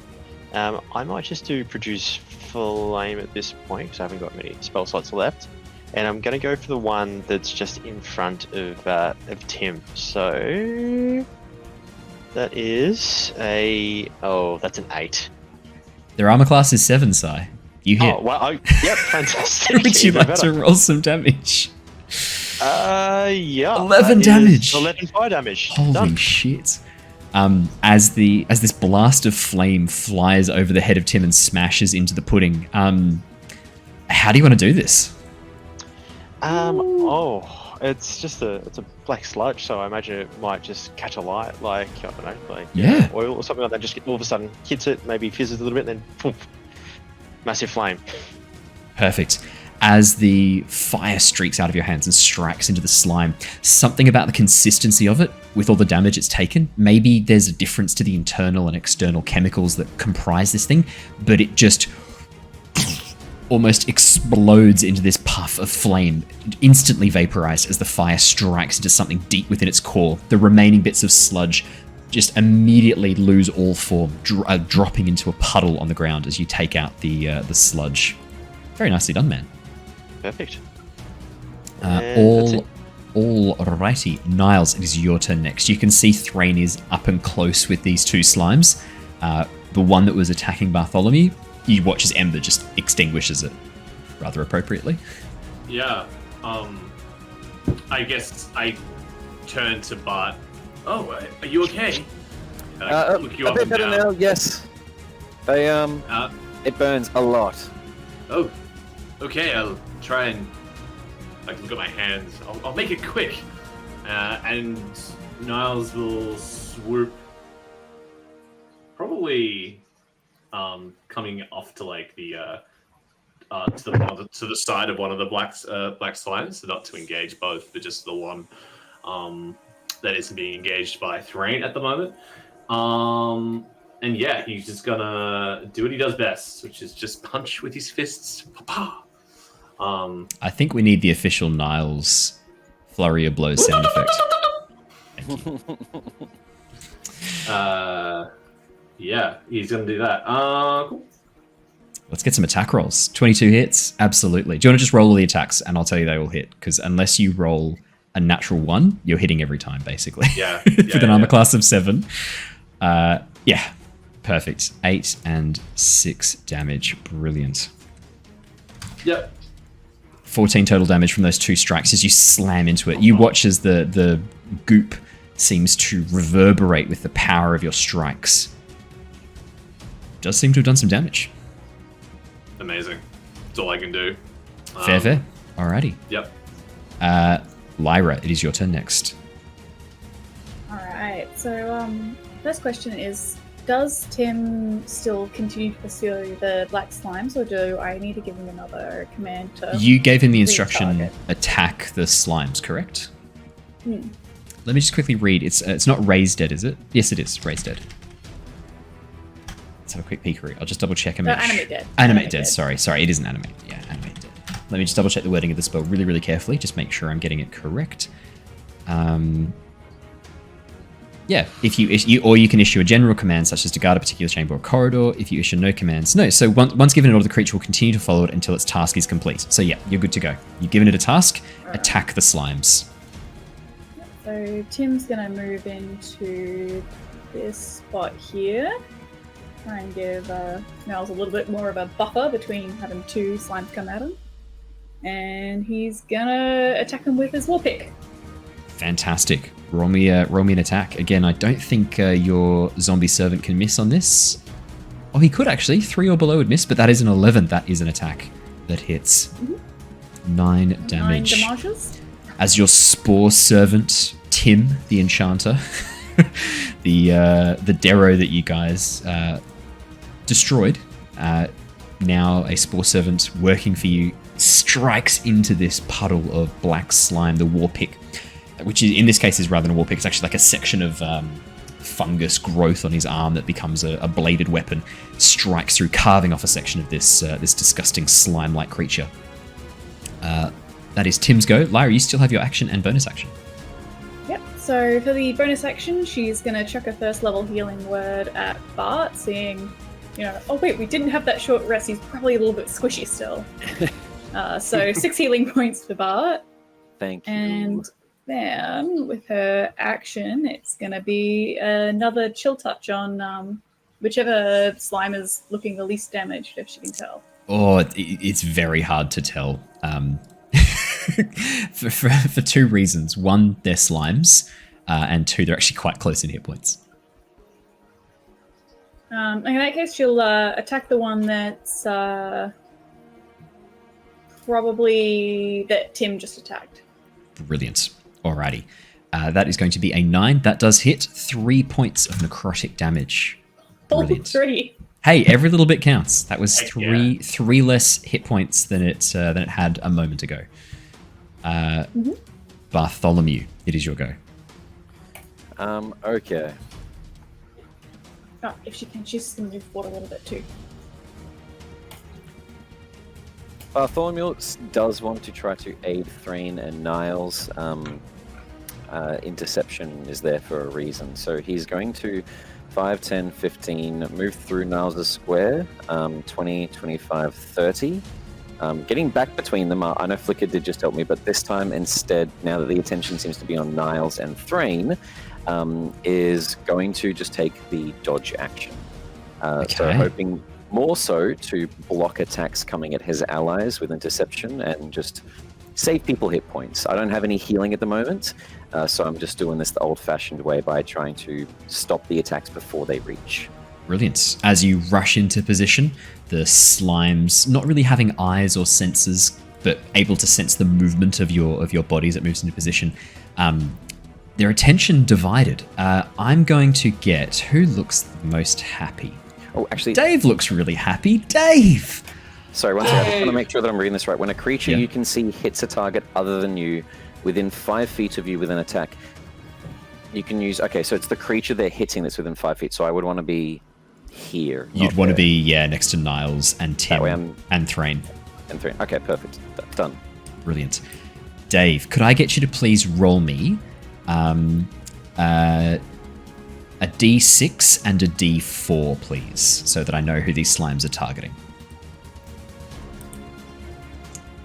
I might just do Produce Flame at this point, because I haven't got many spell slots left. And I'm going to go for the one that's just in front of Tim. So... That is that's an 8. Their armor class is 7, Si. You hit. Oh, well, yep, fantastic. Would you Even like better. to roll some damage? Yeah. 11 that is damage. 11 fire damage. Holy Done. shit. As this blast of flame flies over the head of Tim and smashes into the pudding, how do you want to do this? It's just it's a black sludge, so I imagine it might just catch a light, like, I don't know, like Yeah. oil or something like that. Just all of a sudden hits it, maybe fizzes a little bit, then poof, massive flame. Perfect. As the fire streaks out of your hands and strikes into the slime, something about the consistency of it, with all the damage it's taken, maybe there's a difference to the internal and external chemicals that comprise this thing, but it just almost explodes into this puff of flame, instantly vaporized as the fire strikes into something deep within its core. The remaining bits of sludge just immediately lose all form, dropping into a puddle on the ground as you take out the sludge. Very nicely done, man. Perfect. All righty. Niles, it is your turn next. You can see Threign is up and close with these two slimes. The one that was attacking Bartholomew, you watch as Ember just extinguishes it, rather appropriately. Yeah. I guess I turn to Bart. Oh, are you okay? Look you a up bit and better down. now, yes. They, it burns a lot. Oh, okay. I'll try and look at my hands. I'll make it quick. And Niles will swoop, probably coming off to like the to the side of one of the black slimes, so not to engage both, but just the one that isn't being engaged by Threign at the moment. And yeah, he's just gonna do what he does best, which is just punch with his fists. Pa-pa! I think we need the official Niles flurry of blows sound effect. Yeah, he's gonna do that. Cool. Let's get some attack rolls. 22 hits? Absolutely. Do you want to just roll all the attacks and I'll tell you they all hit? Because unless you roll a natural 1, you're hitting every time, basically. Yeah. With an armor class of 7. Yeah. Perfect. 8 and 6 damage. Brilliant. Yep. 14 total damage from those 2 strikes as you slam into it. You watch as the goop seems to reverberate with the power of your strikes. Does seem to have done some damage. Amazing. That's all I can do. Fair. Alrighty. Yep. Lyra, it is your turn next. Alright, so first question is, does Tim still continue to pursue the black slimes, or do I need to give him another command to... You gave him the instruction, retarget? attack the slimes, correct? Hmm. Let me just quickly read. It's not raised dead, is it? Yes, it is. Raised dead. Let's have a quick peekery. I'll just double check and No, make animate dead. Animate dead. Sorry, it isn't animate. Yeah, animate dead. Let me just double check the wording of the spell really, really carefully. Just make sure I'm getting it correct. Yeah, if you or you can issue a general command such as to guard a particular chamber or corridor. If you issue no commands, no. So once given an order, the creature will continue to follow it until its task is complete. So yeah, you're good to go. You've given it a task. Attack the slimes. So Tim's gonna move into this spot here. Try and give Niles a little bit more of a buffer between having 2 slimes come at him. And he's gonna attack him with his war pick. Fantastic. Roll me an attack. Again, I don't think your zombie servant can miss on this. Oh, he could actually. 3 or below would miss, but that is an 11. That is an attack that hits. Mm-hmm. 9 damage. 9 damages. As your spore servant, Tim, the enchanter, the Darrow that you guys destroyed, now a spore servant working for you, strikes into this puddle of black slime, the war pick, which is, in this case is rather than a war pick, it's actually like a section of fungus growth on his arm that becomes a bladed weapon, strikes through, carving off a section of this disgusting slime-like creature. That is Tim's go. Lyra, you still have your action and bonus action. Yep, so for the bonus action, she's going to chuck a first level healing word at Bart, seeing, oh wait, we didn't have that short rest, he's probably a little bit squishy still. So 6 healing points for Bart. Thank you. And then with her action, it's going to be another chill touch on whichever slime is looking the least damaged, if she can tell. Oh, it's very hard to tell. For two reasons. One, they're slimes, and two, they're actually quite close in hit points. In that case, she'll attack the one that's probably that Tim just attacked. Brilliant. Alrighty. That is going to be a 9. That does hit. 3 points of necrotic damage. Brilliant. 3. Hey, every little bit counts. That was Heck three less hit points than it had a moment ago. Bartholomew, it is your go. Okay. Oh, if she can, she's going to move forward a little bit too. Bartholomew does want to try to aid Threign and Niles. Interception is there for a reason. So he's going to 5, 10, 15, move through Niles' square, 20, 25, 30. Getting back between them, I know Flicker did just help me, but this time instead, now that the attention seems to be on Niles and Threign, is going to just take the dodge action. So hoping more so to block attacks coming at his allies with interception and just save people hit points. I don't have any healing at the moment, so I'm just doing this the old-fashioned way by trying to stop the attacks before they reach. Brilliant. As you rush into position, the slimes, not really having eyes or senses, but able to sense the movement of your body as it moves into position, their attention divided. I'm going to get who looks the most happy. Oh, actually, Dave looks really happy. Dave! Sorry, one second. I just want to make sure that I'm reading this right. When a creature you can see hits a target other than you within 5 feet of you with an attack, you can use... Okay, so it's the creature they're hitting that's within 5 feet, so I would want to be here. You'd want to be, next to Niles and Tim and Threign. And Threign. Okay, perfect. Done. Brilliant. Dave, could I get you to please roll me a D6 and a D4, please, so that I know who these slimes are targeting.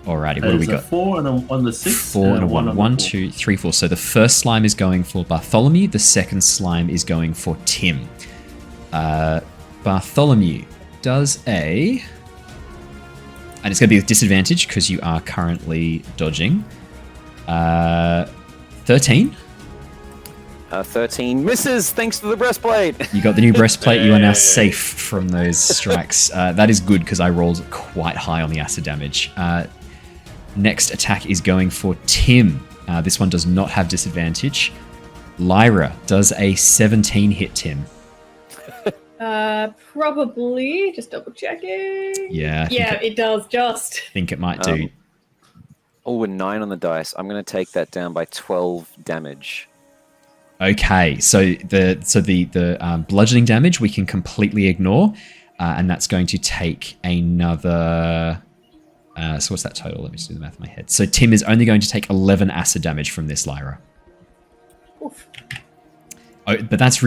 Alrighty, what do we got? 4 and a 1 the 6. 4 and a 1. 1, 2, 3, 4. So the first slime is going for Bartholomew. The second slime is going for Tim. Bartholomew does a... And it's going to be with disadvantage because you are currently dodging. 13. 13 misses, thanks to the breastplate. You got the new breastplate. You are now safe from those strikes. That is good because I rolled quite high on the acid damage. Next attack is going for Tim. This one does not have disadvantage. Lyra does a 17 hit Tim. Probably. Just double checking. Yeah. It does just. I think it might do. Oh, a 9 on the dice. I'm going to take that down by 12 damage. Okay, so the bludgeoning damage we can completely ignore, and that's going to take another... so what's that total? Let me just do the math in my head. So Tim is only going to take 11 acid damage from this, Lyra. Oof. Oh, but that's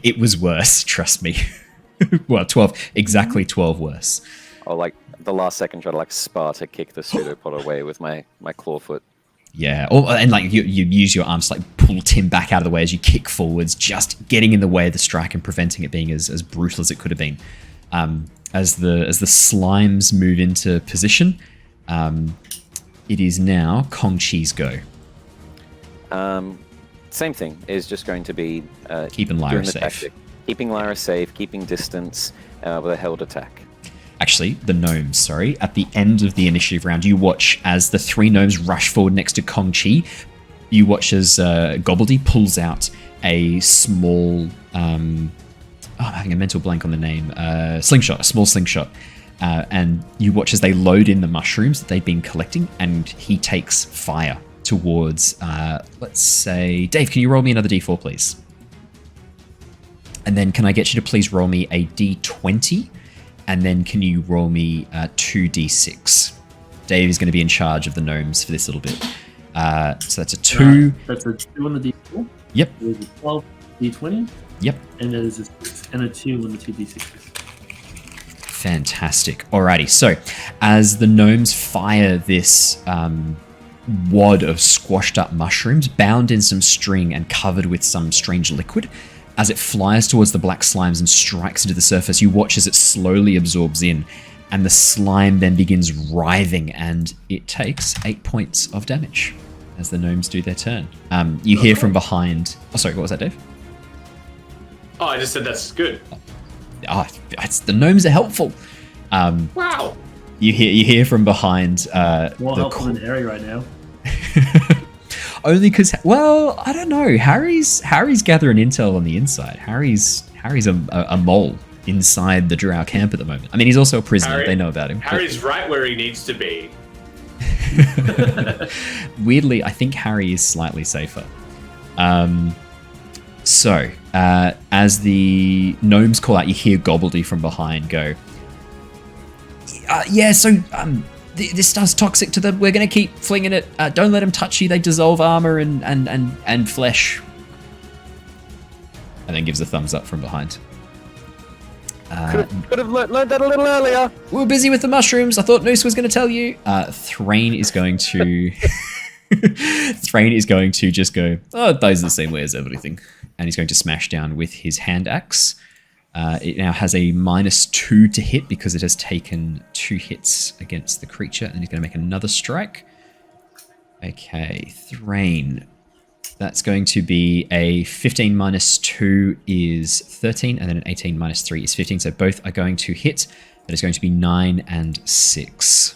it was worse, trust me. Well, 12, exactly 12 worse. Oh, like the last second try to Sparta kick the pseudopod away with my clawfoot. Yeah, and you use your arms to pull Tim back out of the way as you kick forwards, just getting in the way of the strike and preventing it being as brutal as it could have been. As the slimes move into position, it is now Kong Chi's go. Same thing is just going to be keeping Lyra safe. Tactic. Keeping Lyra safe, keeping distance with a held attack. Actually, the gnomes, sorry. At the end of the initiative round, you watch as the 3 gnomes rush forward next to Kong Chi. You watch as Gobbledy pulls out a small... I'm having a mental blank on the name. Slingshot, a small slingshot. And you watch as they load in the mushrooms that they've been collecting, and he takes fire towards, let's say... Dave, can you roll me another D4, please? And then can I get you to please roll me a D20? And then can you roll me 2d6? Dave is going to be in charge of the gnomes for this little bit. So that's a 2. That's a 2 on the d4. Yep. There's a 12 d20. Yep. And there's a 6 and a 2 on the 2d6. Fantastic. Alrighty, so as the gnomes fire this wad of squashed up mushrooms, bound in some string and covered with some strange liquid, as it flies towards the black slimes and strikes into the surface, you watch as it slowly absorbs in, and the slime then begins writhing, and it takes 8 points of damage as the gnomes do their turn. You hear from behind... Oh, sorry, what was that, Dave? Oh, I just said that's good. The gnomes are helpful. Wow. You hear from behind... More helpful than Harry right now. Only because, well, I don't know. Harry's gathering intel on the inside. Harry's a mole inside the Drow camp at the moment. I mean, he's also a prisoner. They know about him. Harry's right where he needs to be. Weirdly, I think Harry is slightly safer. So, as the gnomes call out, you hear Gobbledy from behind go, this stuff's toxic to them. We're going to keep flinging it. Don't let them touch you. They dissolve armor and flesh. And then gives a thumbs up from behind. Could have learned that a little earlier. We were busy with the mushrooms. I thought Noose was going to tell you. Threign is going to... Threign is going to just go, oh, those are the same way as everything. And he's going to smash down with his hand axe. It now has a -2 to hit because it has taken 2 hits against the creature. And he's going to make another strike. Okay, Threign. That's going to be a 15 -2 is 13, and then an 18 -3 is 15. So both are going to hit. That is going to be 9 and 6.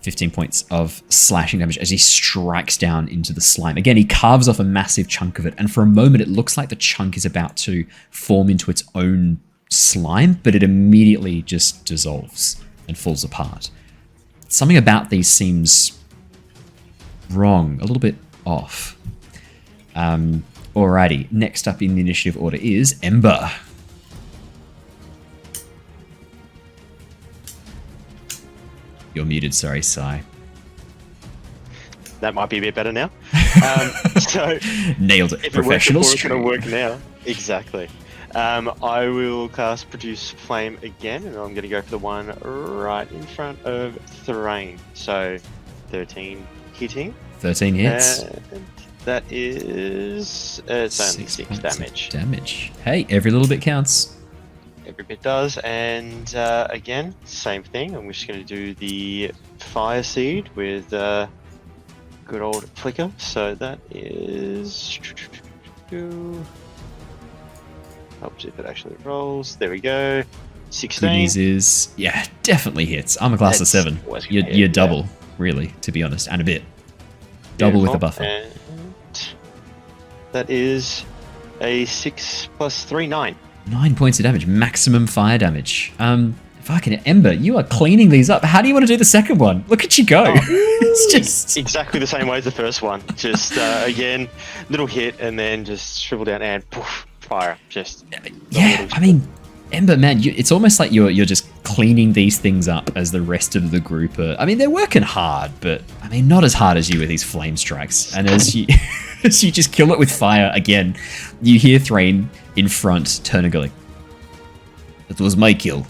15 points of slashing damage as he strikes down into the slime. Again, he carves off a massive chunk of it, and for a moment it looks like the chunk is about to form into its own slime, but it immediately just dissolves and falls apart. Something about these seems wrong, a little bit off. Alrighty, next up in the initiative order is Ember. You're muted, sorry, Sai. That might be a bit better now. So nailed it. If Professional it's going to work now. Exactly. I will cast Produce Flame again, and I'm going to go for the one right in front of Threign. So 13 hitting. 13 hits. That is it's only 6 damage. Hey, every little bit counts. Every bit does, and again, same thing. I'm just going to do the Fire Seed with good old Flicker. So that is... Helps if it actually rolls. There we go. 16. Good news is, yeah, definitely hits. I'm a class of 7. You're double, really, to be honest, and a bit. Double with the buffer. And that is a 6 + 3, 9. 9 points of damage, maximum fire damage. Fucking Ember, you are cleaning these up. How do you want to do the second one? Look at you go. It's just exactly the same way as the first one. Just again, little hit and then just shrivel down and poof, fire. Just yeah. I mean, Ember, man, it's almost like you're just cleaning these things up as the rest of the group are. I mean, they're working hard, but I mean, not as hard as you with these flame strikes. And as you as you just kill it with fire again, you hear Threign in front turn and go like, "That was my kill."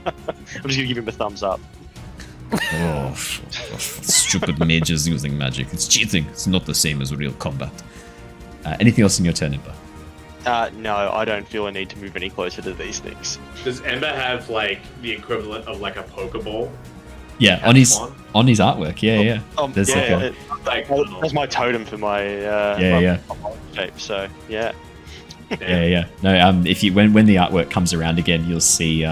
I'm just gonna give him a thumbs up. Oh, stupid mages using magic. It's cheating. It's not the same as real combat. Anything else in your turn, Ember? No, I don't feel a need to move any closer to these things. Does Ember have like the equivalent of like a Pokeball? Yeah, on his artwork. Yeah. There's that's my totem for my my shape. So yeah. Yeah. No, if you when the artwork comes around again, you'll see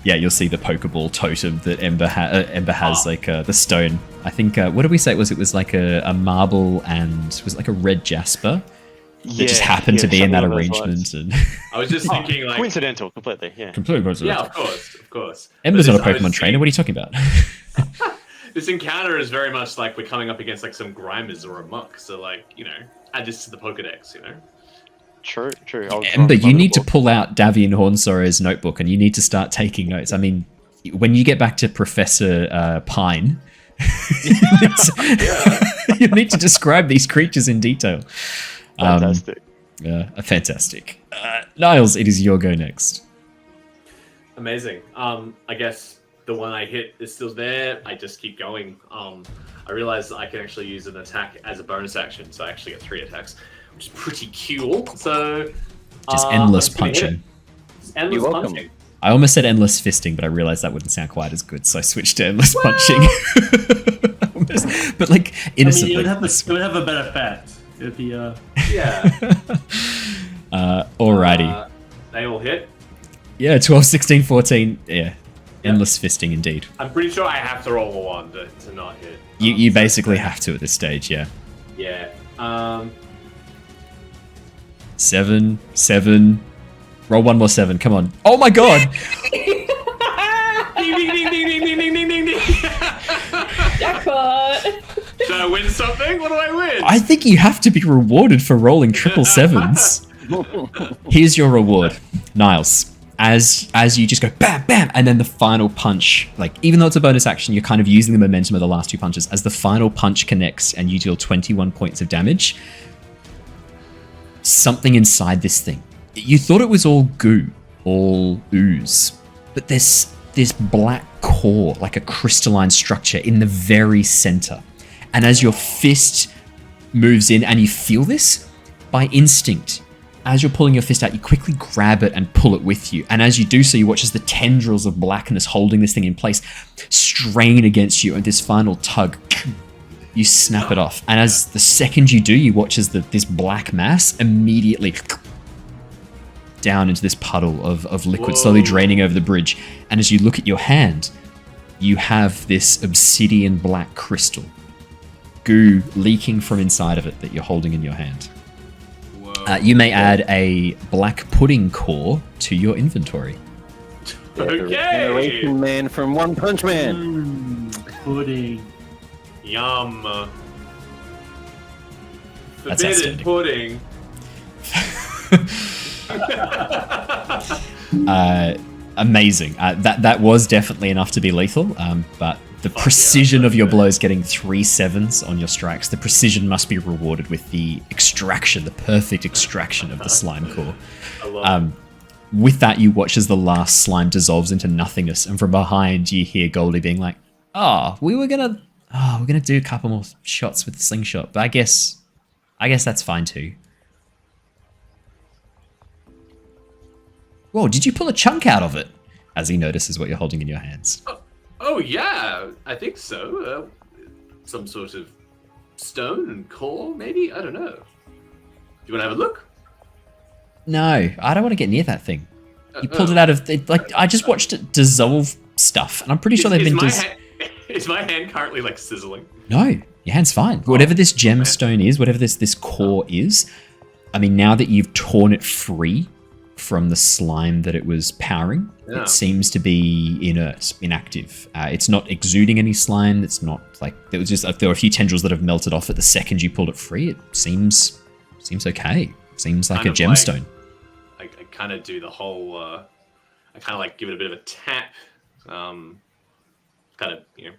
you'll see the Pokeball totem that Ember has, like the stone. I think what did we say it was? It was like a marble and was it like a red jasper. That just happened to be in that arrangement. And I was just thinking, like coincidental, completely. Yeah, completely coincidental. Yeah, of course. Ember's not a Pokemon trainer. What are you talking about? This encounter is very much like we're coming up against like some Grimers or a Muck. So like, add this to the Pokedex. True. Ember, you need to pull out Davian Hornsoro's notebook and you need to start taking notes. I mean, when you get back to Professor Pine, you need to describe these creatures in detail. Fantastic. Fantastic. Niles, it is your go next. Amazing. I guess the one I hit is still there, I just keep going. I realized I can actually use an attack as a bonus action, so I actually get 3 attacks, which is pretty cool. So Just endless I'm just gonna hit punching. it. Just endless You're welcome. punching. I almost said endless fisting, but I realized that wouldn't sound quite as good, so I switched to endless punching. Almost. But like innocently. it would have a better effect. It would be Yeah. Alrighty. They all hit. Yeah, 12, 16, 14. Yeah. Endless fisting indeed. I'm pretty sure I have to roll a 1 to not hit. You basically have to at this stage, yeah. Yeah. 7, 7. Roll one more 7. Come on. Oh my god! Ding, ding, ding, ding, ding, ding, ding, ding, ding, ding. Jackpot! Should I win something? What do I win? I think you have to be rewarded for rolling triple 7s. Here's your reward, Niles. As you just go bam, bam, and then the final punch, like even though it's a bonus action, you're kind of using the momentum of the last 2 punches. As the final punch connects and you deal 21 points of damage, something inside this thing. You thought it was all goo, all ooze, but there's this black core, like a crystalline structure in the very center. And as your fist moves in and you feel this, by instinct, as you're pulling your fist out, you quickly grab it and pull it with you. And as you do so, you watch as the tendrils of blackness holding this thing in place strain against you, and this final tug, you snap it off. And as the second you do, you watch as this black mass immediately down into this puddle of liquid, slowly draining over the bridge. And as you look at your hand, you have this obsidian black crystal, goo leaking from inside of it that you're holding in your hand. You may add a black pudding core to your inventory. Okay. Generation Man from One Punch Man. Pudding. Yum. That's Forbidden outstanding. pudding. Amazing. That was definitely enough to be lethal, but the precision of your blows, getting 3 7s on your strikes, the precision must be rewarded with the extraction, the perfect extraction of the slime core. I love it. With that, you watch as the last slime dissolves into nothingness, and from behind you hear Goldie being like, we're gonna do a couple more shots with the slingshot, but I guess that's fine too. Whoa, did you pull a chunk out of it? As he notices what you're holding in your hands. Oh yeah, I think so. Some sort of stone and core, maybe? I don't know. Do you want to have a look? No, I don't want to get near that thing. You pulled it out of... I just watched it dissolve stuff, and I'm pretty sure they've been... Is my hand currently, like, sizzling? No, your hand's fine. Whatever this gemstone is, whatever this core is, I mean, now that you've torn it free from the slime that it was powering, it seems to be inert, inactive. It's not exuding any slime. It's not like... There were a few tendrils that have melted off at the second you pulled it free. It seems okay. Seems like a gemstone. I kind of do the whole... I kind of, like, give it a bit of a tap. Kind of, you know...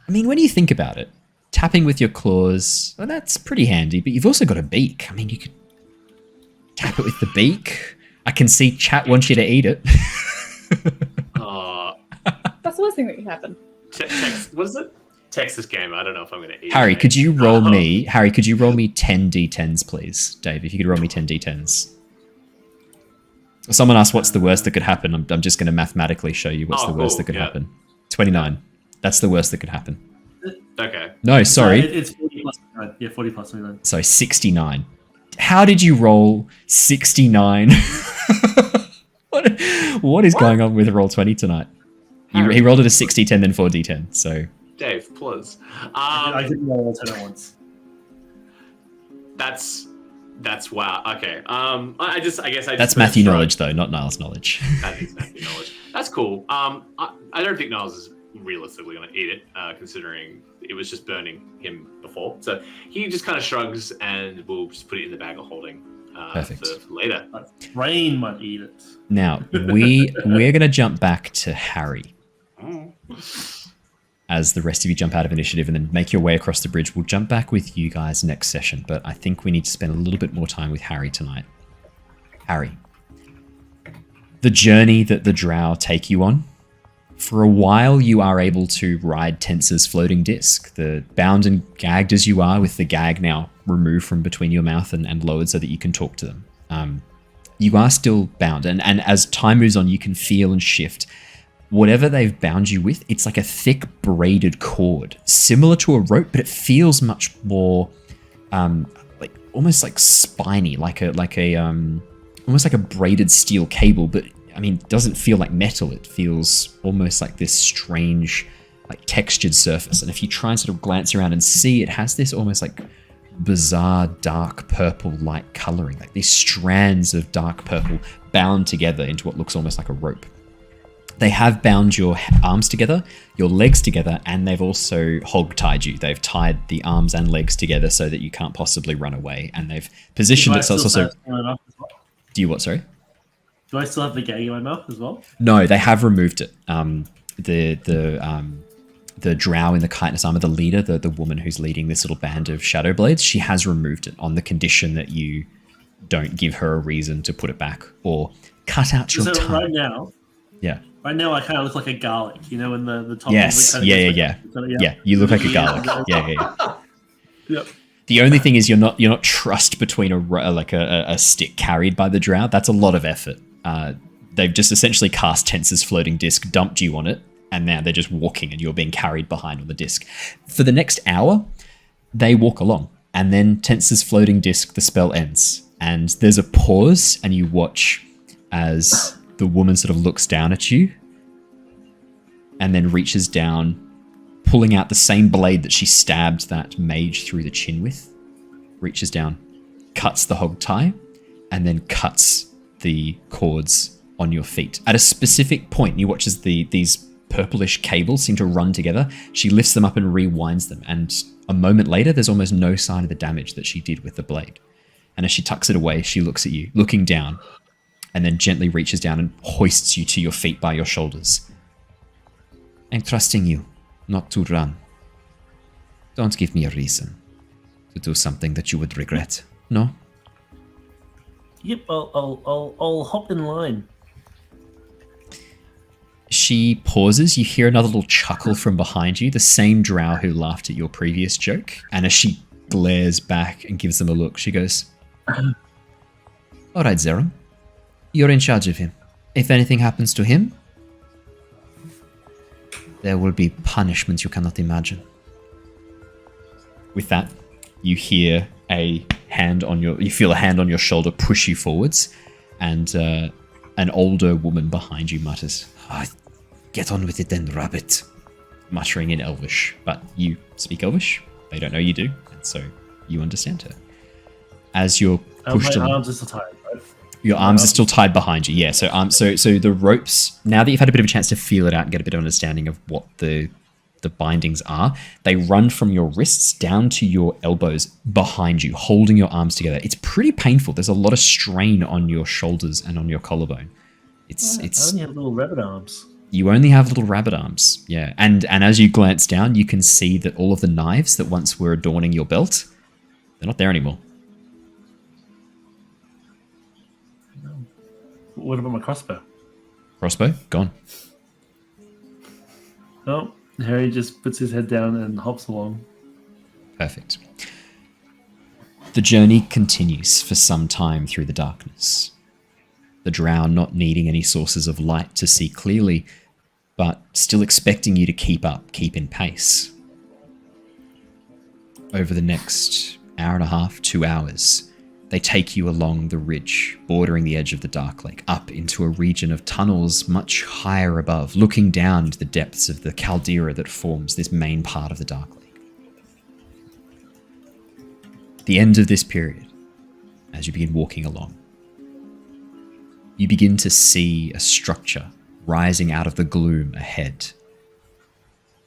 I mean, when you think about it, tapping with your claws, well, that's pretty handy, but you've also got a beak. I mean, you could tap it with the beak. I can see chat wants you to eat it. That's the worst thing that could happen. What is it? Texas game. I don't know if I'm going to eat Harry, it. could you roll me 10 d10s, please? Dave, if you could roll me 10 d10s. Someone asked what's the worst that could happen. I'm just going to mathematically show you what's the worst that could happen. 29. That's the worst that could happen. Okay. No, sorry. It's 40 plus 29. Yeah, 40 plus 29. Sorry, 69. How did you roll 69? What is going on with Roll20 tonight? He rolled it a 60, 10, then 4d10, so... Dave, please. I didn't roll 10 at once. That's wow. Okay. I guess that's Matthew knowledge, though, not Niles knowledge. That is Matthew knowledge. That's cool. I don't think Niles is realistically going to eat it, considering it was just burning him before. So he just kind of shrugs and we'll just put it in the bag of holding. Perfect. For later. Threign might eat it. Now we're going to jump back to Harry. As the rest of you jump out of initiative and then make your way across the bridge. We'll jump back with you guys next session, but I think we need to spend a little bit more time with Harry tonight. Harry, the journey that the Drow take you on For a while, you are able to ride Tenser's floating disc. The bound and gagged as you are, with the gag now removed from between your mouth and lowered so that you can talk to them. You are still bound, and as time moves on, you can feel and shift. Whatever they've bound you with, it's like a thick braided cord, similar to a rope, but it feels much more, like almost like spiny, like almost like a braided steel cable, but I mean, it doesn't feel like metal. It feels almost like this strange, like textured surface. And if you try and sort of glance around and see, it has this almost like bizarre dark purple light coloring, like these strands of dark purple bound together into what looks almost like a rope. They have bound your arms together, your legs together, and they've also hog-tied you. They've tied the arms and legs together so that you can't possibly run away. And they've positioned themselves also. Do you what? Sorry. Do I still have the gag in my mouth as well? No, they have removed it. The drow in the chitinous armor, the leader, the woman who's leading this little band of Shadowblades, she has removed it on the condition that you don't give her a reason to put it back or cut out your tongue. Right now, right now I kind of look like a garlic, you know, in the top. Yes, of yeah. You look like a garlic. Yeah. Yep. The only thing is you're not trussed between a stick carried by the drow. That's a lot of effort. They've just essentially cast Tenser's floating disc, dumped you on it, and now they're just walking and you're being carried behind on the disc. For the next hour, they walk along, and then Tenser's floating disc, the spell ends. And there's a pause, and you watch as the woman sort of looks down at you and then reaches down, pulling out the same blade that she stabbed that mage through the chin with, reaches down, cuts the hog tie, and then cuts the cords on your feet. At a specific point, you watch as these purplish cables seem to run together. She lifts them up and rewinds them, and a moment later, there's almost no sign of the damage that she did with the blade. And as she tucks it away, she looks at you, looking down, and then gently reaches down and hoists you to your feet by your shoulders. I'm trusting you not to run. Don't give me a reason to do something that you would regret. No? Yep, I'll hop in line. She pauses. You hear another little chuckle from behind you, the same drow who laughed at your previous joke. And as she glares back and gives them a look, she goes, all right, Zerum, you're in charge of him. If anything happens to him, there will be punishments you cannot imagine. With that, you hear you feel a hand on your shoulder push you forwards, and an older woman behind you mutters, get on with it then, rabbit, muttering in Elvish. But you speak Elvish, they don't know you do, and so you understand her. As you're pushed along, arms are still tied, right? Your arms are still tied behind you, yeah. So the ropes, now that you've had a bit of a chance to feel it out and get a bit of understanding of what the bindings are, they run from your wrists down to your elbows behind you, holding your arms together. It's pretty painful. There's a lot of strain on your shoulders and on your collarbone. It's I only have little rabbit arms. You only have little rabbit arms, yeah. And as you glance down, you can see that all of the knives that once were adorning your belt, they're not there anymore. What about my crossbow? Crossbow? Gone. Oh, Harry just puts his head down and hops along. Perfect. The journey continues for some time through the darkness. The drow not needing any sources of light to see clearly, but still expecting you to keep in pace. Over the next hour and a half, 2 hours, they take you along the ridge bordering the edge of the Dark Lake, up into a region of tunnels much higher above, looking down into the depths of the caldera that forms this main part of the Dark Lake. At the end of this period, as you begin walking along, you begin to see a structure rising out of the gloom ahead.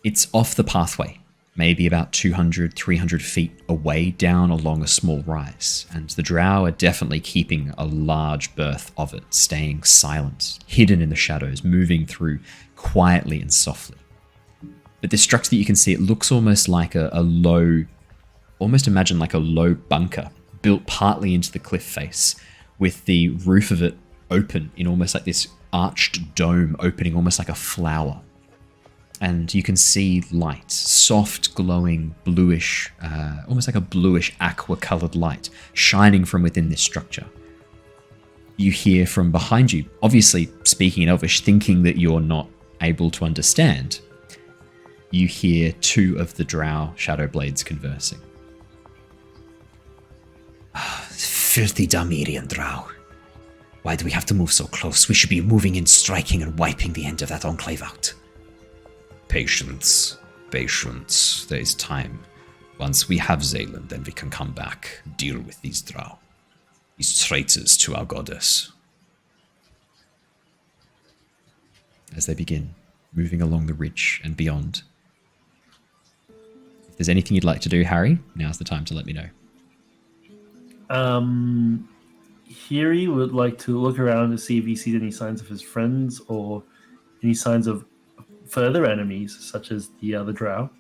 It's off the pathway, maybe about 200, 300 feet away down along a small rise, and the drow are definitely keeping a large berth of it, staying silent, hidden in the shadows, moving through quietly and softly. But this structure that you can see, it looks almost like a low, almost imagine like a low bunker, built partly into the cliff face, with the roof of it open in almost like this arched dome, opening almost like a flower, and you can see light, soft, glowing, bluish, almost like a bluish aqua-coloured light shining from within this structure. You hear from behind you, obviously speaking in Elvish, thinking that you're not able to understand. You hear two of the Drow Shadowblades conversing. Filthy Damirian Drow. Why do we have to move so close? We should be moving in, striking, and wiping the end of that enclave out. Patience. Patience. There is time. Once we have Zaylan, then we can come back, deal with these Drow. These traitors to our goddess. As they begin moving along the ridge and beyond. If there's anything you'd like to do, Harry, now's the time to let me know. Hiri would like to look around to see if he sees any signs of his friends or any signs of further enemies, such as the other Drow.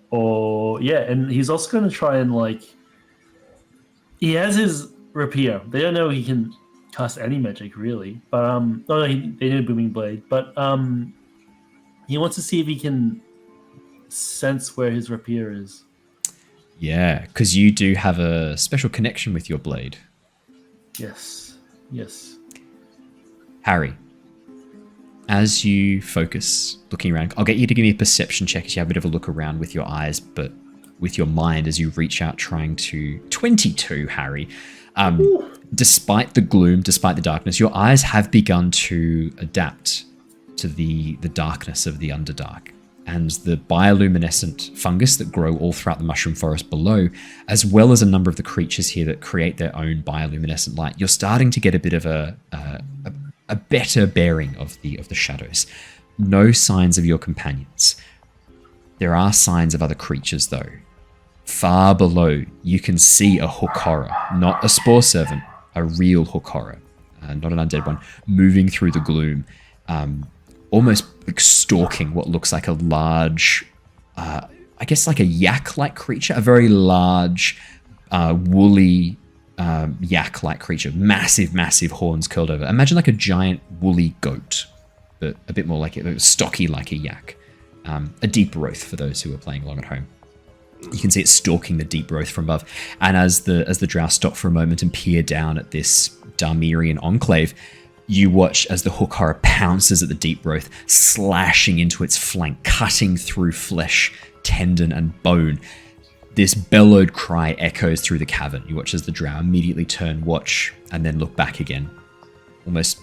Or, yeah, and he's also going to try and, like... He has his rapier. They don't know he can cast any magic, really. But, they need a booming blade. But, he wants to see if he can sense where his rapier is. Yeah, because you do have a special connection with your blade. Yes. Harry, as you focus, looking around, I'll get you to give me a perception check as you have a bit of a look around with your eyes, but with your mind as you reach out trying to... 22, Harry. Despite the gloom, despite the darkness, your eyes have begun to adapt to the darkness of the Underdark. And the bioluminescent fungus that grow all throughout the mushroom forest below, as well as a number of the creatures here that create their own bioluminescent light, you're starting to get a bit of a better bearing of the shadows. No signs of your companions. There are signs of other creatures, though. Far below, you can see a Hokora, not a spore servant, a real Hokora, not an undead one, moving through the gloom. Almost like stalking what looks like a large, I guess like a yak-like creature, a very large, woolly yak-like creature. Massive horns curled over. Imagine like a giant woolly goat, but a bit more like it, stocky like a yak. A deep growth for those who are playing along at home. You can see it stalking the deep growth from above. And as the Drow stop for a moment and peer down at this Darmirian enclave, you watch as the Hokara pounces at the deep growth, slashing into its flank, cutting through flesh, tendon, and bone. This bellowed cry echoes through the cavern. You watch as the Drow immediately turn, watch, and then look back again, almost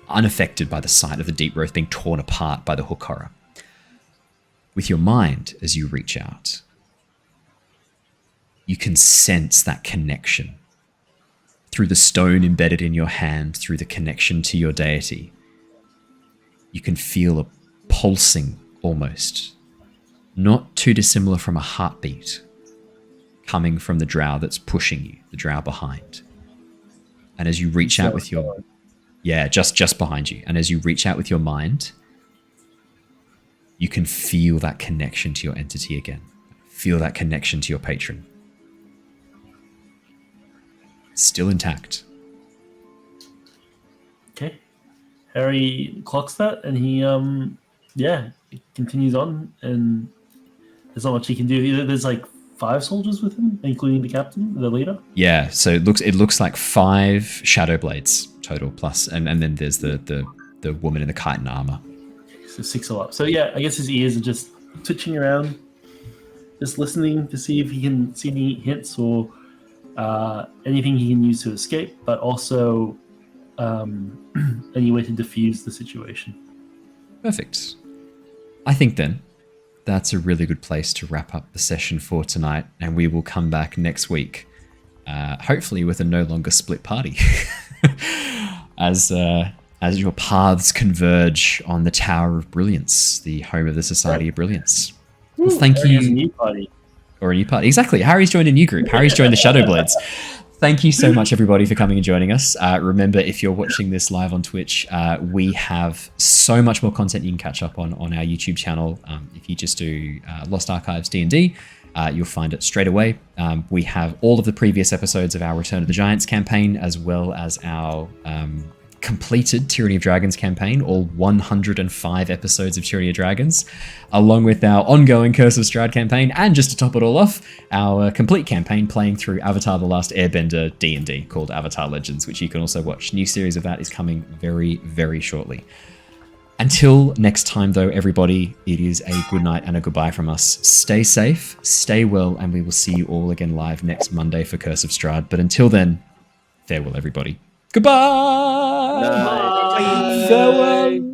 unaffected by the sight of the deep growth being torn apart by the Hokara. With your mind, as you reach out, you can sense that connection. Through the stone embedded in your hand, through the connection to your deity, you can feel a pulsing almost, not too dissimilar from a heartbeat, coming from the Drow that's pushing you, the Drow behind. And as you reach out with your... Yeah, just behind you. And as you reach out with your mind, you can feel that connection to your entity again. Feel that connection to your patron. Still intact. Okay. Harry clocks that, and he, continues on, and there's not much he can do. There's like 5 soldiers with him, including the captain, the leader. Yeah, so it looks like 5 Shadowblades total plus, and then there's the woman in the chitin armor. So 6 all up. So yeah, I guess his ears are just twitching around, just listening to see if he can see any hints or anything he can use to escape, but also any way to diffuse the situation. Perfect. I think then that's a really good place to wrap up the session for tonight, and we will come back next week, hopefully with a no longer split party, as your paths converge on the Tower of Brilliance, the home of the Society of Brilliance. Well, thank Harry you. has a new party. Or a new party. Exactly. Harry's joined a new group. Harry's joined the Shadowblades. Thank you so much, everybody, for coming and joining us. Remember, if you're watching this live on Twitch, we have so much more content you can catch up on our YouTube channel. If you just do Lost Archives D&D, you'll find it straight away. We have all of the previous episodes of our Return of the Giants campaign, as well as our completed Tyranny of Dragons campaign, all 105 episodes of Tyranny of Dragons, along with our ongoing Curse of Strahd campaign, and just to top it all off, our complete campaign playing through Avatar The Last Airbender D&D called Avatar Legends, which you can also watch. New series of that is coming very, very shortly. Until next time, though, everybody, it is a good night and a goodbye from us. Stay safe, stay well, and we will see you all again live next Monday for Curse of Strahd. But until then, farewell, everybody. Goodbye! Bye. Farewell!